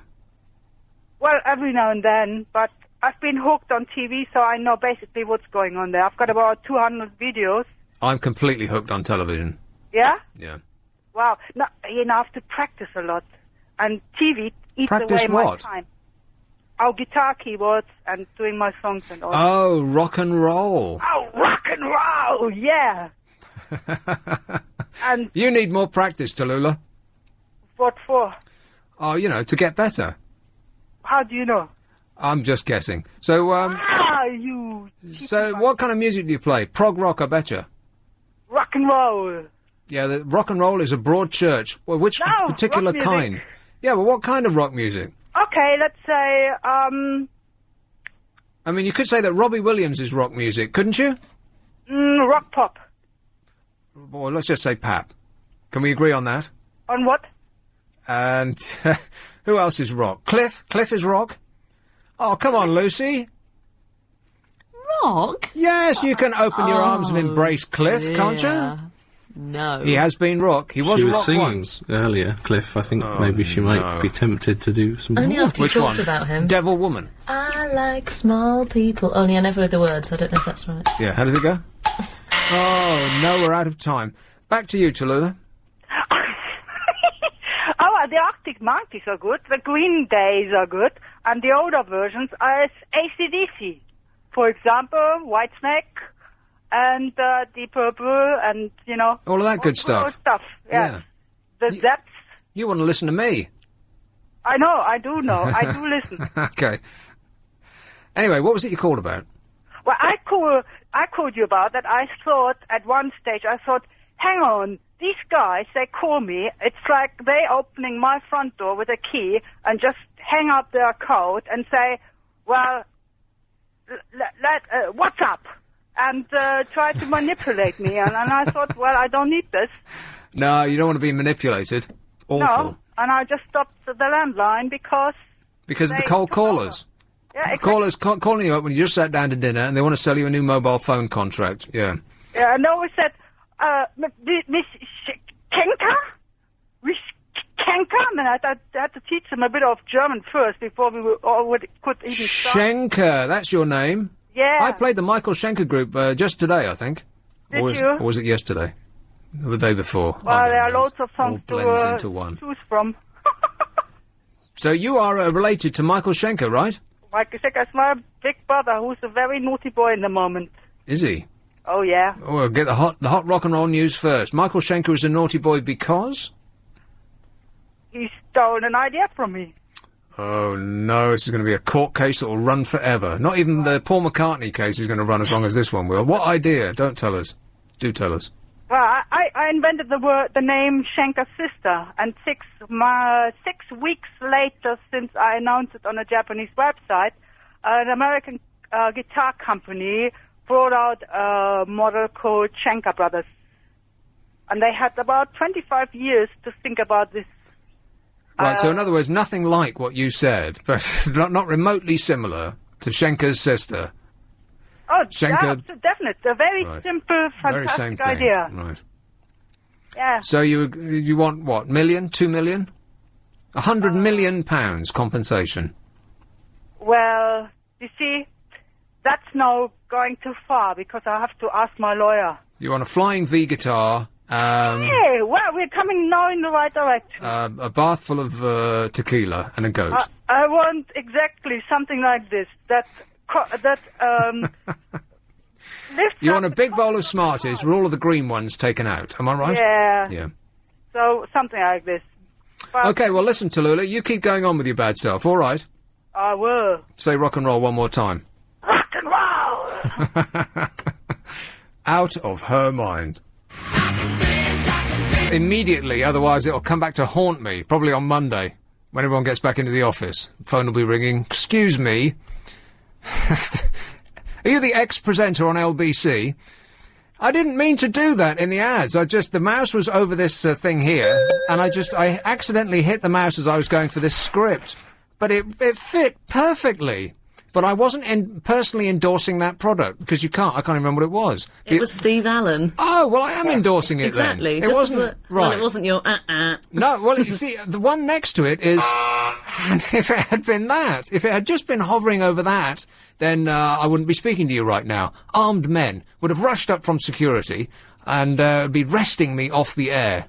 Well, every now and then, but I've been hooked on TV, so I know basically what's going on there. I've got about 200 videos. I'm completely hooked on television. Yeah? Yeah. Wow. No, I have to practice a lot. And TV eats Practice away what? my time. Oh, guitar keyboards and doing my songs and all. Oh, rock and roll. Oh, rock and roll, yeah. And You need more practice, Tallulah. what for? Oh, to get better. How do you know? I'm just guessing. So, You so what kind of music do you play? Prog rock, I betcha. rock and roll. Yeah, the rock and roll is a broad church. Well, which No, particular rock music. kind? Yeah, well, what kind of rock music? Okay, let's say, I mean, you could say that Robbie Williams is rock music, couldn't you? rock pop. Well, let's just say pap. Can we agree on that? On what? And who else is rock? Cliff? Cliff is rock? Oh, come on, Lucy. Rock? Yes, you can open your arms and embrace Cliff, can't you? No. He has been rock. He was She was rock singing once. earlier, Cliff. I think maybe she might be tempted to do some Only more. after you talked about him. Devil Woman. I like small people. Only I never heard the words. I don't know if that's right. Yeah, how does it go? Oh, no, we're out of time. Back to you, Tallulah. The Arctic Monkeys are good, the Green Days are good, and the older versions are AC/DC. For example, Whitesnake and Deep Purple and, All of that good all stuff. Yeah. The Depths. You want to listen to me? I know, I do know. I do listen. Okay. Anyway, what was it you called about? Well, I called you about that. I thought, at one stage, hang on, these guys, they call me, it's like they opening my front door with a key and just hang up their coat and say, well, what's up? And try to manipulate me. And I thought, well, I don't need this. No, you don't want to be manipulated. Awful. No, and I just stopped the landline because Because of the cold callers. Yeah, Callers calling you up when you just sat down to dinner and they want to sell you a new mobile phone contract. Yeah. Yeah, and they always said, Miss Kenka? Miss Kenka? And I had to teach them a bit of German first before we could even start. Schenker, that's your name? Yeah. I played the Michael Schenker group just today, I think. Did or you? Or was it yesterday? Or the day before? Well, there are loads of songs All blends to into one. choose from. So you are related to Michael Schenker, right? Michael Schenker is my big brother, who's a very naughty boy in the moment. Is he? Oh, yeah. Oh, well, get the hot rock and roll news first. Michael Schenker is a naughty boy because? He stole an idea from me. Oh, no, this is going to be a court case that will run forever. Not even the Paul McCartney case is going to run as long as this one will. What idea? Don't tell us. Do tell us. Well, I invented the name Schenker's sister, and 6 weeks later, since I announced it on a Japanese website, an American guitar company brought out a model called Schenker Brothers. And they had about 25 years to think about this. Right, so in other words, nothing like what you said, but not remotely similar to Schenker's sister. Oh, Schenker... yeah, definite. A very simple, Very same fantastic thing. idea. Right. Yeah. So you want, what, million, 2 million? 100 million pounds compensation. Well, you see, that's now going too far, because I have to ask my lawyer. You want a flying V guitar, Hey, well, we're coming now in the right direction. a bath full of tequila and a goat. I want exactly something like this. You want a big bowl of Smarties with all of the green ones taken out, am I right? Yeah. Yeah. So, something like this. But Okay, well, listen, Tallulah, you keep going on with your bad self, all right? I will. Say rock and roll one more time. Rock and roll! Out of her mind. Immediately, otherwise it'll come back to haunt me, probably on Monday, when everyone gets back into the office. The phone will be ringing. Excuse me. Are you the ex-presenter on LBC? I didn't mean to do that in the ads. The mouse was over this thing here, and I accidentally hit the mouse as I was going for this script. But it fit perfectly. But I wasn't personally endorsing that product, because I can't remember what it was. It was Steve Allen. Oh, well, I am endorsing it exactly. then. It wasn't, right. Well, it wasn't your No, well, you see, the one next to it is... And if it had been that, if it had just been hovering over that, then I wouldn't be speaking to you right now. Armed men would have rushed up from security and be wresting me off the air.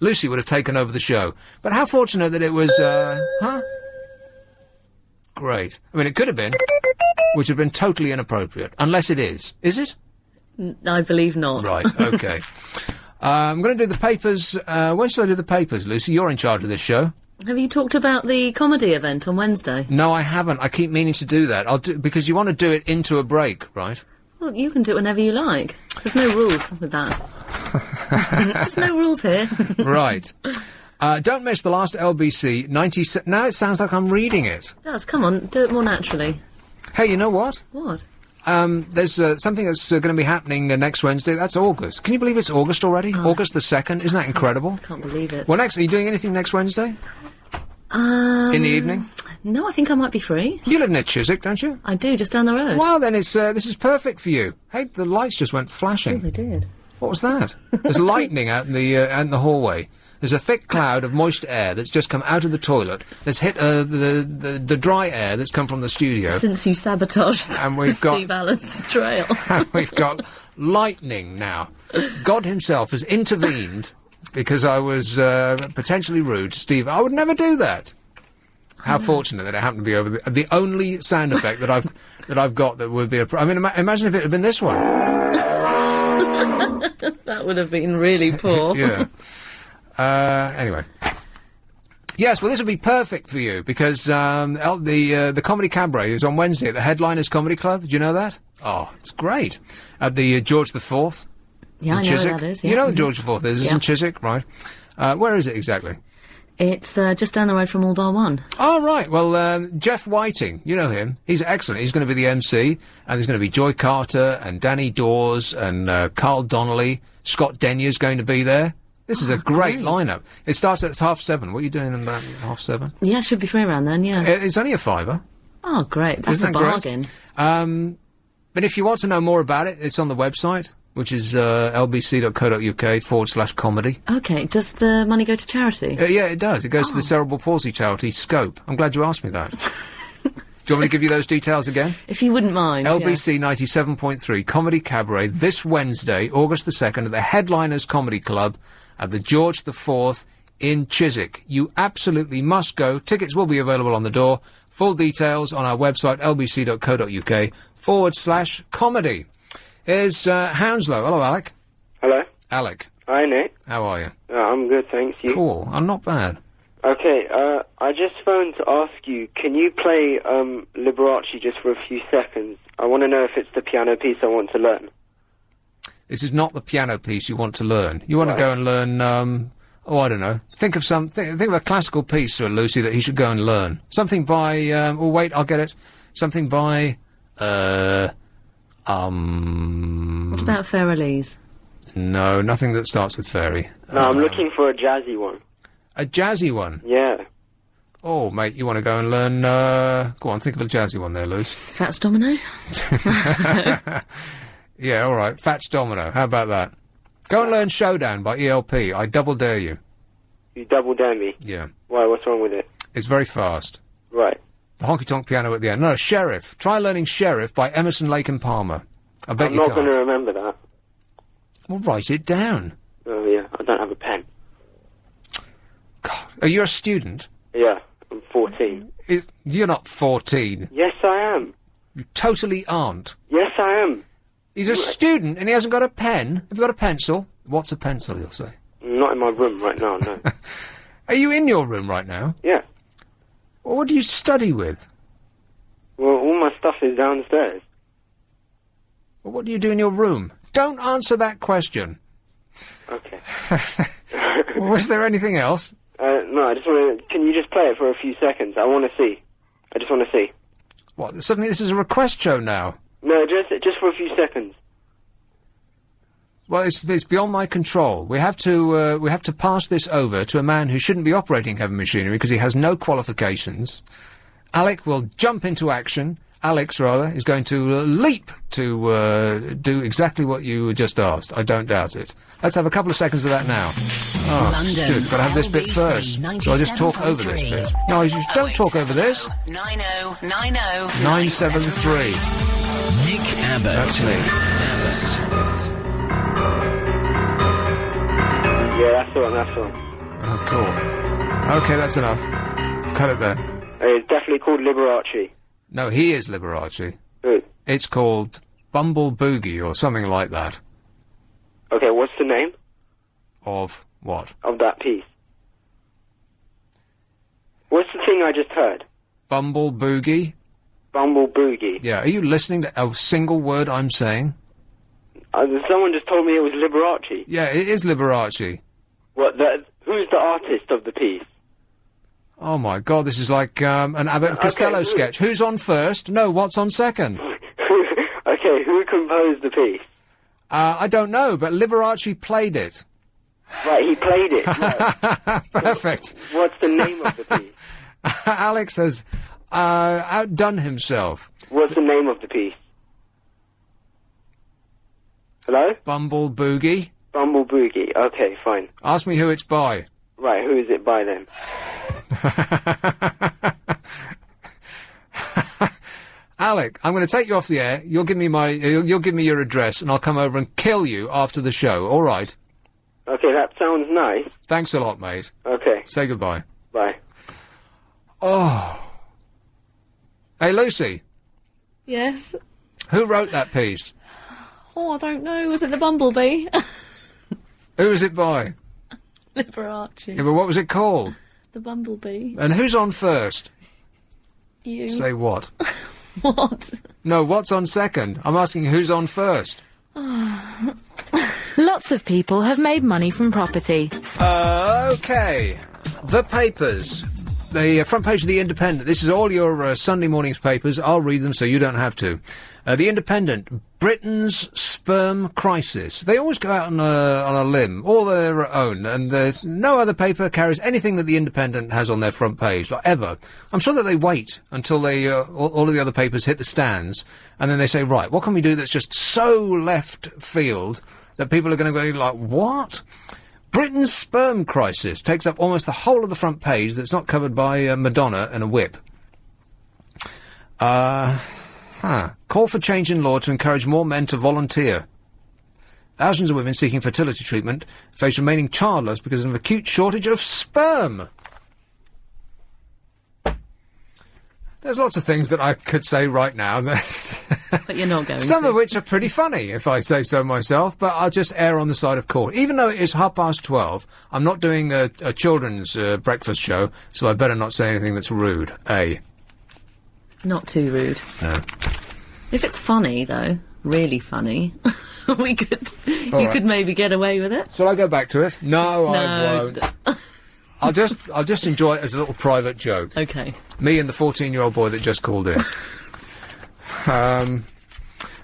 Lucy would have taken over the show. But how fortunate that it was, huh? Great. I mean, it could have been, which would have been totally inappropriate. Unless it is. Is it? I believe not. Right, okay. I'm going to do the papers. When shall I do the papers, Lucy? You're in charge of this show. Have you talked about the comedy event on Wednesday? No, I haven't. I keep meaning to do that. Because you want to do it into a break, right? Well, you can do it whenever you like. There's no rules with that. There's no rules here. Right. Don't miss the last LBC 90... Now it sounds like I'm reading it. It does. Come on, do it more naturally. Hey, you know what? What? There's something that's going to be happening next Wednesday. That's August. Can you believe it's August already? August the 2nd. Isn't that incredible? I can't believe it. Well, are you doing anything next Wednesday? In the evening? No, I think I might be free. You live near Chiswick, don't you? I do, just down the road. Well, then this is perfect for you. Hey, the lights just went flashing. Oh, they did. What was that? There's lightning out in the hallway. There's a thick cloud of moist air that's just come out of the toilet that's hit the dry air that's come from the studio. Since you sabotaged and we've got Steve Allen's trail. And we've got lightning now. God himself has intervened because I was potentially rude to Steve. I would never do that. How fortunate that it happened to be over the only sound effect that I've got that would be I mean, imagine if it had been this one. That would have been really poor. Yeah. Anyway. Yes, well, this would be perfect for you because the Comedy Cabaret is on Wednesday at the Headliners Comedy Club. Did you know that? Oh, it's great. At the George IV. Yeah, I know where that is. Yeah. You know what George IV is? It's in Chiswick, right? Where is it exactly? It's just down the road from All Bar One. Oh, right. Well, Jeff Whiting, you know him. He's excellent. He's going to be the MC, and there's going to be Joy Carter and Danny Dawes and Carl Donnelly. Scott Denyer's going to be there. This is a great lineup. It starts at 7:30. What are you doing about 7:30? Yeah, it should be free around then, yeah. It's only a £5. Oh, great. That's a bargain. But if you want to know more about it, it's on the website, which is lbc.co.uk/comedy. Okay, does the money go to charity? Yeah, it does. It goes to the Cerebral Palsy charity, Scope. I'm glad you asked me that. Do you want me to give you those details again? If you wouldn't mind, LBC 97.3 Comedy Cabaret this Wednesday, August the 2nd, at the Headliners Comedy Club at the George IV in Chiswick. You absolutely must go. Tickets will be available on the door. Full details on our website, lbc.co.uk/comedy. Here's Hounslow. Hello, Alec. Hello. Alec. Hi, Nick. How are you? I'm good, thanks. You? Cool. I'm not bad. Okay, I just phoned to ask you, can you play Liberace just for a few seconds? I want to know if it's the piano piece I want to learn. This is not the piano piece you want to learn. You want to go and learn, I don't know. Think of think of a classical piece, Sir Lucy, that he should go and learn. Something by, wait, I'll get it. Something by, What about Farrelly's? No, nothing that starts with fairy. No, I'm looking for a jazzy one. A jazzy one? Yeah. Oh, mate, you want to go and learn, go on, think of a jazzy one there, Luce. Fats Domino? Yeah, all right. Fats Domino. How about that? Go and learn Showdown by ELP. I double dare you. You double dare me? Yeah. Why, what's wrong with it? It's very fast. Right. The honky-tonk piano at the end. No, Sheriff. Try learning Sheriff by Emerson, Lake and Palmer. I bet I'm you not can't. going to remember that. Well, write it down. Oh, yeah. I don't have a pen. God. Are you a student? Yeah. I'm 14. You're not 14. Yes, I am. You totally aren't. Yes, I am. He's a student and he hasn't got a pen. Have you got a pencil? What's a pencil, he'll say? I'm not not in my room right now, no. Are you in your room right now? Yeah. Well, what do you study with? Well, all my stuff is downstairs. Well, what do you do in your room? Don't answer that question. Okay. Was there anything else? No, I just want to... Can you just play it for a few seconds? I want to see. I just want to see. What, suddenly this is a request show now? No, just for a few seconds. Well, it's beyond my control. We have to pass this over to a man who shouldn't be operating heavy machinery because he has no qualifications. Alex will jump into action. Alex, rather, is going to leap to do exactly what you just asked. I don't doubt it. Let's have a couple of seconds of that now. Oh, London's got to have this bit LBC first. So I'll just talk over this bit. No, you don't talk over this. 973. Nick Abbott. That's me. Yeah, that's the one, that's the one. Oh, cool. Okay, that's enough. Let's cut it there. It's definitely called Liberace. No, he is Liberace. Who? It's called Bumble Boogie or something like that. Okay, what's the name? Of what? Of that piece. What's the thing I just heard? Bumble Boogie? Bumble Boogie. Yeah, are you listening to a single word I'm saying? Someone just told me it was Liberace. Yeah, it is Liberace. What, who's the artist of the piece? Oh my god, this is like an Abbott and Costello sketch. Who's on first? No, what's on second? Okay, who composed the piece? I don't know, but Liberace played it. Right, he played it. Right. Perfect. What's the name of the piece? Alex has outdone himself. What's the name of the piece? Hello? Bumble Boogie. Bumble Boogie. Okay, fine. Ask me who it's by. Right, who is it by then? Alec, I'm going to take you off the air. You'll give me you'll give me your address, and I'll come over and kill you after the show. All right? Okay, that sounds nice. Thanks a lot, mate. Okay. Say goodbye. Bye. Oh. Hey, Lucy. Yes? Who wrote that piece? Oh, I don't know. Was it the Bumblebee? Who was it by? Liberace. Yeah, but what was it called? The Bumblebee. And who's on first? You. Say what? What? No, what's on second? I'm asking who's on first. Lots of people have made money from property. Okay. The papers. The front page of The Independent. This is all your Sunday morning's papers. I'll read them so you don't have to. The Independent. Britain's sperm crisis. They always go out on a limb, all their own, and no other paper carries anything that The Independent has on their front page, like ever. I'm sure that they wait until they all of the other papers hit the stands, and then they say, right, what can we do that's just so left field that people are going to go like, what? Britain's sperm crisis takes up almost the whole of the front page that's not covered by Madonna and a whip. Call for change in law to encourage more men to volunteer. Thousands of women seeking fertility treatment face remaining childless because of an acute shortage of sperm. There's lots of things that I could say right now. But you're not going Some to. of which are pretty funny, if I say so myself, but I'll just err on the side of caution. Even though it is 12:30, I'm not doing a children's breakfast show, so I better not say anything that's rude, Not too rude. No. If it's funny, though, really funny, you right. could maybe get away with it. Shall I go back to it? No, I No. won't. I'll just enjoy it as a little private joke. Okay. Me and the 14-year-old boy that just called in.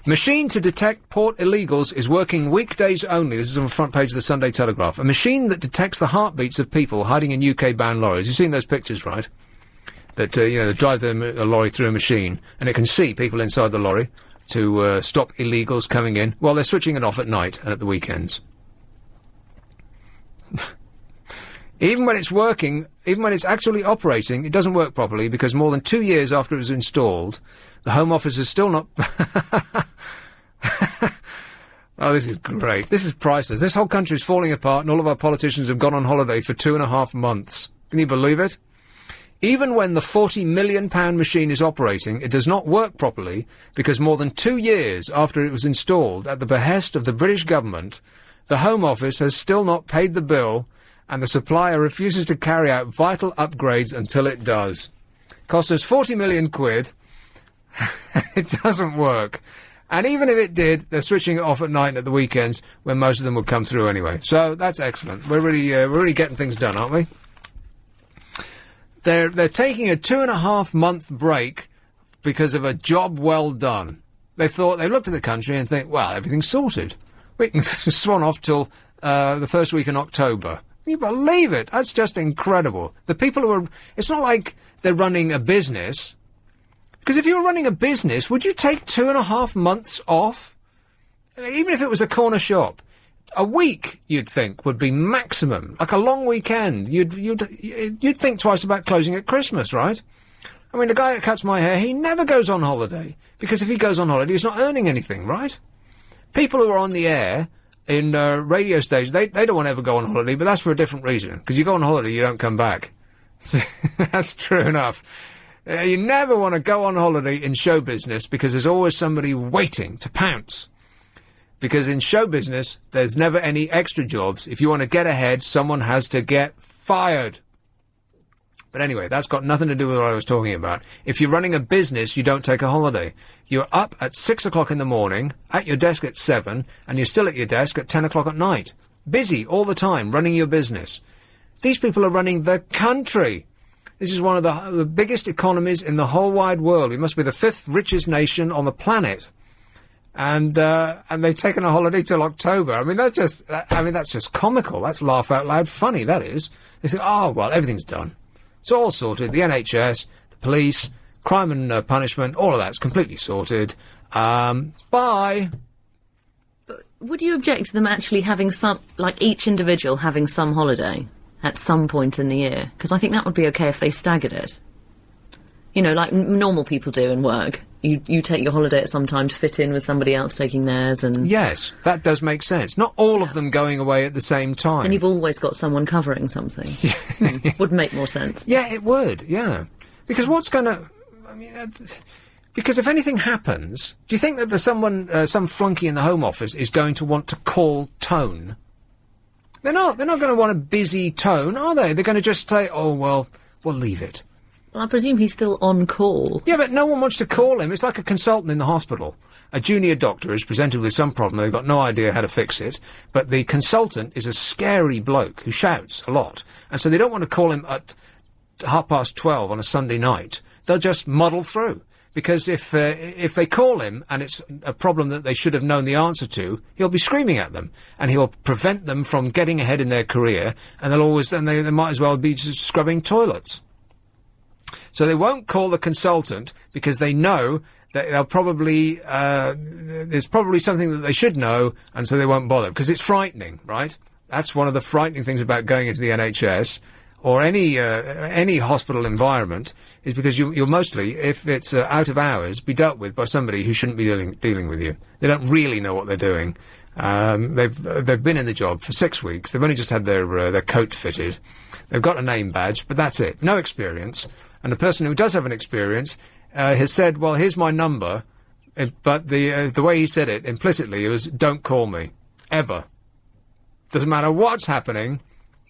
Machine to detect port illegals is working weekdays only. This is on the front page of the Sunday Telegraph. A machine that detects the heartbeats of people hiding in UK-bound lorries. You've seen those pictures, right? That, they drive a lorry through a machine, and it can see people inside the lorry to stop illegals coming in. Well, they're switching it off at night and at the weekends. Even when it's working, even when it's actually operating, it doesn't work properly because more than 2 years after it was installed, the Home Office is still not... Oh, this is great. This is priceless. This whole country is falling apart and all of our politicians have gone on holiday for 2.5 months. Can you believe it? Even when the £40 million machine is operating, it does not work properly because more than 2 years after it was installed at the behest of the British government, the Home Office has still not paid the bill and the supplier refuses to carry out vital upgrades until it does. Cost us 40 million quid. It doesn't work. And even if it did, they're switching it off at night and at the weekends when most of them would come through anyway. So that's excellent. We're really getting things done, aren't we? They're taking a 2.5 month break because of a job well done. They looked at the country and think, well, everything's sorted. We can swan off till the first week in October. Can you believe it? That's just incredible. The people who are... It's not like they're running a business. Because if you were running a business, would you take 2.5 months off? Even if it was a corner shop. A week, you'd think, would be maximum. Like a long weekend. You'd think twice about closing at Christmas, right? I mean, the guy that cuts my hair, he never goes on holiday. Because if he goes on holiday, he's not earning anything, right? People who are on the air... in radio stations, they don't want to ever go on holiday, but that's for a different reason. Because you go on holiday, you don't come back. That's true enough. You never want to go on holiday in show business because there's always somebody waiting to pounce. Because in show business, there's never any extra jobs. If you want to get ahead, someone has to get fired. But anyway, that's got nothing to do with what I was talking about. If you're running a business, you don't take a holiday. You're up at 6 o'clock in the morning, at your desk at 7, and you're still at your desk at 10 o'clock at night. Busy all the time, running your business. These people are running the country. This is one of the biggest economies in the whole wide world. We must be the 5th richest nation on the planet. And they've taken a holiday till October. I mean, that's just comical. That's laugh out loud funny, that is. They say, oh, well, everything's done. It's all sorted. The NHS, the police, crime and punishment, all of that's completely sorted. Bye. But would you object to them actually having some, like each individual having some holiday at some point in the year? Because I think that would be okay if they staggered it. You know, like normal people do in work. You take your holiday at some time to fit in with somebody else taking theirs, and... Yes, that does make sense. Not all of them going away at the same time. And you've always got someone covering something. Would make more sense. Yeah, it would, yeah. Because what's going to... I mean... because if anything happens, do you think that there's some flunky in the Home Office is going to want to call Tone? They're not going to want a busy Tone, are they? They're going to just say, oh, well, we'll leave it. Well, I presume he's still on call. Yeah, but no one wants to call him. It's like a consultant in the hospital. A junior doctor is presented with some problem. They've got no idea how to fix it. But the consultant is a scary bloke who shouts a lot. And so they don't want to call him at 12:30 on a Sunday night. They'll just muddle through. Because if they call him and it's a problem that they should have known the answer to, he'll be screaming at them. And he'll prevent them from getting ahead in their career. And they might as well be just scrubbing toilets. So they won't call the consultant because they know that they'll probably there's probably something that they should know, and so they won't bother because it's frightening, right? That's one of the frightening things about going into the NHS or any hospital environment is because you'll mostly, if it's out of hours, be dealt with by somebody who shouldn't be dealing with you. They don't really know what they're doing. They've been in the job for 6 weeks. They've only just had their coat fitted. They've got a name badge, but that's it. No experience. And the person who does have an experience has said, well, here's my number, but the way he said it, implicitly, it was, don't call me. Ever. Doesn't matter what's happening,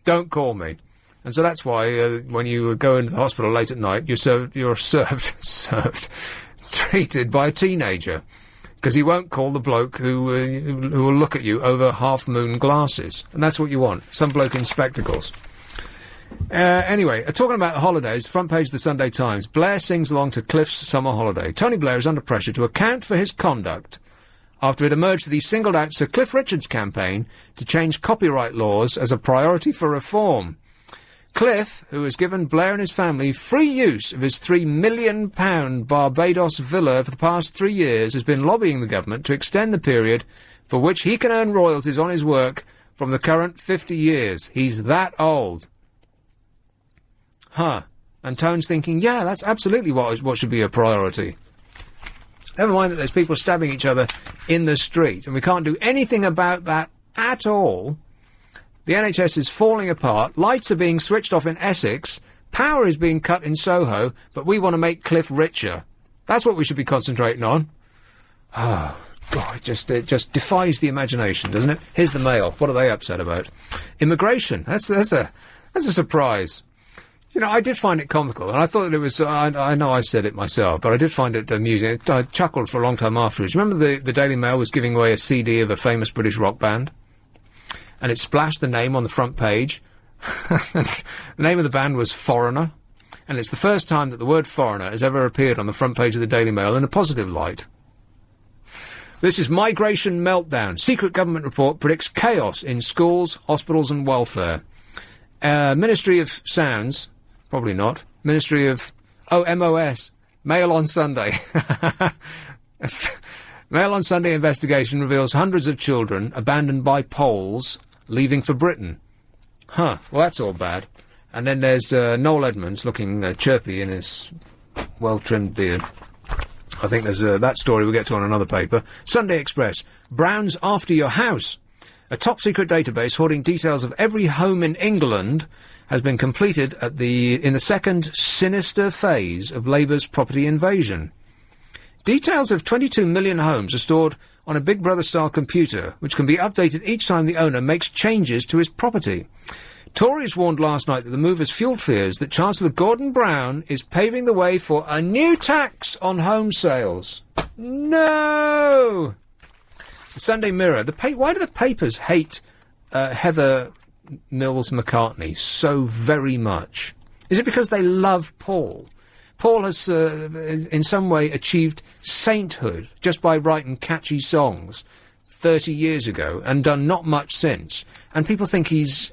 don't call me. And so that's why when you go into the hospital late at night, you're treated by a teenager. Because he won't call the bloke who will look at you over half-moon glasses. And that's what you want. Some bloke in spectacles. Anyway, talking about holidays, front page of the Sunday Times. Blair sings along to Cliff's summer holiday. Tony Blair is under pressure to account for his conduct after it emerged that he singled out Sir Cliff Richard's campaign to change copyright laws as a priority for reform. Cliff, who has given Blair and his family free use of his £3 million Barbados villa for the past 3 years, has been lobbying the government to extend the period for which he can earn royalties on his work from the current 50 years. He's that old. Huh. And Tone's thinking, yeah, that's absolutely what should be a priority. Never mind that there's people stabbing each other in the street, and we can't do anything about that at all. The NHS is falling apart, lights are being switched off in Essex, power is being cut in Soho, but we want to make Cliff richer. That's what we should be concentrating on. Oh, God, it just defies the imagination, doesn't it? Here's the Mail. What are they upset about? Immigration. That's a surprise. You know, I did find it comical, and I thought that it was. I know I said it myself, but I did find it amusing. I chuckled for a long time afterwards. Remember the Daily Mail was giving away a CD of a famous British rock band, and it splashed the name on the front page. The name of the band was Foreigner, and it's the first time that the word foreigner has ever appeared on the front page of the Daily Mail in a positive light. This is Migration Meltdown. Secret government report predicts chaos in schools, hospitals and welfare. Ministry of Sounds, probably not. Ministry of... Oh, MOS. Mail on Sunday. Mail on Sunday investigation reveals hundreds of children abandoned by Poles leaving for Britain. Huh, well that's all bad. And then there's Noel Edmonds looking chirpy in his well-trimmed beard. I think there's that story we'll get to on another paper. Sunday Express. Browns after your house. A top-secret database hoarding details of every home in England has been completed in the second sinister phase of Labour's property invasion. Details of 22 million homes are stored on a Big Brother-style computer, which can be updated each time the owner makes changes to his property. Tories warned last night that the move has fuelled fears that Chancellor Gordon Brown is paving the way for a new tax on home sales. No! The Sunday Mirror. Why do the papers hate Heather Mills McCartney so very much? Is it because they love Paul? Paul has, in some way, achieved sainthood just by writing catchy songs 30 years ago and done not much since. And people think he's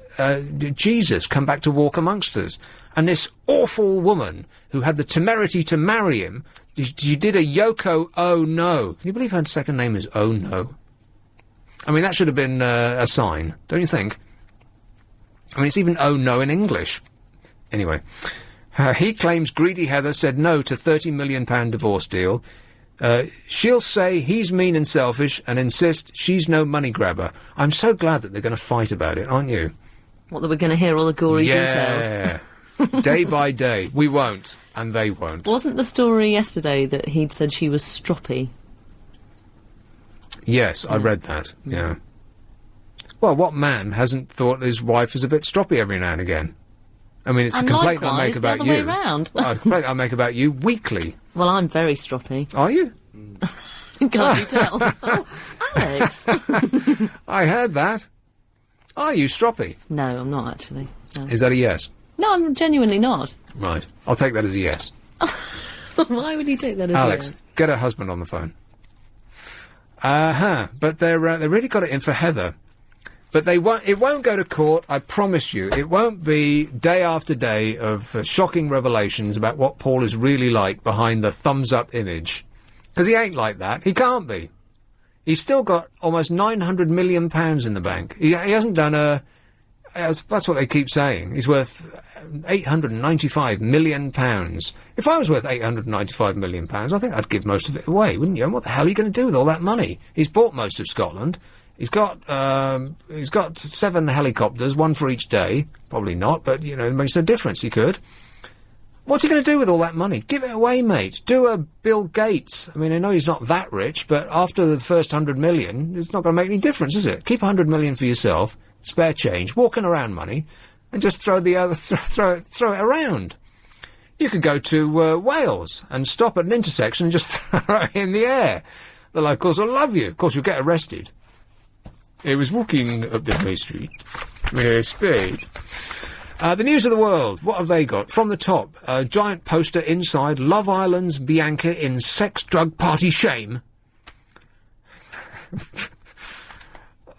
Jesus come back to walk amongst us. And this awful woman who had the temerity to marry him, she did a Yoko Oh No. Can you believe her second name is Oh No? I mean, that should have been a sign, don't you think? I mean, it's even Oh No in English. Anyway, he claims greedy Heather said no to £30 million divorce deal. She'll say he's mean and selfish and insist she's no money grabber. I'm so glad that they're going to fight about it, aren't you? What, that we're going to hear all the gory details? Day by day. We won't, and they won't. Wasn't the story yesterday that he'd said she was stroppy? Yes, I read that, yeah. Well, what man hasn't thought his wife is a bit stroppy every now and again? I mean, it's a complaint I make about you. The other way round. Well, a complaint I make about you weekly. Well, I'm very stroppy. Are you? Can't you tell? Oh, Alex. I heard that. Are you stroppy? No, I'm not actually. No. Is that a yes? No, I'm genuinely not. Right. I'll take that as a yes. Why would you take that as Alex, a yes? get her husband on the phone. But they really got it in for Heather. But it won't go to court, I promise you. It won't be day after day of shocking revelations about what Paul is really like behind the thumbs-up image. Because he ain't like that. He can't be. He's still got almost £900 million in the bank. He hasn't done that's what they keep saying. He's worth £895 million. If I was worth £895 million, I think I'd give most of it away, wouldn't you? And what the hell are you going to do with all that money? He's bought most of Scotland. He's got 7 helicopters, one for each day. Probably not, but, you know, it makes no difference. He could. What's he going to do with all that money? Give it away, mate. Do a Bill Gates. I mean, I know he's not that rich, but after the first 100 million, it's not going to make any difference, is it? Keep 100 million for yourself, spare change, walking around money, and just throw it around. You could go to Wales and stop at an intersection and just throw it in the air. The locals will love you. Of course, you'll get arrested. He was walking up the High Street with a spade. The news of the world. What have they got? From the top, a giant poster inside Love Island's Bianca in sex drug party shame. Who's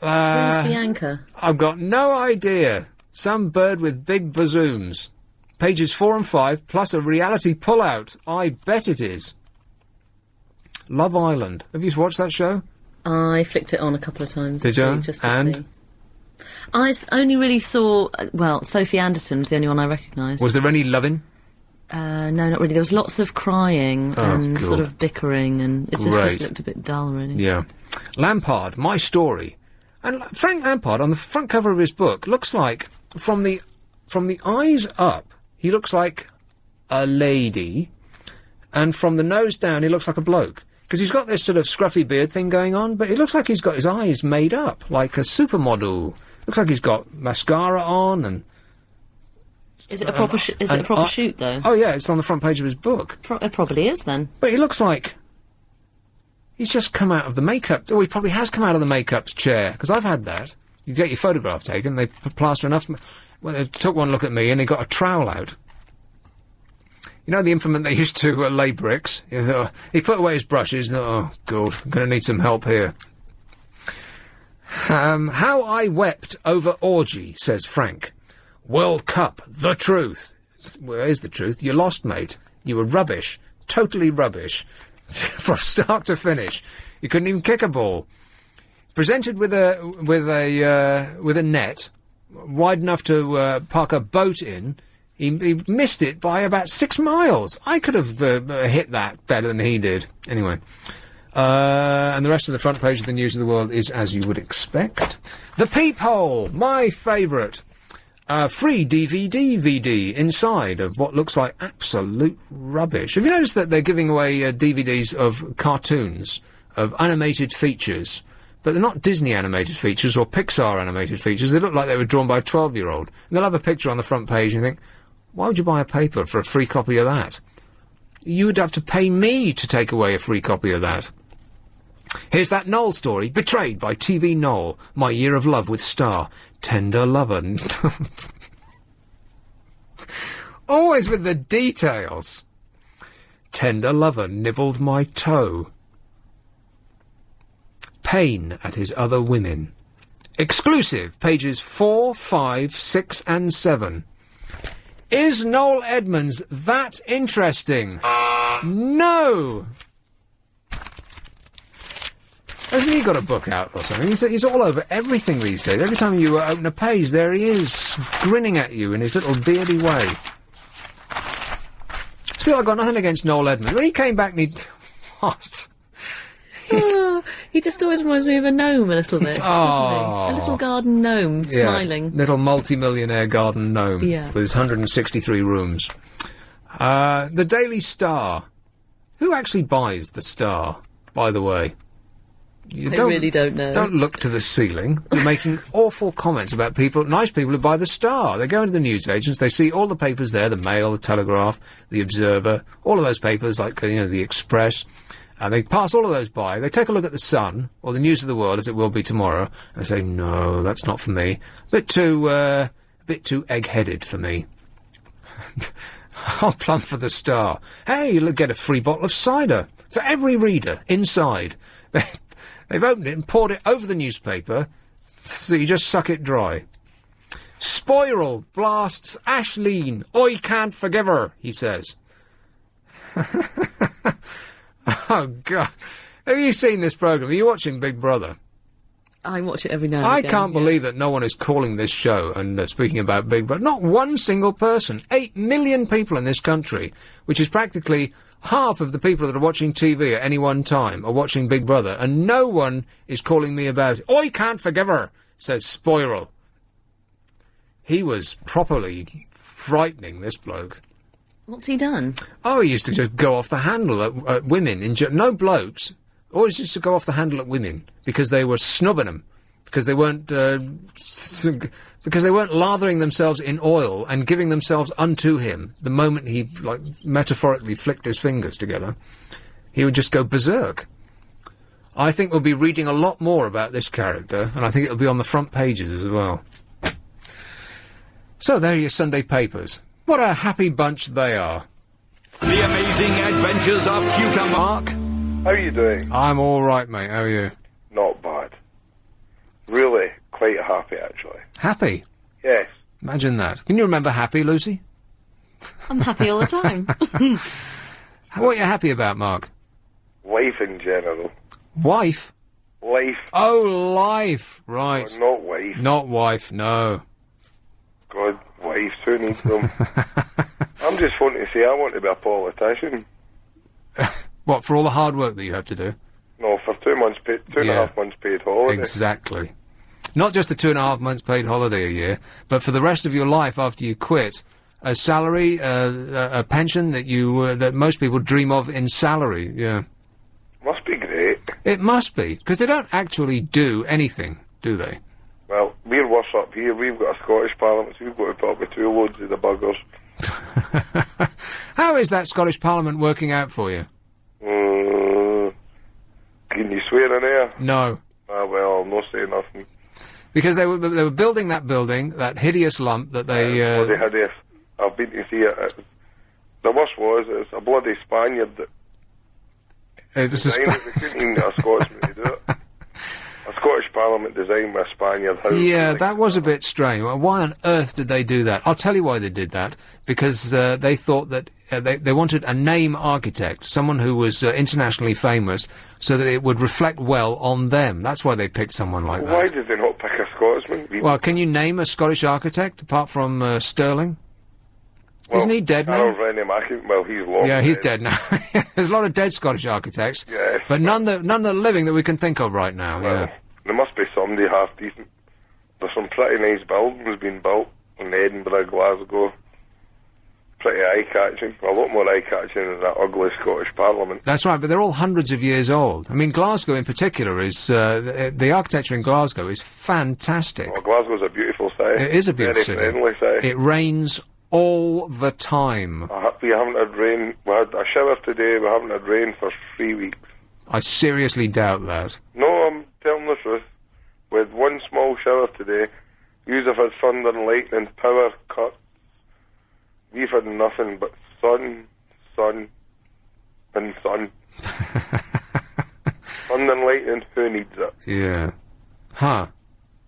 Bianca? I've got no idea. Some bird with big bazooms. Pages 4 and 5, plus a reality pullout. I bet it is. Love Island. Have you watched that show? I flicked it on a couple of times. Did you? Just to see. I only really saw, Sophie Anderson was the only one I recognised. Was there any loving? No, not really. There was lots of crying and cool. sort of bickering, and it just looked a bit dull, really. Yeah. Lampard, My Story. And Frank Lampard, on the front cover of his book, looks like, from the eyes up, he looks like a lady, and from the nose down, he looks like a bloke. Because he's got this sort of scruffy beard thing going on, but it looks like he's got his eyes made up, like a supermodel. Looks like he's got mascara on and... Is it a proper shoot, though? Oh, yeah, it's on the front page of his book. It probably is, then. But he looks like... He's just come out of the makeup... Oh, he probably has come out of the makeup's chair, because I've had that. You get your photograph taken, they plaster enough... Well, they took one look at me, and they got a trowel out. You know the implement they used to lay bricks? He put away his brushes, and thought, oh, God, I'm going to need some help here. How I wept over orgy, says Frank. World Cup, the truth. Where is the truth? You lost, mate. You were rubbish. Totally rubbish. From start to finish. You couldn't even kick a ball. Presented with a net wide enough to park a boat in, he missed it by about 6 miles. I could have hit that better than he did. Anyway. And the rest of the front page of the News of the World is as you would expect. The Peephole, my favourite. Free DVD inside of what looks like absolute rubbish. Have you noticed that they're giving away DVDs of cartoons, of animated features, but they're not Disney animated features or Pixar animated features. They look like they were drawn by a 12-year-old. And they'll have a picture on the front page and you think, why would you buy a paper for a free copy of that? You would have to pay me to take away a free copy of that. Here's that Noel story. Betrayed by TV Noel. My year of love with Star. Tender lover. Always with the details. Tender lover nibbled my toe. Pain at his other women. Exclusive. Pages 4, 5, 6 and 7. Is Noel Edmonds that interesting? No! Hasn't he got a book out or something? He's all over everything these days. Every time you open a page, there he is, grinning at you in his little beardy way. Still, I've got nothing against Noel Edmonds. When he came back and he... What? Oh, he just always reminds me of a gnome a little bit, doesn't Oh. he? A little garden gnome, smiling. Little multi-millionaire garden gnome Yeah. with his 163 rooms. The Daily Star. Who actually buys the Star, by the way? You I really don't know. Don't look to the ceiling. You're making awful comments about people, nice people who buy the Star. They go into the newsagents, they see all the papers there, the Mail, the Telegraph, the Observer, all of those papers, like, the Express. And they pass all of those by. They take a look at the Sun, or the News of the World, as it will be tomorrow, and they say, no, that's not for me. A bit too egg-headed for me. I'll plump for the Star. Hey, you'll get a free bottle of cider for every reader inside. They've opened it and poured it over the newspaper, so you just suck it dry. Spoiral blasts Ashleen. I can't forgive her, he says. Oh, God. Have you seen this programme? Are you watching Big Brother? I watch it every now and I again. can't believe that no one is calling this show and speaking about Big Brother. Not one single person. 8 million people in this country, which is practically half of the people that are watching TV at any one time are watching Big Brother, and no one is calling me about it. I can't forgive her, says Spoiral. He was properly frightening, this bloke. What's he done? Oh, he used to just go off the handle at women. No blokes. Always used to go off the handle at women because they were snubbing them, because they weren't lathering themselves in oil and giving themselves unto him the moment he, metaphorically flicked his fingers together. He would just go berserk. I think we'll be reading a lot more about this character, and I think it'll be on the front pages as well. So there are your Sunday papers. What a happy bunch they are. The Amazing Adventures of Cucumber. Mark? How are you doing? I'm all right, mate. How are you? Not bad. Really, quite happy, actually. Happy? Yes. Imagine that. Can you remember happy, Lucy? I'm happy all the time. What are you happy about, Mark? Life in general. Wife? Life. Oh, life. Right. Oh, not wife. Not wife, no. God, wives, who needs them? I'm just wanting to say I want to be a politician. What, for all the hard work that you have to do? No, for 2 months, two and a half months paid holiday. Exactly. Not just a 2.5 months paid holiday a year, but for the rest of your life after you quit, a salary, a pension that that most people dream of in salary, yeah. Must be great. It must be, because they don't actually do anything, do they? Well, we're worse up here. We've got a Scottish Parliament, so we've got to put up with two loads of the buggers. How is that Scottish Parliament working out for you? Can you swear in here? No. Well, I'll not say nothing. Because they were building that building, that hideous lump that they... Bloody hideous. I've been to see it. The worst was, it's a bloody Spaniard that... It was they couldn't even get a Scotsman to do it. A Scottish Parliament designed by a Spaniard. Yeah, that was a bit strange. Well, why on earth did they do that? I'll tell you why they did that. Because they thought that they wanted a name architect, someone who was internationally famous, so that it would reflect well on them. That's why they picked someone like that. Why did they not pick a Scotsman? Well, can you name a Scottish architect, apart from Sterling? Well, isn't he dead now? Well, he's long. Yeah, he's dead now. There's a lot of dead Scottish architects, yes, but none that are living that we can think of right now. Well, yeah. There must be somebody half decent. There's some pretty nice buildings being built in Edinburgh, Glasgow. Pretty eye-catching. A lot more eye-catching than that ugly Scottish Parliament. That's right, but they're all hundreds of years old. I mean, Glasgow in particular is... the architecture in Glasgow is fantastic. Oh, Glasgow's a beautiful city. It is a beautiful city. Very friendly city. It rains all the time. We haven't had rain. We had a shower today. We haven't had rain for 3 weeks. I seriously doubt that. No, I'm telling the truth. With one small shower today, yous have had thunder and lightning, power cuts. We've had nothing but sun, and sun. Thunder and lightning, who needs it? Yeah. Huh.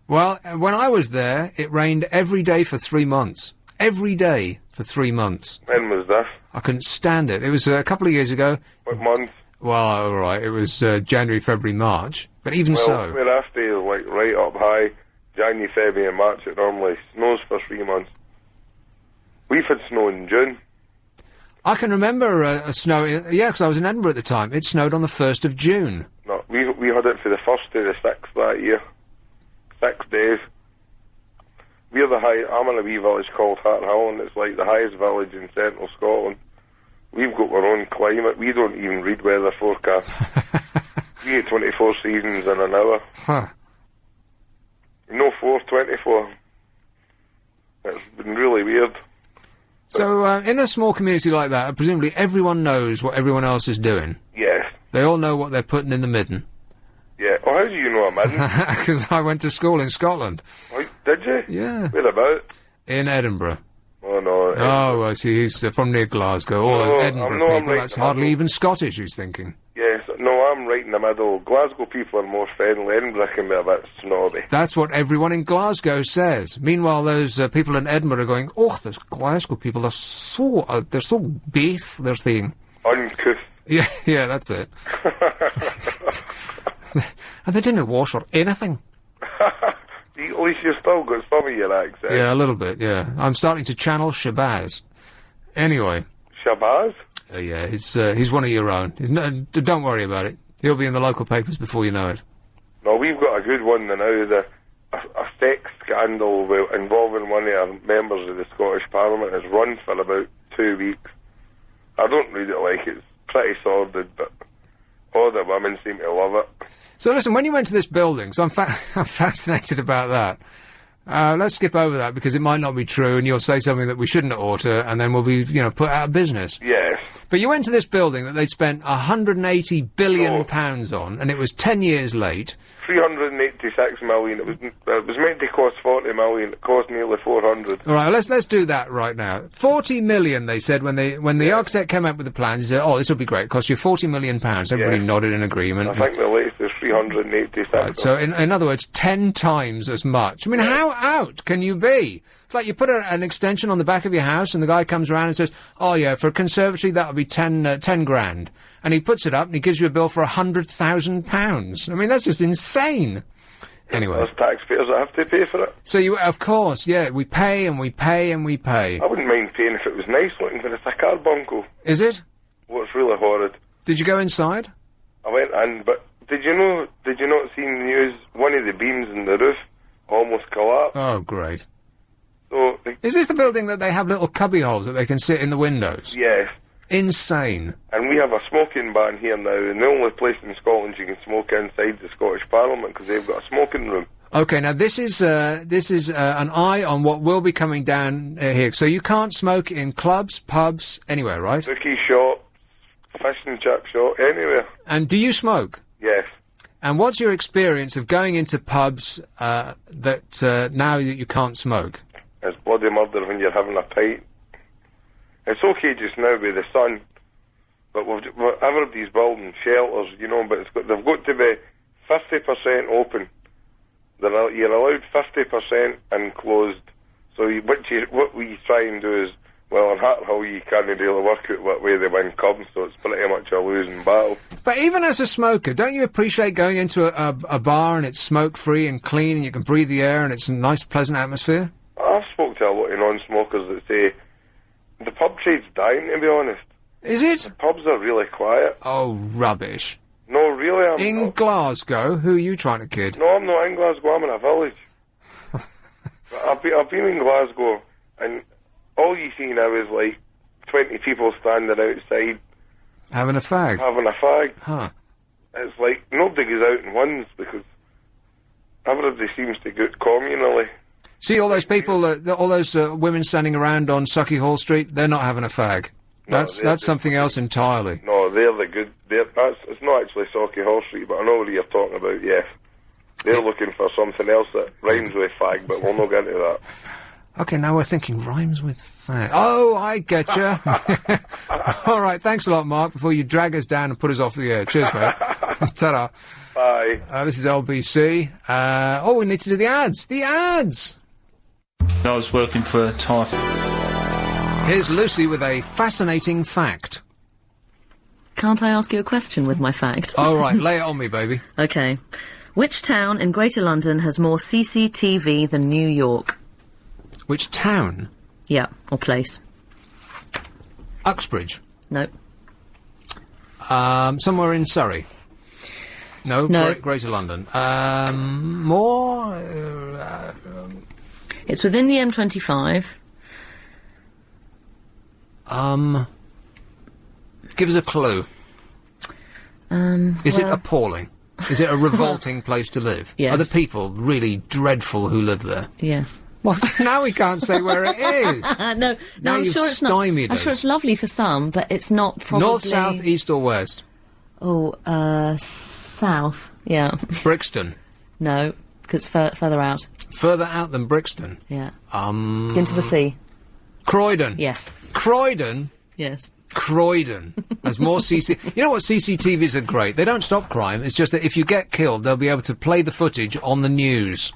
Well, when I was there, it rained every day for 3 months. Every day for 3 months. When was this? I couldn't stand it. It was a couple of years ago. What month? Well, all right, it was January, February, March. But even so... Where I stay is like right up high. January, February and March it normally snows for 3 months. We've had snow in June. I can remember a snow... yeah, because I was in Edinburgh at the time. It snowed on the 1st of June. No, we had it for the 1st to the 6th that year. 6 days. We're I'm in a wee village called Harthill, and it's like the highest village in central Scotland. We've got our own climate. We don't even read weather forecasts. We get 24 seasons in an hour. Huh. No 424. It's been really weird. So, in a small community like that, presumably everyone knows what everyone else is doing. Yes. They all know what they're putting in the midden. Yeah. Well, how do you know I'm in? Because I went to school in Scotland. Oh, did you? Yeah. Where about? In Edinburgh. Oh, no. Oh, I see. He's from near Glasgow. All those Edinburgh people, that's hardly even Scottish, he's thinking. Yes. No, I'm right in the middle. Glasgow people are more friendly. Edinburgh can be a bit snobby. That's what everyone in Glasgow says. Meanwhile, those people in Edinburgh are going, oh, those Glasgow people are so... they're so base, they're saying. Uncouth. Yeah, that's it. And they didn't wash or anything. At least you've still got some of your accent. Yeah, a little bit, yeah. I'm starting to channel Shabazz. Anyway. Shabazz? Yeah, he's one of your own. Don't worry about it. He'll be in the local papers before you know it. No, we've got a good one now. A sex scandal involving one of our members of the Scottish Parliament has run for about 2 weeks. I don't read it like it's pretty sordid, but all the women seem to love it. So listen, when you went to this building, so I'm fascinated about that. Let's skip over that because it might not be true and you'll say something that we shouldn't oughta and then we'll be, put out of business. Yes. But you went to this building that they'd spent £180 billion on and it was 10 years late. 386 million. It was meant to cost 40 million. It cost nearly 400. All right, let's do that right now. 40 million, they said, when the architect came up with the plans, he said, oh, this will be great. It costs you £40 million. Everybody nodded in agreement. I think the latest is 386. Right, so in other words, 10 times as much. I mean, how out can you be? It's like you put an extension on the back of your house and the guy comes around and says, oh yeah, for a conservatory that'll be 10 grand. And he puts it up and he gives you a bill for £100,000. I mean, that's just insane. Anyway. There's taxpayers that have to pay for it. So of course, yeah, we pay and we pay and we pay. I wouldn't mind paying if it was nice looking, but it's a carbuncle. Is it? Well, it's really horrid. Did you go inside? I went in, but did you not see in the news, one of the beams in the roof almost collapsed? Oh, great. So, is this the building that they have little cubby holes that they can sit in the windows? Yes. Insane. And we have a smoking ban here now, and the only place in Scotland you can smoke inside the Scottish Parliament because they've got a smoking room. Okay, now this is an eye on what will be coming down here. So you can't smoke in clubs, pubs, anywhere, right? Bookie shop, fish and chip shop, anywhere. And do you smoke? Yes. And what's your experience of going into pubs now that you can't smoke? It's bloody murder when you're having a pint. It's okay just now with the sun, but everybody's building shelters, you know, but they've got to be 50% open. You're allowed 50% enclosed. So what we try and do is, well, in Harthill you can't really work out what way the wind comes, so it's pretty much a losing battle. But even as a smoker, don't you appreciate going into a bar and it's smoke-free and clean and you can breathe the air and it's a nice, pleasant atmosphere? I've spoken to a lot of non-smokers that say the pub trade's dying, to be honest. Is it? The pubs are really quiet. Oh, rubbish. No, really, I'm in not. Glasgow? Who are you trying to kid? No, I'm not in Glasgow, I'm in a village. I've been in Glasgow, and all you see now is, like, 20 people standing outside. Having a fag? Having a fag. Huh. It's like, nobody goes out and wins, because everybody seems to go communally. See all those people, all those women standing around on Sucky Hall Street, they're not having a fag. No, that's something else entirely. No, they're the good. It's not actually Socky Hall Street, but I know what you're talking about, yes. They're looking for something else that rhymes with fag, but we'll not get into that. Okay, now we're thinking rhymes with fag. Oh, I get you. All right, thanks a lot, Mark, before you drag us down and put us off the air. Cheers, mate. Ta-da. Bye. This is LBC. We need to do the ads. The ads! I was working for a tyre... Here's Lucy with a fascinating fact. Can't I ask you a question with my fact? All right, lay it on me, baby. Okay. Which town in Greater London has more CCTV than New York? Which town? Yeah, or place. Uxbridge? No. Somewhere in Surrey? No. Greater London. More? It's within the M25. Give us a clue. Is it appalling? Is it a revolting place to live? Yes. Are the people really dreadful who live there? Yes. Well, now we can't say where it is. No, I'm you've sure it's not. stymied I'm us. sure it's lovely for some, but it's not probably... North, south, east or west? Oh, south, yeah. Brixton? No, because it's further out. Further out than Brixton? Yeah. Into the sea. Croydon? Yes. Croydon? Yes. Croydon. There's more You know what, CCTVs are great. They don't stop crime. It's just that if you get killed, they'll be able to play the footage on the news.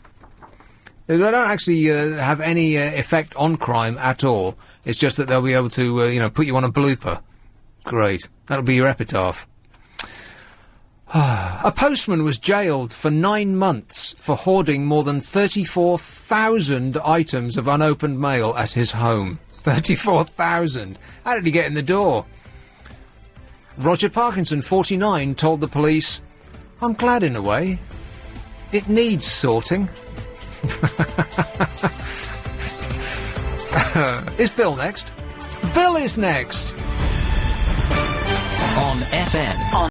They don't actually have any effect on crime at all. It's just that they'll be able to, put you on a blooper. Great. That'll be your epitaph. A postman was jailed for 9 months for hoarding more than 34,000 items of unopened mail at his home. 34,000. How did he get in the door? Roger Parkinson, 49, told the police, "I'm glad in a way. It needs sorting." Is Bill next? Bill is next. On FM.